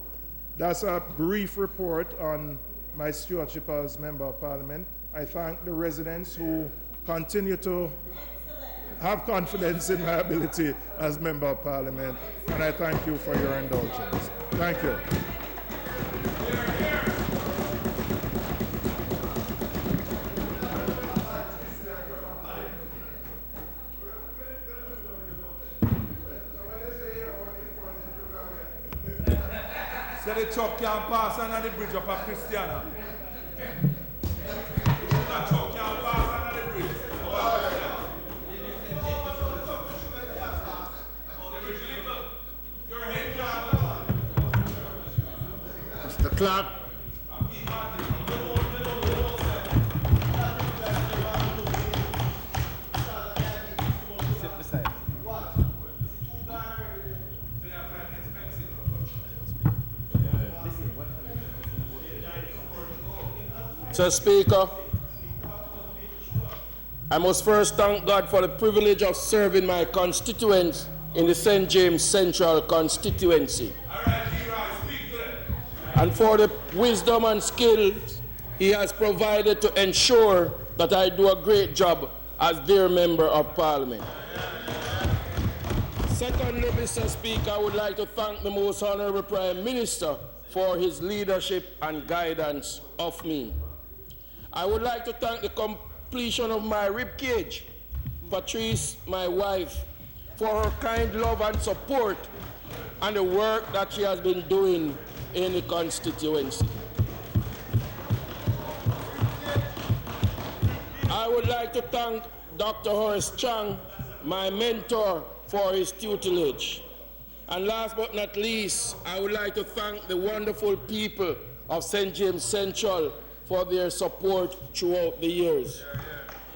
that's a brief report on my stewardship as Member of Parliament. I thank the residents who continue to have confidence in my ability as Member of Parliament, and I thank you for your indulgence. Thank you. So the truck can't pass under the bridge up at Christiana. The truck can't pass under the bridge. Mr. Clarke. Mr. Speaker, I must first thank God for the privilege of serving my constituents in the St. James Central Constituency, and for the wisdom and skills he has provided to ensure that I do a great job as their Member of Parliament. Secondly, Mr. Speaker, I would like to thank the Most Honourable Prime Minister for his leadership and guidance of me. I would like to thank the completion of my ribcage, Patrice, my wife, for her kind love and support and the work that she has been doing in the constituency. like to thank Dr. Horace Chang, my mentor, for his tutelage. And last but not least, I would like to thank the wonderful people of St. James Central for their support throughout the years.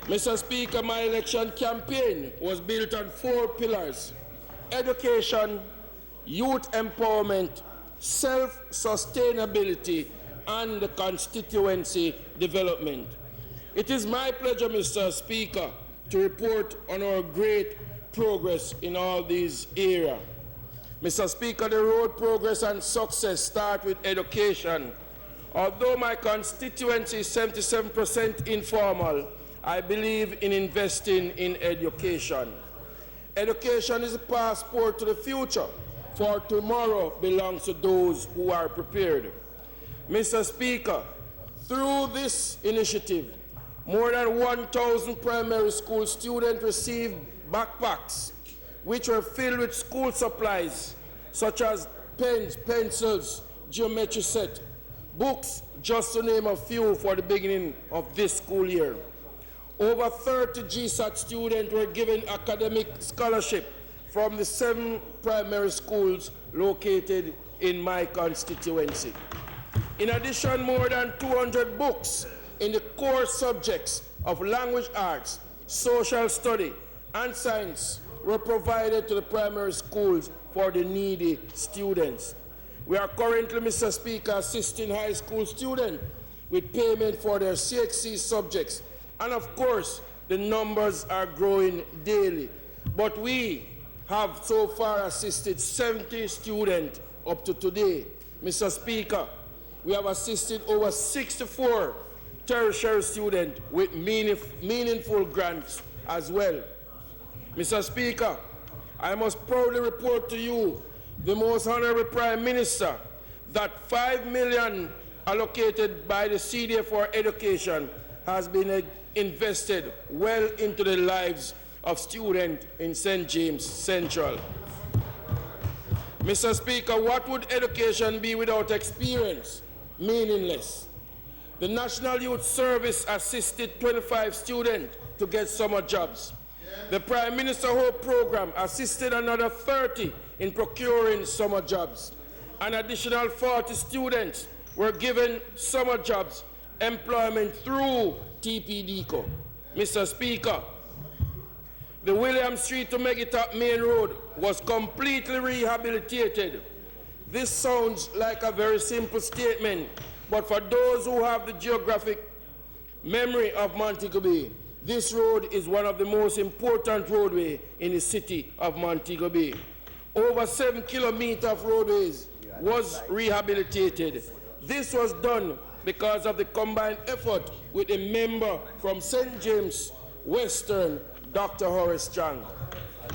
Mr. Speaker, my election campaign was built on 4 pillars: education, youth empowerment, self-sustainability, and the constituency development. It is my pleasure, Mr. Speaker, to report on our great progress in all these areas. Mr. Speaker, the road progress and success start with education. Although my constituency is 77% informal, I believe in investing in education. Education is a passport to the future, for tomorrow belongs to those who are prepared. Mr. Speaker, through this initiative, more than 1,000 primary school students received backpacks, which were filled with school supplies, such as pens, pencils, geometry set, books, just to name a few for the beginning of this school year. Over 30 GSAT students were given academic scholarship from the 7 primary schools located in my constituency. In addition, more than 200 books in the core subjects of language arts, social study, and science were provided to the primary schools for the needy students. We are currently, Mr. Speaker, assisting high school students with payment for their CXC subjects. And of course, the numbers are growing daily. But we have so far assisted 70 students up to today. Mr. Speaker, we have assisted over 64 tertiary students with meaningful grants as well. Mr. Speaker, I must proudly report to you, the Most Honourable Prime Minister, that $5 million allocated by the CDA for education has been invested well into the lives of students in St. James Central. Mr. Speaker, what would education be without experience? Meaningless. The National Youth Service assisted 25 students to get summer jobs. The Prime Minister Hope Program assisted another 30 in procuring summer jobs. An additional 40 students were given summer jobs employment through TPDCO. Mr. Speaker, the William Street to Megitop Main Road was completely rehabilitated. This sounds like a very simple statement, but for those who have the geographic memory of Montego Bay, this road is one of the most important roadways in the city of Montego Bay. Over 7 kilometers of roadways was rehabilitated. This was done because of the combined effort with a member from St. James Western, Dr. Horace Chang.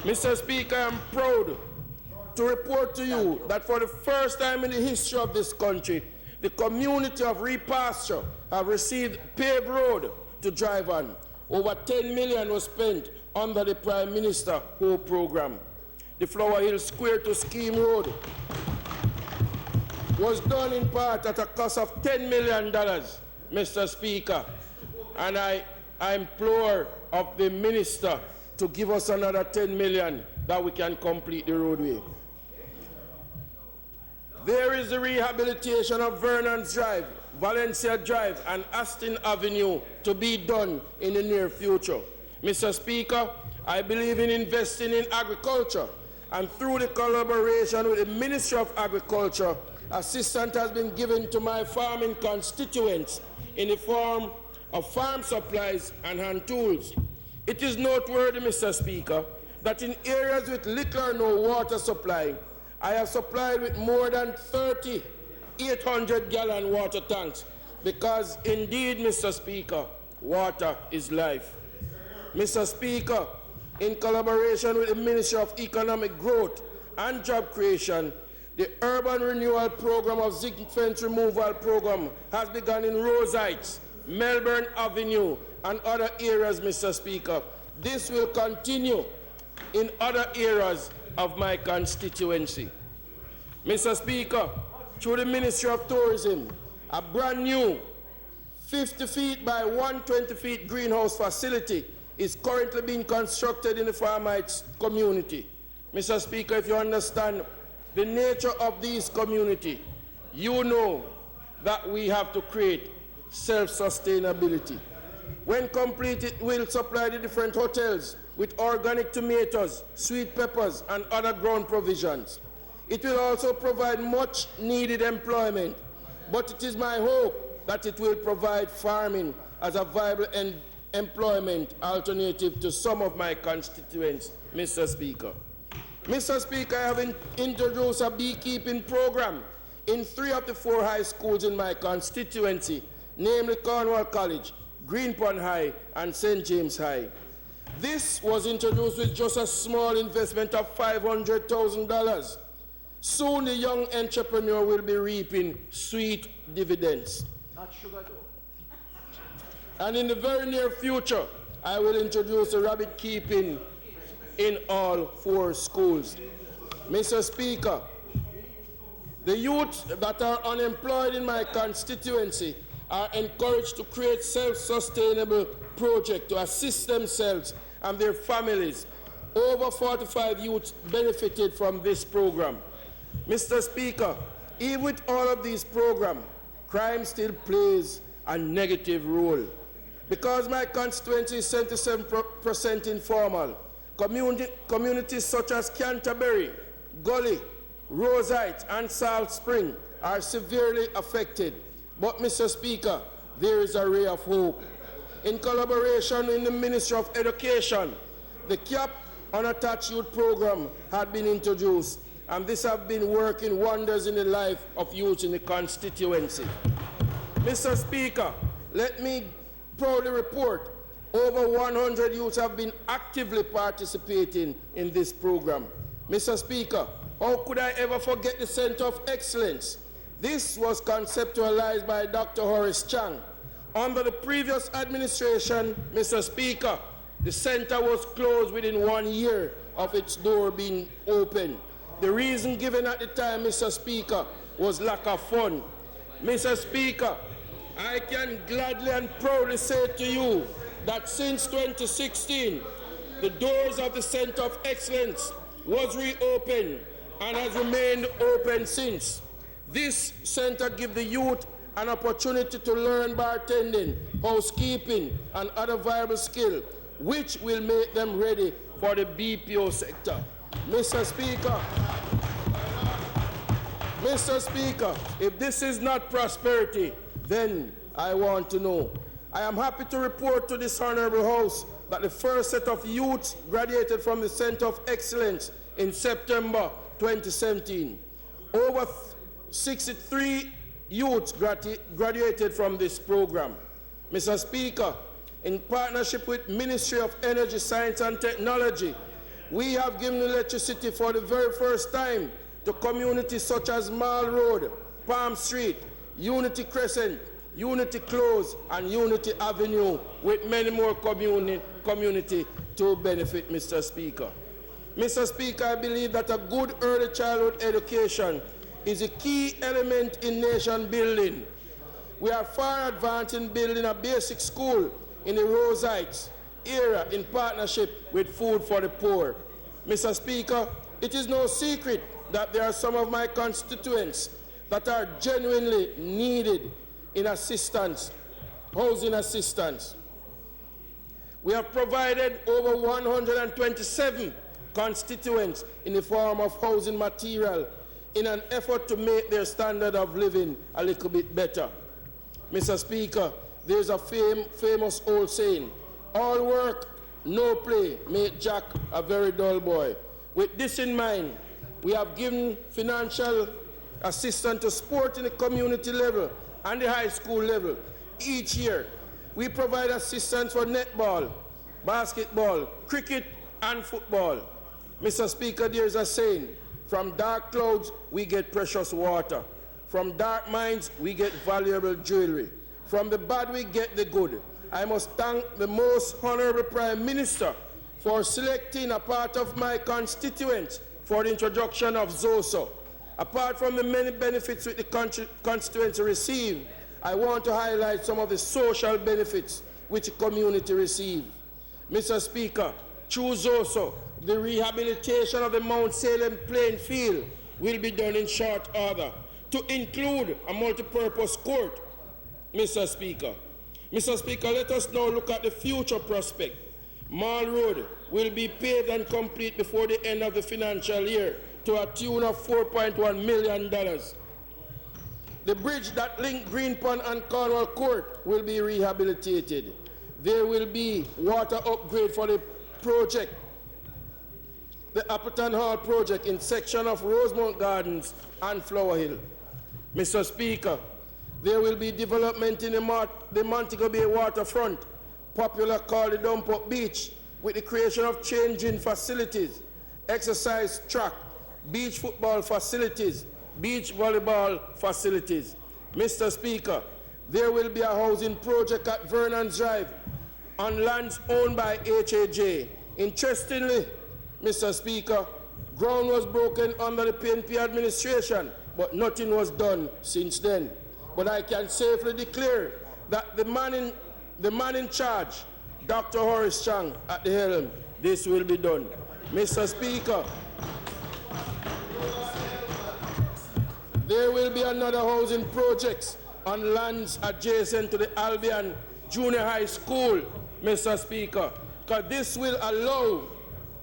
Mr. Speaker, I am proud to report to you that for the first time in the history of this country, the community of Repasture have received paved road to drive on. Over $10 million was spent under the Prime Minister Hope Program. The Flower Hill Square to Scheme Road was done in part at a cost of $10 million, Mr. Speaker. And I implore of the Minister to give us another $10 million that we can complete the roadway. There is the rehabilitation of Vernon's Drive, Valencia Drive, and Aston Avenue to be done in the near future. Mr. Speaker, I believe in investing in agriculture, and through the collaboration with the Ministry of Agriculture, assistance has been given to my farming constituents in the form of farm supplies and hand tools. It is noteworthy, Mr. Speaker, that in areas with little or no water supply, I have supplied with more than 30 800-gallon water tanks, because indeed, Mr. Speaker, water is life. Mr. Speaker, in collaboration with the Ministry of Economic Growth and Job Creation, the Urban Renewal Program of Zinc Fence Removal Program has begun in Rose Heights, Melbourne Avenue, and other areas, Mr. Speaker. This will continue in other areas of my constituency. Mr. Speaker, through the Ministry of Tourism, a brand new 50 feet by 120 feet greenhouse facility is currently being constructed in the Farm Heights community. Mr. Speaker, if you understand the nature of these communities, you know that we have to create self-sustainability. When complete, it will supply the different hotels with organic tomatoes, sweet peppers, and other grown provisions. It will also provide much needed employment, but it is my hope that it will provide farming as a viable employment alternative to some of my constituents, Mr. Speaker. Mr. Speaker, I have introduced a beekeeping program in 3 of the 4 high schools in my constituency, namely Cornwall College, Greenpond High, and St. James High. This was introduced with just a small investment of $500,000. Soon the young entrepreneur will be reaping sweet dividends. Not sugar though. And in the very near future, I will introduce the rabbit keeping in all 4 schools. Mr. Speaker, the youth that are unemployed in my constituency are encouraged to create self-sustainable projects to assist themselves and their families. Over 45 youths benefited from this program. Mr. Speaker, even with all of these programs, crime still plays a negative role. Because my constituency is 77% informal, communities such as Canterbury, Gully, Rosite, and Salt Spring are severely affected. But, Mr. Speaker, there is a ray of hope. In collaboration with the Ministry of Education, the CAP Unattached Youth Program had been introduced, and this has been working wonders in the life of youth in the constituency. Mr. Speaker, let me proudly report over 100 youths have been actively participating in this program. Mr. Speaker, how could I ever forget the Center of Excellence? This was conceptualized by Dr. Horace Chang. Under the previous administration, Mr. Speaker, the center was closed within 1 year of its door being opened. The reason given at the time, Mr. Speaker, was lack of funds. Mr. Speaker, I can gladly and proudly say to you that since 2016, the doors of the Center of Excellence was reopened and has remained open since. This center gives the youth an opportunity to learn bartending, housekeeping, and other viable skills, which will make them ready for the BPO sector. Mr. Speaker, if this is not prosperity, then I want to know. I am happy to report to this Honourable House that the first set of youths graduated from the Center of Excellence in September 2017. Over 63 youths graduated from this program. Mr. Speaker, in partnership with Ministry of Energy, Science and Technology, we have given electricity for the very first time to communities such as Mall Road, Palm Street, Unity Crescent, Unity Close, and Unity Avenue, with many more community to benefit, Mr. Speaker. Mr. Speaker, I believe that a good early childhood education is a key element in nation building. We are far advanced in building a basic school in the Rose Heights area in partnership with Food for the Poor. Mr. Speaker, it is no secret that there are some of my constituents that are genuinely needed in assistance, housing assistance. We have provided over 127 constituents in the form of housing material in an effort to make their standard of living a little bit better. Mr. Speaker, there's a famous old saying, all work, no play, make Jack a very dull boy. With this in mind, we have given financial assistance to sport in the community level and the high school level each year. We provide assistance for netball, basketball, cricket, and football. Mr. Speaker, there is a saying, from dark clouds, we get precious water. From dark minds, we get valuable jewelry. From the bad, we get the good. I must thank the most Honourable Prime Minister for selecting a part of my constituents for the introduction of ZOSO. Apart from the many benefits which the constituency received, I want to highlight some of the social benefits which the community receive. Mr. Speaker, choose also the rehabilitation of the Mount Salem playing field will be done in short order to include a multi-purpose court, Mr. Speaker. Mr. Speaker, let us now look at the future prospect. Mall Road will be paved and complete before the end of the financial year to a tune of $4.1 million. The bridge that links Greenpond and Cornwall Court will be rehabilitated. There will be water upgrade for the project, the Appleton Hall project in section of Rosemount Gardens and Flower Hill. Mr. Speaker, there will be development in the Montego Bay waterfront, popular called the Dump Up Beach, with the creation of changing facilities, exercise track, beach football facilities, beach volleyball facilities. Mr. Speaker, there will be a housing project at Vernon Drive on lands owned by HAJ. Interestingly, Mr. Speaker, ground was broken under the PNP administration, but nothing was done since then. But I can safely declare that the man in charge, Dr. Horace Chang, at the helm, this will be done. Mr. Speaker, there will be another housing projects on lands adjacent to the Albion Junior High School, Mr. Speaker, because this will allow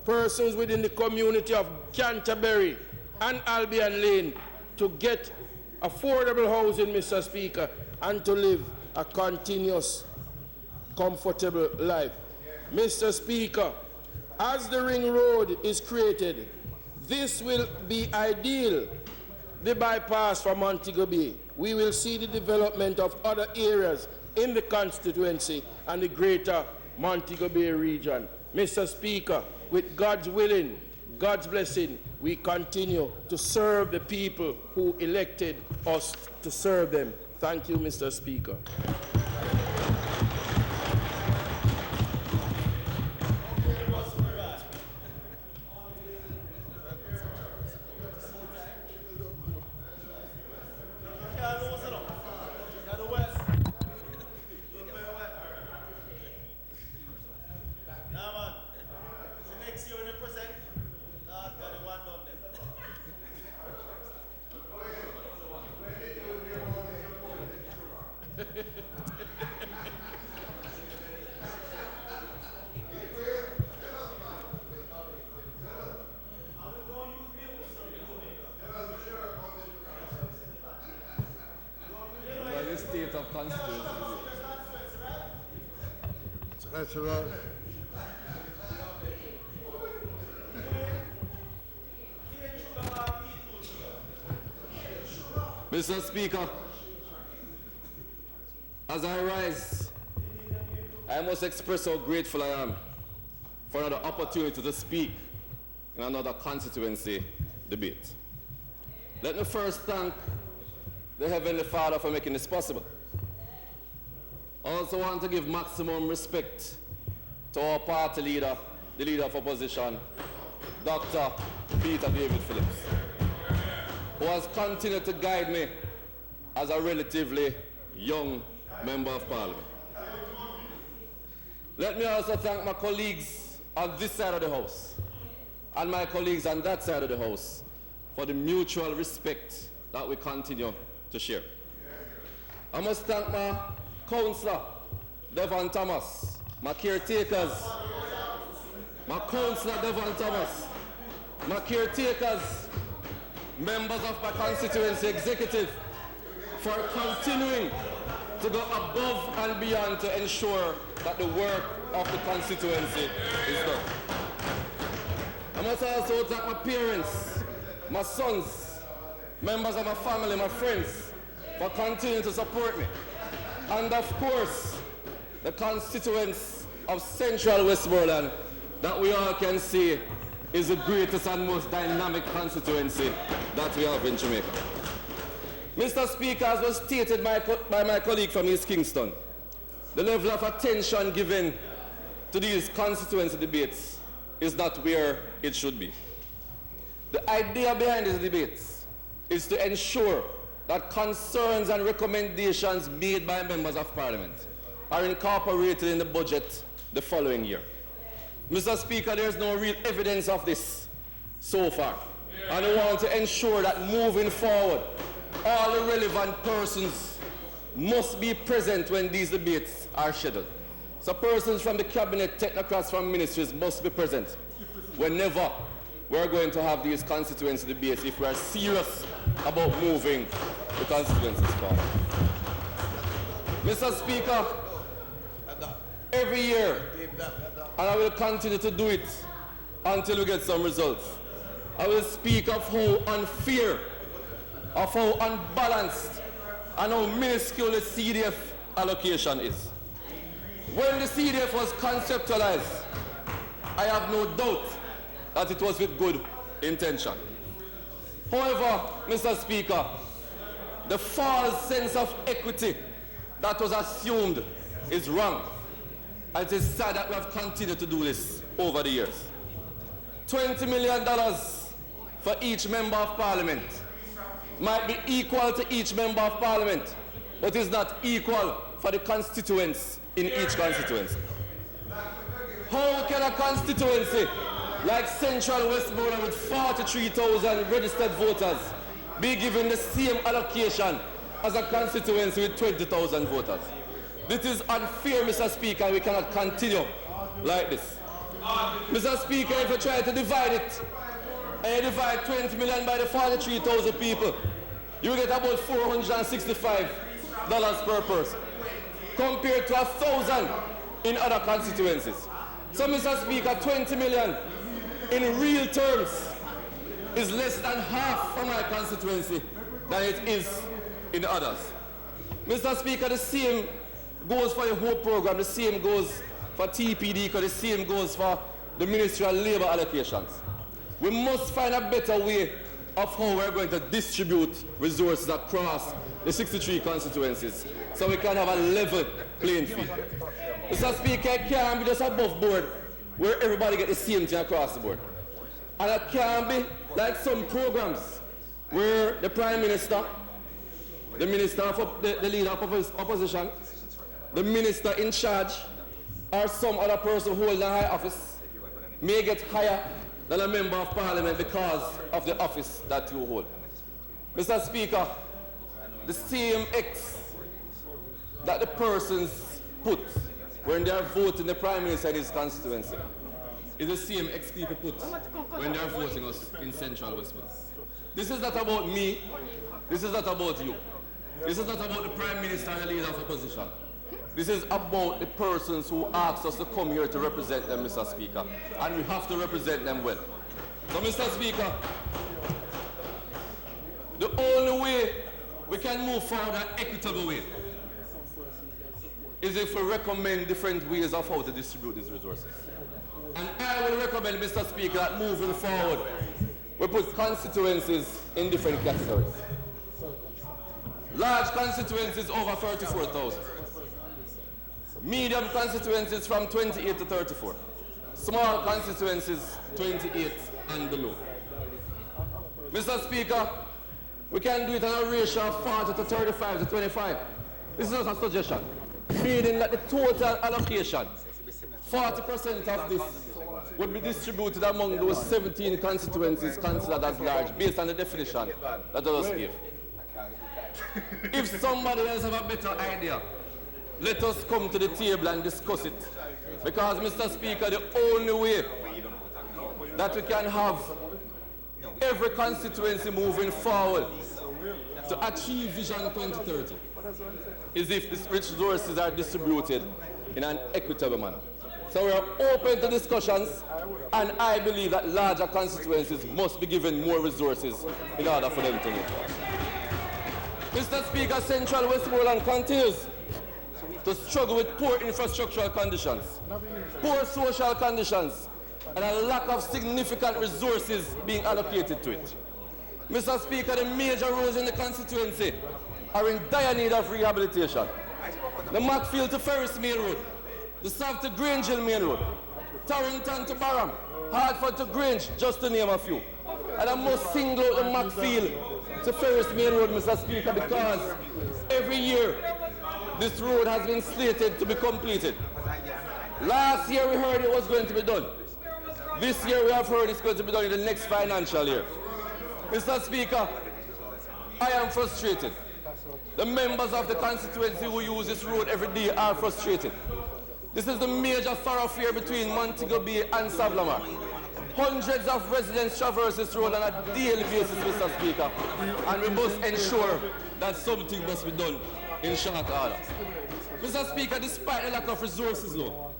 persons within the community of Canterbury and Albion Lane to get affordable housing, Mr. Speaker, and to live a continuous, comfortable life. Mr. Speaker, as the ring road is created, this will be ideal. The bypass from Montego Bay, we will see the development of other areas in the constituency and the greater Montego Bay region. Mr. Speaker, with God's willing, God's blessing, we continue to serve the people who elected us to serve them. Thank you, Mr. Speaker. Mr. Speaker, as I rise, I must express how grateful I am for another opportunity to speak in another constituency debate. Let me first thank the Heavenly Father for making this possible. I also want to give maximum respect to our party leader, the leader of opposition, Dr. Peter David Phillips, who has continued to guide me as a relatively young member of Parliament. Let me also thank my colleagues on this side of the House and my colleagues on that side of the House for the mutual respect that we continue to share. I must thank my councillor, Devon Thomas, my caretakers, my councillor, Devon Thomas, my caretakers, members of my constituency executive, for continuing to go above and beyond to ensure that the work of the constituency is done. I must also thank my parents, my sons, members of my family, my friends, for continuing to support me. And of course, the constituents of Central Westmoreland that we all can see is the greatest and most dynamic constituency that we have in Jamaica. Mr. Speaker, as was stated by my colleague from East Kingston, the level of attention given to these constituency debates is not where it should be. The idea behind these debates is to ensure that concerns and recommendations made by members of Parliament are incorporated in the budget the following year. Mr. Speaker, there is no real evidence of this so far. And I want to ensure that moving forward, all the relevant persons must be present when these debates are scheduled. So persons from the cabinet, technocrats from ministries must be present whenever we're going to have these constituency debates if we are serious about moving the constituencies forward. Mr. Speaker, every year, and I will continue to do it until we get some results, I will speak of how unfair, of how unbalanced, and how minuscule the CDF allocation is. When the CDF was conceptualized, I have no doubt that it was with good intention. However, Mr. Speaker, the false sense of equity that was assumed is wrong. And it is sad that we have continued to do this over the years. $20 million for each member of Parliament might be equal to each member of Parliament, but is not equal for the constituents in each constituency. How can a constituency like Central Westmoreland with 43,000 registered voters be given the same allocation as a constituency with 20,000 voters? This is unfair, Mr. Speaker, and we cannot continue like this. Mr. Speaker, if you try to divide it, and you divide 20 million by the 43,000 people, you get about $465 per person, compared to 1,000 in other constituencies. So, Mr. Speaker, 20 million in real terms is less than half for my constituency than it is in others. Mr. Speaker, the same goes for the whole program, the same goes for TPD, the same goes for the Ministry of Labour allocations. We must find a better way of how we're going to distribute resources across the 63 constituencies so we can have a level playing field. Mr. Speaker, it can't be just above board where everybody gets the same thing across the board. And it can't be like some programs where the Prime Minister, the Minister of the Leader of Opposition, the Minister in charge, or some other person holding a high office may get higher than a member of Parliament because of the office that you hold. Mr. Speaker, the same X that the persons put when they are voting the Prime Minister in his constituency is the same X people put when they are voting us in Central Westmoreland. This is not about me. This is not about you. This is not about the Prime Minister and the Leader of Opposition. This is about the persons who asked us to come here to represent them, Mr. Speaker. And we have to represent them well. So, Mr. Speaker, the only way we can move forward an equitable way is if we recommend different ways of how to distribute these resources. And I will recommend, Mr. Speaker, that moving forward, we put constituencies in different categories. Large constituencies over 34,000. Medium constituencies from 28 to 34. Small constituencies 28 and below. Mr. Speaker, we can do it on a ratio of 40 to 35 to 25. This is not a suggestion. Meaning that the total allocation, 40% of this would be distributed among those 17 constituencies considered as large based on the definition that I just gave. If somebody else has a better idea, let us come to the table and discuss it. Because, Mr. Speaker, the only way that we can have every constituency moving forward to achieve Vision 2030 is if these resources are distributed in an equitable manner. So we are open to discussions, and I believe that larger constituencies must be given more resources in order for them to move forward. Mr. Speaker, Central Westmoreland continues to struggle with poor infrastructural conditions, poor social conditions, and a lack of significant resources being allocated to it. Mr. Speaker, the major roads in the constituency are in dire need of rehabilitation. The Macfield to Ferris Main Road, the South to Grange Hill Main Road, Torrington to Barham, Hartford to Grange, just to name a few. And I must single out the Macfield to Ferris Main Road, Mr. Speaker, because every year this road has been slated to be completed. Last year we heard it was going to be done. This year we have heard it's going to be done in the next financial year. Mr. Speaker, I am frustrated. The members of the constituency who use this road every day are frustrated. This is the major thoroughfare between Montego Bay and Savlamar. Hundreds of residents traverse this road on a daily basis, Mr. Speaker, and we must ensure that something must be done in short order. Mr. Speaker, despite the lack of resources, though,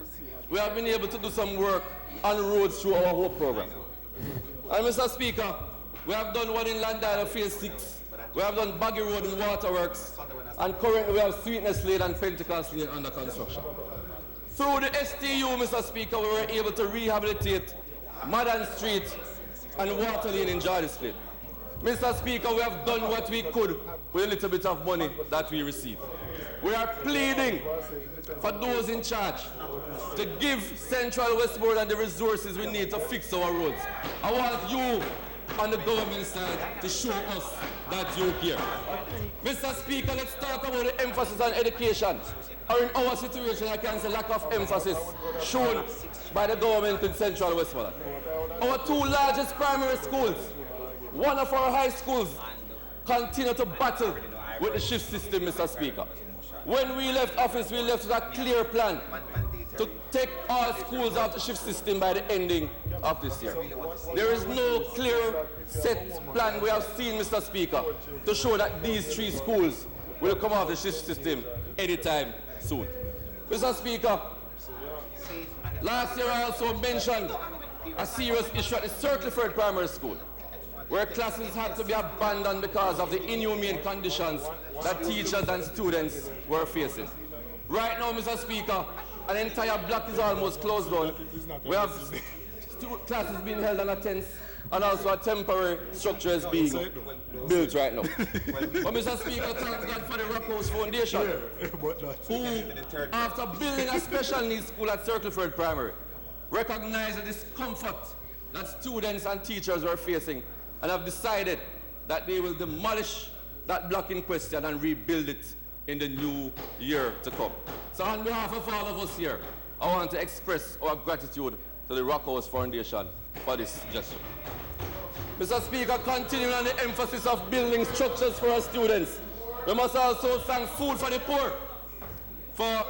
we have been able to do some work on roads through our HOPE program. And Mr. Speaker, we have done one in Landale Phase 6, we have done Baggy Road in Waterworks, and currently we have Sweetness Lane and Pentecost Lane under construction. Through the STU, Mr. Speaker, we were able to rehabilitate Madden Street and Water Lane in Jarvis Lane. Mr. Speaker, we have done what we could with a little bit of money that we received. We are pleading for those in charge to give Central Westmoreland the resources we need to fix our roads. I want you on the government side to show us that you care. Mr. Speaker, let's talk about the emphasis on education. Or in our situation, I can say lack of emphasis shown by the government in Central Westmoreland. Our two largest primary schools, one of our high schools, continue to battle with the shift system, Mr. Speaker. When we left office, we left with a clear plan to take all schools off the shift system by the ending of this year. There is no clear set plan we have seen, Mr. Speaker, to show that these three schools will come off the shift system anytime soon. Mr. Speaker, last year I also mentioned a serious issue at the Circleford Primary School, where classes had to be abandoned because of the inhumane conditions that teachers and students were facing. Right now, Mr. Speaker, an entire block is almost closed down. We have classes being held on a tents, and also a temporary structure is being built right now. But Mr. Speaker, thank God for the Rock House Foundation, who, after building a special needs school at Circleford Primary, recognized the discomfort that students and teachers were facing, and have decided that they will demolish that block in question and rebuild it in the new year to come. So on behalf of all of us here, I want to express our gratitude to the Rock House Foundation for this gesture. Mr. Speaker, continuing on the emphasis of building structures for our students, we must also thank Food for the Poor for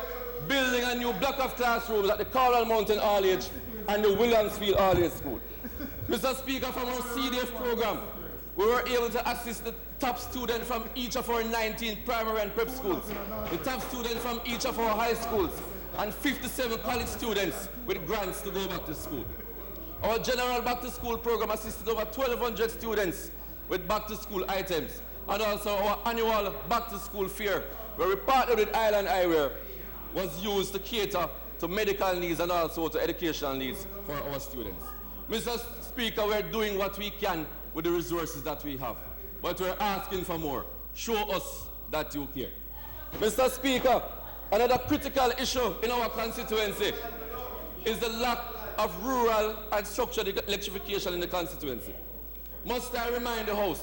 building a new block of classrooms at the Coral Mountain All-Age and the Williamsfield All-Age School. Mr. Speaker, from our CDF program, we were able to assist the top student from each of our 19 primary and prep schools, the top student from each of our high schools, and 57 college students with grants to go back to school. Our general back-to-school program assisted over 1,200 students with back-to-school items, and also our annual back-to-school fair, where we partnered with Island Eyewear, was used to cater to medical needs and also to educational needs for our students. Mr. Speaker, we're doing what we can with the resources that we have, but we're asking for more. Show us that you care. Mr. Speaker, another critical issue in our constituency is the lack of rural and structured electrification in the constituency. Must I remind the House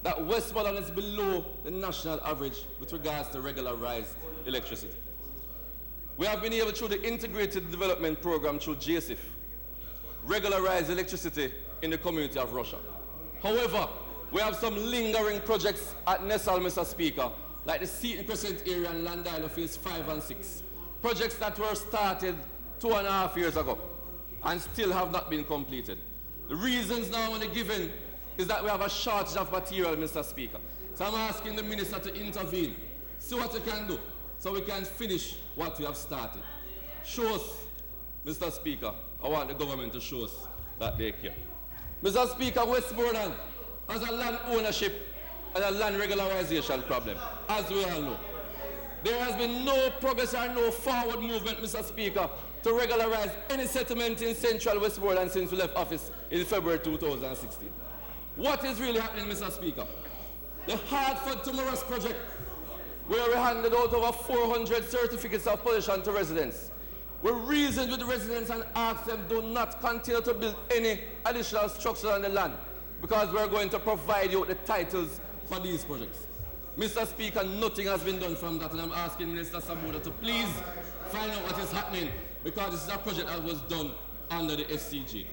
that Westmoreland is below the national average with regards to regularized electricity. We have been able, through the Integrated Development Program through JSIF, regularize electricity in the community of Russia. However, we have some lingering projects at Nessal, Mr. Speaker, like the Seaton Crescent area and Land Island Phase 5 and 6. Projects that were started 2.5 years ago and still have not been completed. The reasons now only given is that we have a shortage of material, Mr. Speaker. So I'm asking the Minister to intervene, see what we can do, so we can finish what we have started. Show us, Mr. Speaker, I want the government to show us that they care. Mr. Speaker, Westmoreland has a land ownership and a land regularization problem, as we all know. There has been no progress or no forward movement, Mr. Speaker, to regularize any settlement in Central Westmoreland since we left office in February 2016. What is really happening, Mr. Speaker? The Hartford to Morris project, where we handed out over 400 certificates of possession to residents. We reasoned with the residents and asked them do not continue to build any additional structure on the land because we're going to provide you with the titles for these projects. Mr. Speaker, nothing has been done from that, and I'm asking Minister Samuda to please find out what is happening, because this is a project that was done under the SCG.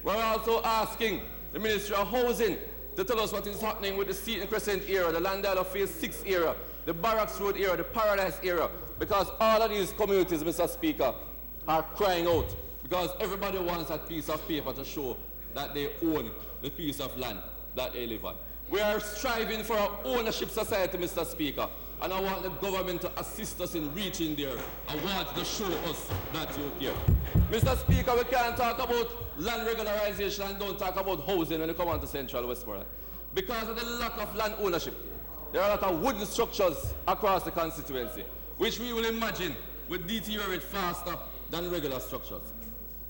We're also asking the Ministry of Housing to tell us what is happening with the Seaton Crescent area, the Landala Phase 6 area, the Barracks Road area, the Paradise area, because all of these communities, Mr. Speaker, are crying out, because everybody wants that piece of paper to show that they own the piece of land that they live on. We are striving for an ownership society, Mr. Speaker, and I want the government to assist us in reaching there. I want to show us that you care. Mr. Speaker, we can't talk about land regularization and don't talk about housing when you come on to Central Westmoreland. Because of the lack of land ownership, there are a lot of wooden structures across the constituency, which we will imagine will deteriorate faster than regular structures.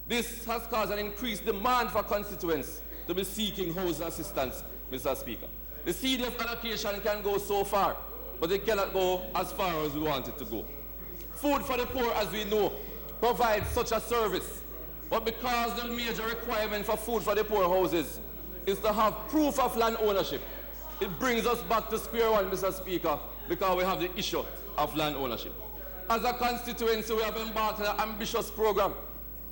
This has caused an increased demand for constituents to be seeking housing assistance, Mr. Speaker. The CDF allocation can go so far, but it cannot go as far as we want it to go. Food for the poor, as we know, provides such a service, but because the major requirement for food for the poor houses is to have proof of land ownership, it brings us back to square one, Mr. Speaker, because we have the issue of land ownership. As a constituency, we have embarked on an ambitious program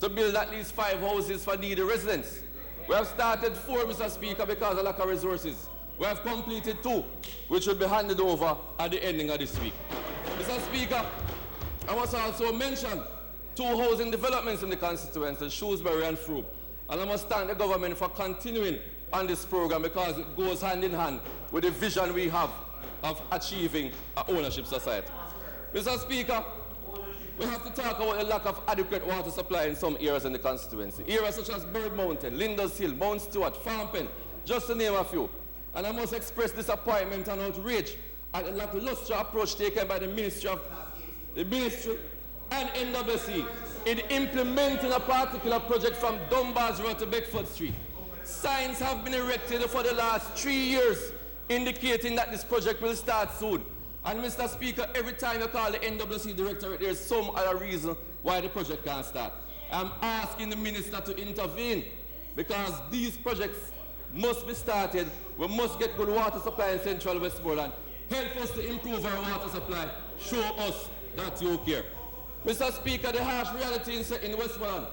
to build at least 5 houses for needy residents. We have started 4, Mr. Speaker, because of lack of resources. We have completed 2, which will be handed over at the ending of this week. Mr. Speaker, I must also mention 2 housing developments in the constituency, Shrewsbury and Frome. And I must thank the government for continuing on this program, because it goes hand in hand with the vision we have of achieving an ownership society. Mr. Speaker, we have to talk about the lack of adequate water supply in some areas in the constituency. Areas such as Bird Mountain, Linders Hill, Mount Stewart, Farm Pen, just to name a few. And I must express disappointment and outrage at the lackluster approach taken by the Ministry and NWC in implementing a particular project from Dunbar's Road to Bedford Street. Signs have been erected for the last 3 years indicating that this project will start soon. And Mr. Speaker, every time you call the NWC director, there's some other reason why the project can't start. I'm asking the minister to intervene, because these projects must be started. We must get good water supply in Central Westmoreland. Help us to improve our water supply. Show us that you care. Mr. Speaker, the harsh reality in Westmoreland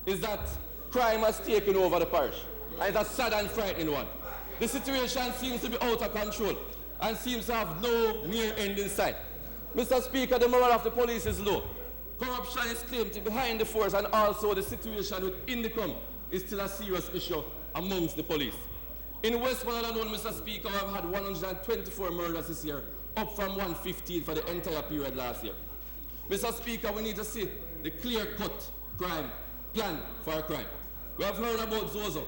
is that crime has taken over the parish. And it's a sad and frightening one. The situation seems to be out of control and seems to have no near end in sight. Mr. Speaker, the morale of the police is low. Corruption is claimed to be behind the force, and also the situation with income is still a serious issue amongst the police. In Westmoreland alone, Mr. Speaker, we have had 124 murders this year, up from 115 for the entire period last year. Mr. Speaker, we need to see the clear-cut crime plan for a crime. We have heard about Zozo,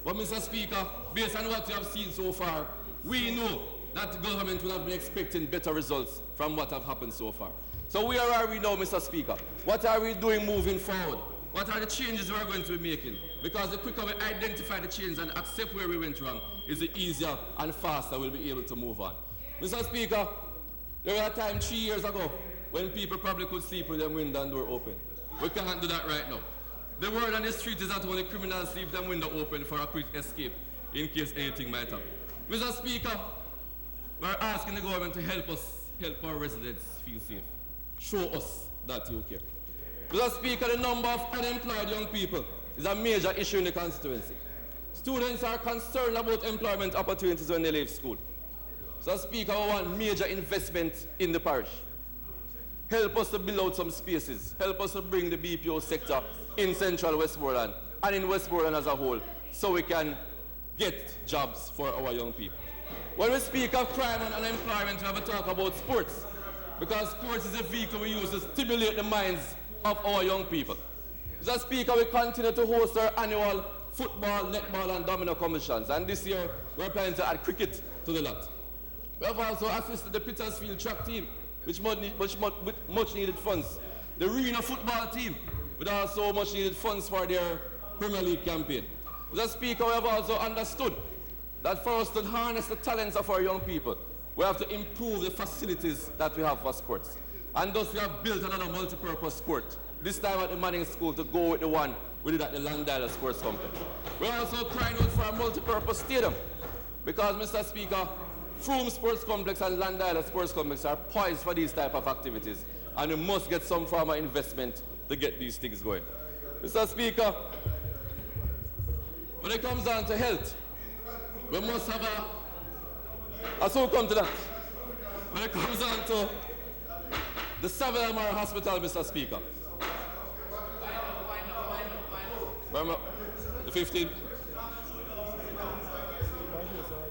but Mr. Speaker, based on what we have seen so far, we know that the government will have been expecting better results from what have happened so far. So where are we now, Mr. Speaker? What are we doing moving forward? What are the changes we are going to be making? Because the quicker we identify the changes and accept where we went wrong, is the easier and faster we'll be able to move on. Mr. Speaker, there was a time 3 years ago when people probably could sleep with their window and door open. We cannot do that right now. The word on the street is that only criminals leave their window open for a quick escape in case anything might happen. Mr. Speaker, we're asking the government to help us, help our residents feel safe. Show us that you care. Mr. Speaker, the number of unemployed young people is a major issue in the constituency. Students are concerned about employment opportunities when they leave school. Mr. Speaker, we want major investment in the parish. Help us to build out some spaces. Help us to bring the BPO sector in Central Westmoreland and in Westmoreland as a whole, so we can get jobs for our young people. When we speak of crime and unemployment, we have to talk about sports, because sports is a vehicle we use to stimulate the minds of our young people. Mr. Speaker, we continue to host our annual football, netball, and domino commissions, and this year we're planning to add cricket to the lot. We have also assisted the Petersfield track team with much needed funds. The Reno football team with also much needed funds for their Premier League campaign. Mr. Speaker, we have also understood that for us to harness the talents of our young people, we have to improve the facilities that we have for sports. And thus we have built another multi-purpose court, this time at the Manning School, to go with the one we did at the Landala Sports Complex. We're also crying out for a multi-purpose stadium, because, Mr. Speaker, Froome Sports Complex and Land Island Sports Complex are poised for these type of activities, and we must get some form of investment to get these things going. Mr. Speaker, when it comes down to health, we must have I so come to that. When it comes down to the Savile Amara Hospital, Mr. Speaker, the 15th.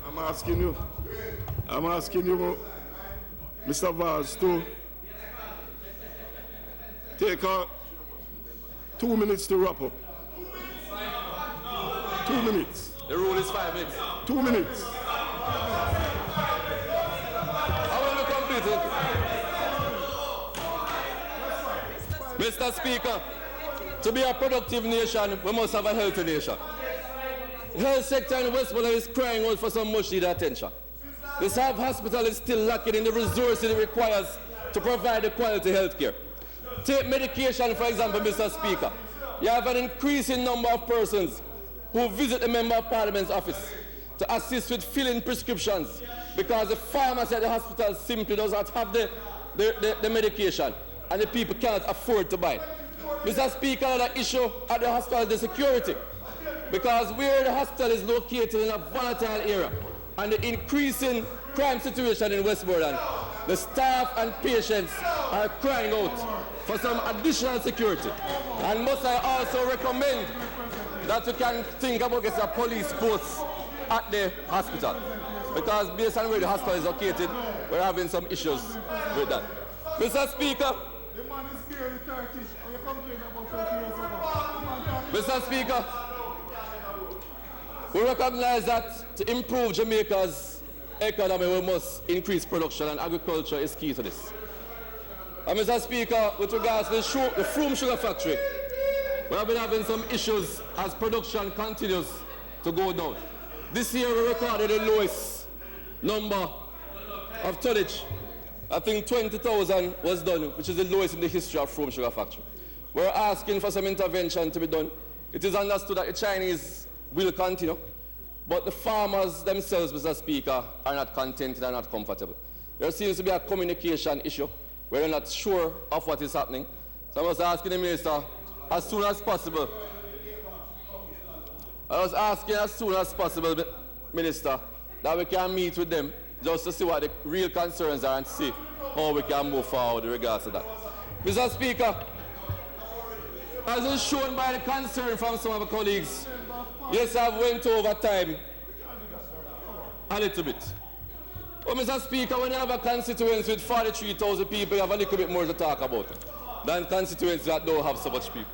I'm asking you, Mr. Vaz, to take 2 minutes to wrap up. 2 minutes. The rule is 5 minutes. 2 minutes. I want to complete it. Mr. Speaker, to be a productive nation, we must have a healthy nation. The health sector in Westmoreland is crying out for some much needed attention. This hospital is still lacking in the resources it requires to provide the quality health care. Take medication, for example, Mr. Speaker. You have an increasing number of persons who visit the Member of Parliament's office to assist with filling prescriptions because the pharmacy at the hospital simply does not have the medication and the people cannot afford to buy it. Mr. Speaker, another issue at the hospital is the security, because where the hospital is located in a volatile area and the increasing crime situation in Westmoreland, the staff and patients are crying out for some additional security. And must I also recommend that we can think about getting a police post at the hospital, because based on where the hospital is located, we're having some issues with that. Mr. Speaker, Mr. Speaker, we recognize that to improve Jamaica's economy, we must increase production, and agriculture is key to this. And Mr. Speaker, with regards to the Froome Sugar Factory, we have been having some issues as production continues to go down. This year we recorded the lowest number of tonnage. I think 20,000 was done, which is the lowest in the history of Froome Sugar Factory. We're asking for some intervention to be done. It is understood that the Chinese will continue, but the farmers themselves, Mr. Speaker, are not contented and not comfortable. There seems to be a communication issue. We're not sure of what is happening. So I was asking the Minister as soon as possible. Minister, that we can meet with them just to see what the real concerns are and see how we can move forward in regards to that. Mr. Speaker, as is shown by the concern from some of the colleagues, yes, I've went over time a little bit. But Mr. Speaker, when you have a constituency with 43,000 people, you have a little bit more to talk about than constituencies that don't have so much people.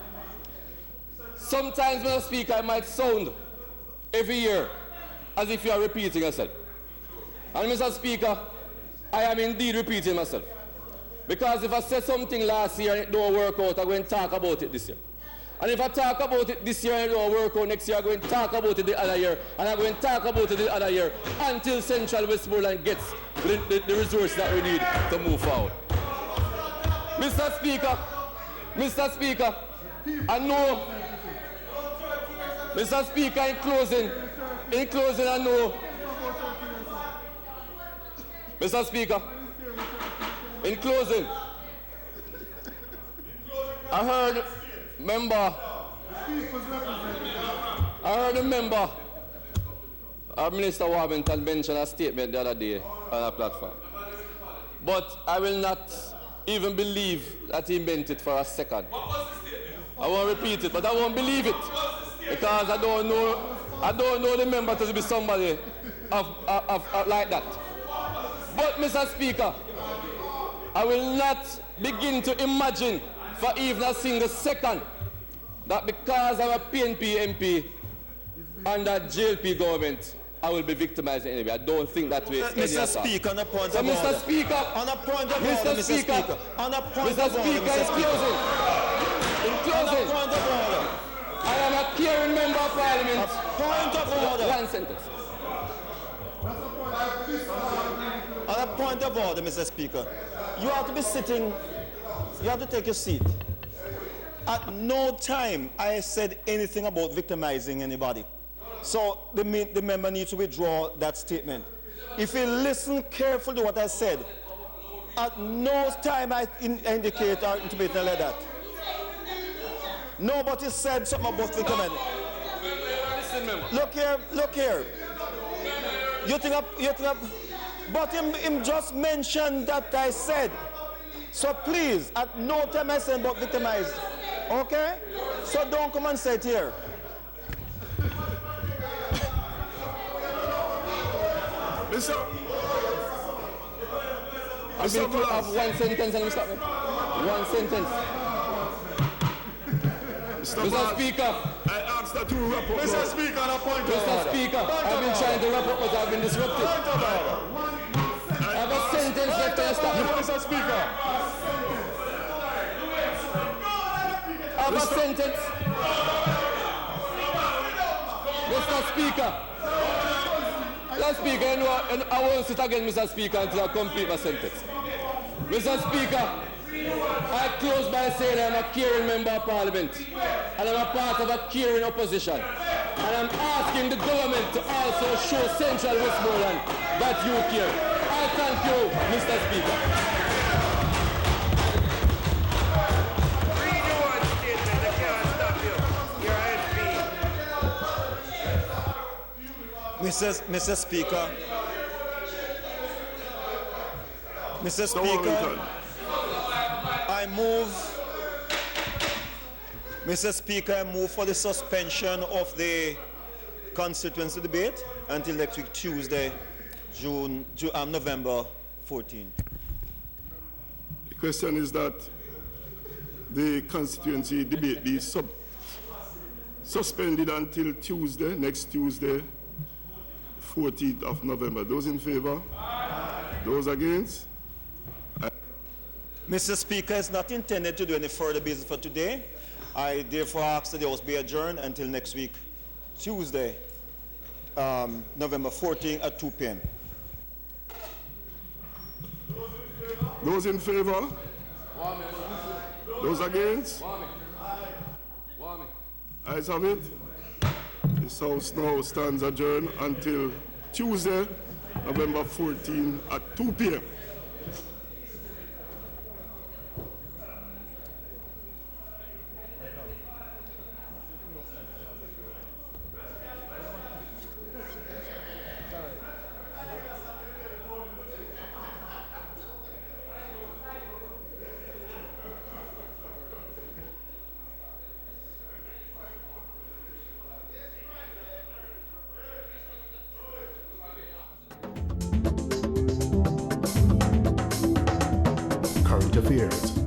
Sometimes, Mr. Speaker, it might sound every year as if you are repeating yourself. And Mr. Speaker, I am indeed repeating myself. Because if I said something last year and it don't work out, I'm going to talk about it this year. And if I talk about it this year and it don't work out next year, I'm going to talk about it the other year, and I'm going to talk about it the other year until Central Westmoreland gets the resources that we need to move forward. Mr. Speaker, I know, Mr. Speaker, in closing, I know, Mr. Speaker, in closing, I heard a member of Minister Warrington mention a statement the other day on a platform. But I will not even believe that he meant it for a second. I won't repeat it, but I won't believe it because I don't know the member to be somebody like that. But Mr. Speaker, I will not begin to imagine for even a single second that because I'm a PNP MP under JLP government, I will be victimized anyway. I don't think that way. Mr. Speaker, on a point of order. Mr. Speaker, on a point of order, Mr. Speaker. On a point of order, Mr. Speaker, in closing, I am a caring member of Parliament. Point of order. One sentence. On a point of order, Mr. Speaker, you have to be sitting, you have to take your seat. At no time I said anything about victimizing anybody. So the member needs to withdraw that statement. if you listen carefully to what I said, at no time I indicate or intimate like that. Nobody said something about victim. Look here. You think but him just mentioned that I said. So please, at no time I said about victimized. Okay? So don't come and say it here. I have one sentence and we stop it. One sentence. Mr. Speaker. I asked that to wrap up. Mr. Speaker, on a point of order. Mr. Speaker, I've been trying to wrap up, but I've been disrupted. I have a sentence left to stop. Mr. Speaker. I have a sentence. Mr. Speaker. Mr. Speaker, you know, and I won't sit again, Mr. Speaker, until I complete my sentence. Mr. Speaker, I close by saying I'm a caring member of Parliament, and I'm a part of a caring opposition. And I'm asking the government to also show Central Westmoreland that you care. I thank you, Mr. Speaker. Read your statement, I can't stop you. You're Mr. Speaker. Mr. Speaker, I move, Mr. Speaker, I move for the suspension of the constituency debate until next week, Tuesday, November 14. The question is that the constituency debate be suspended until Tuesday, next Tuesday, 14th of November. Those in favor? Those against? Mr. Speaker, it's not intended to do any further business for today. I therefore ask that the House be adjourned until next week, Tuesday, November 14 at 2 p.m. Those in favor? Those against? Ayes have it. This House now stands adjourned until Tuesday, November 14 at 2 p.m. Current affairs.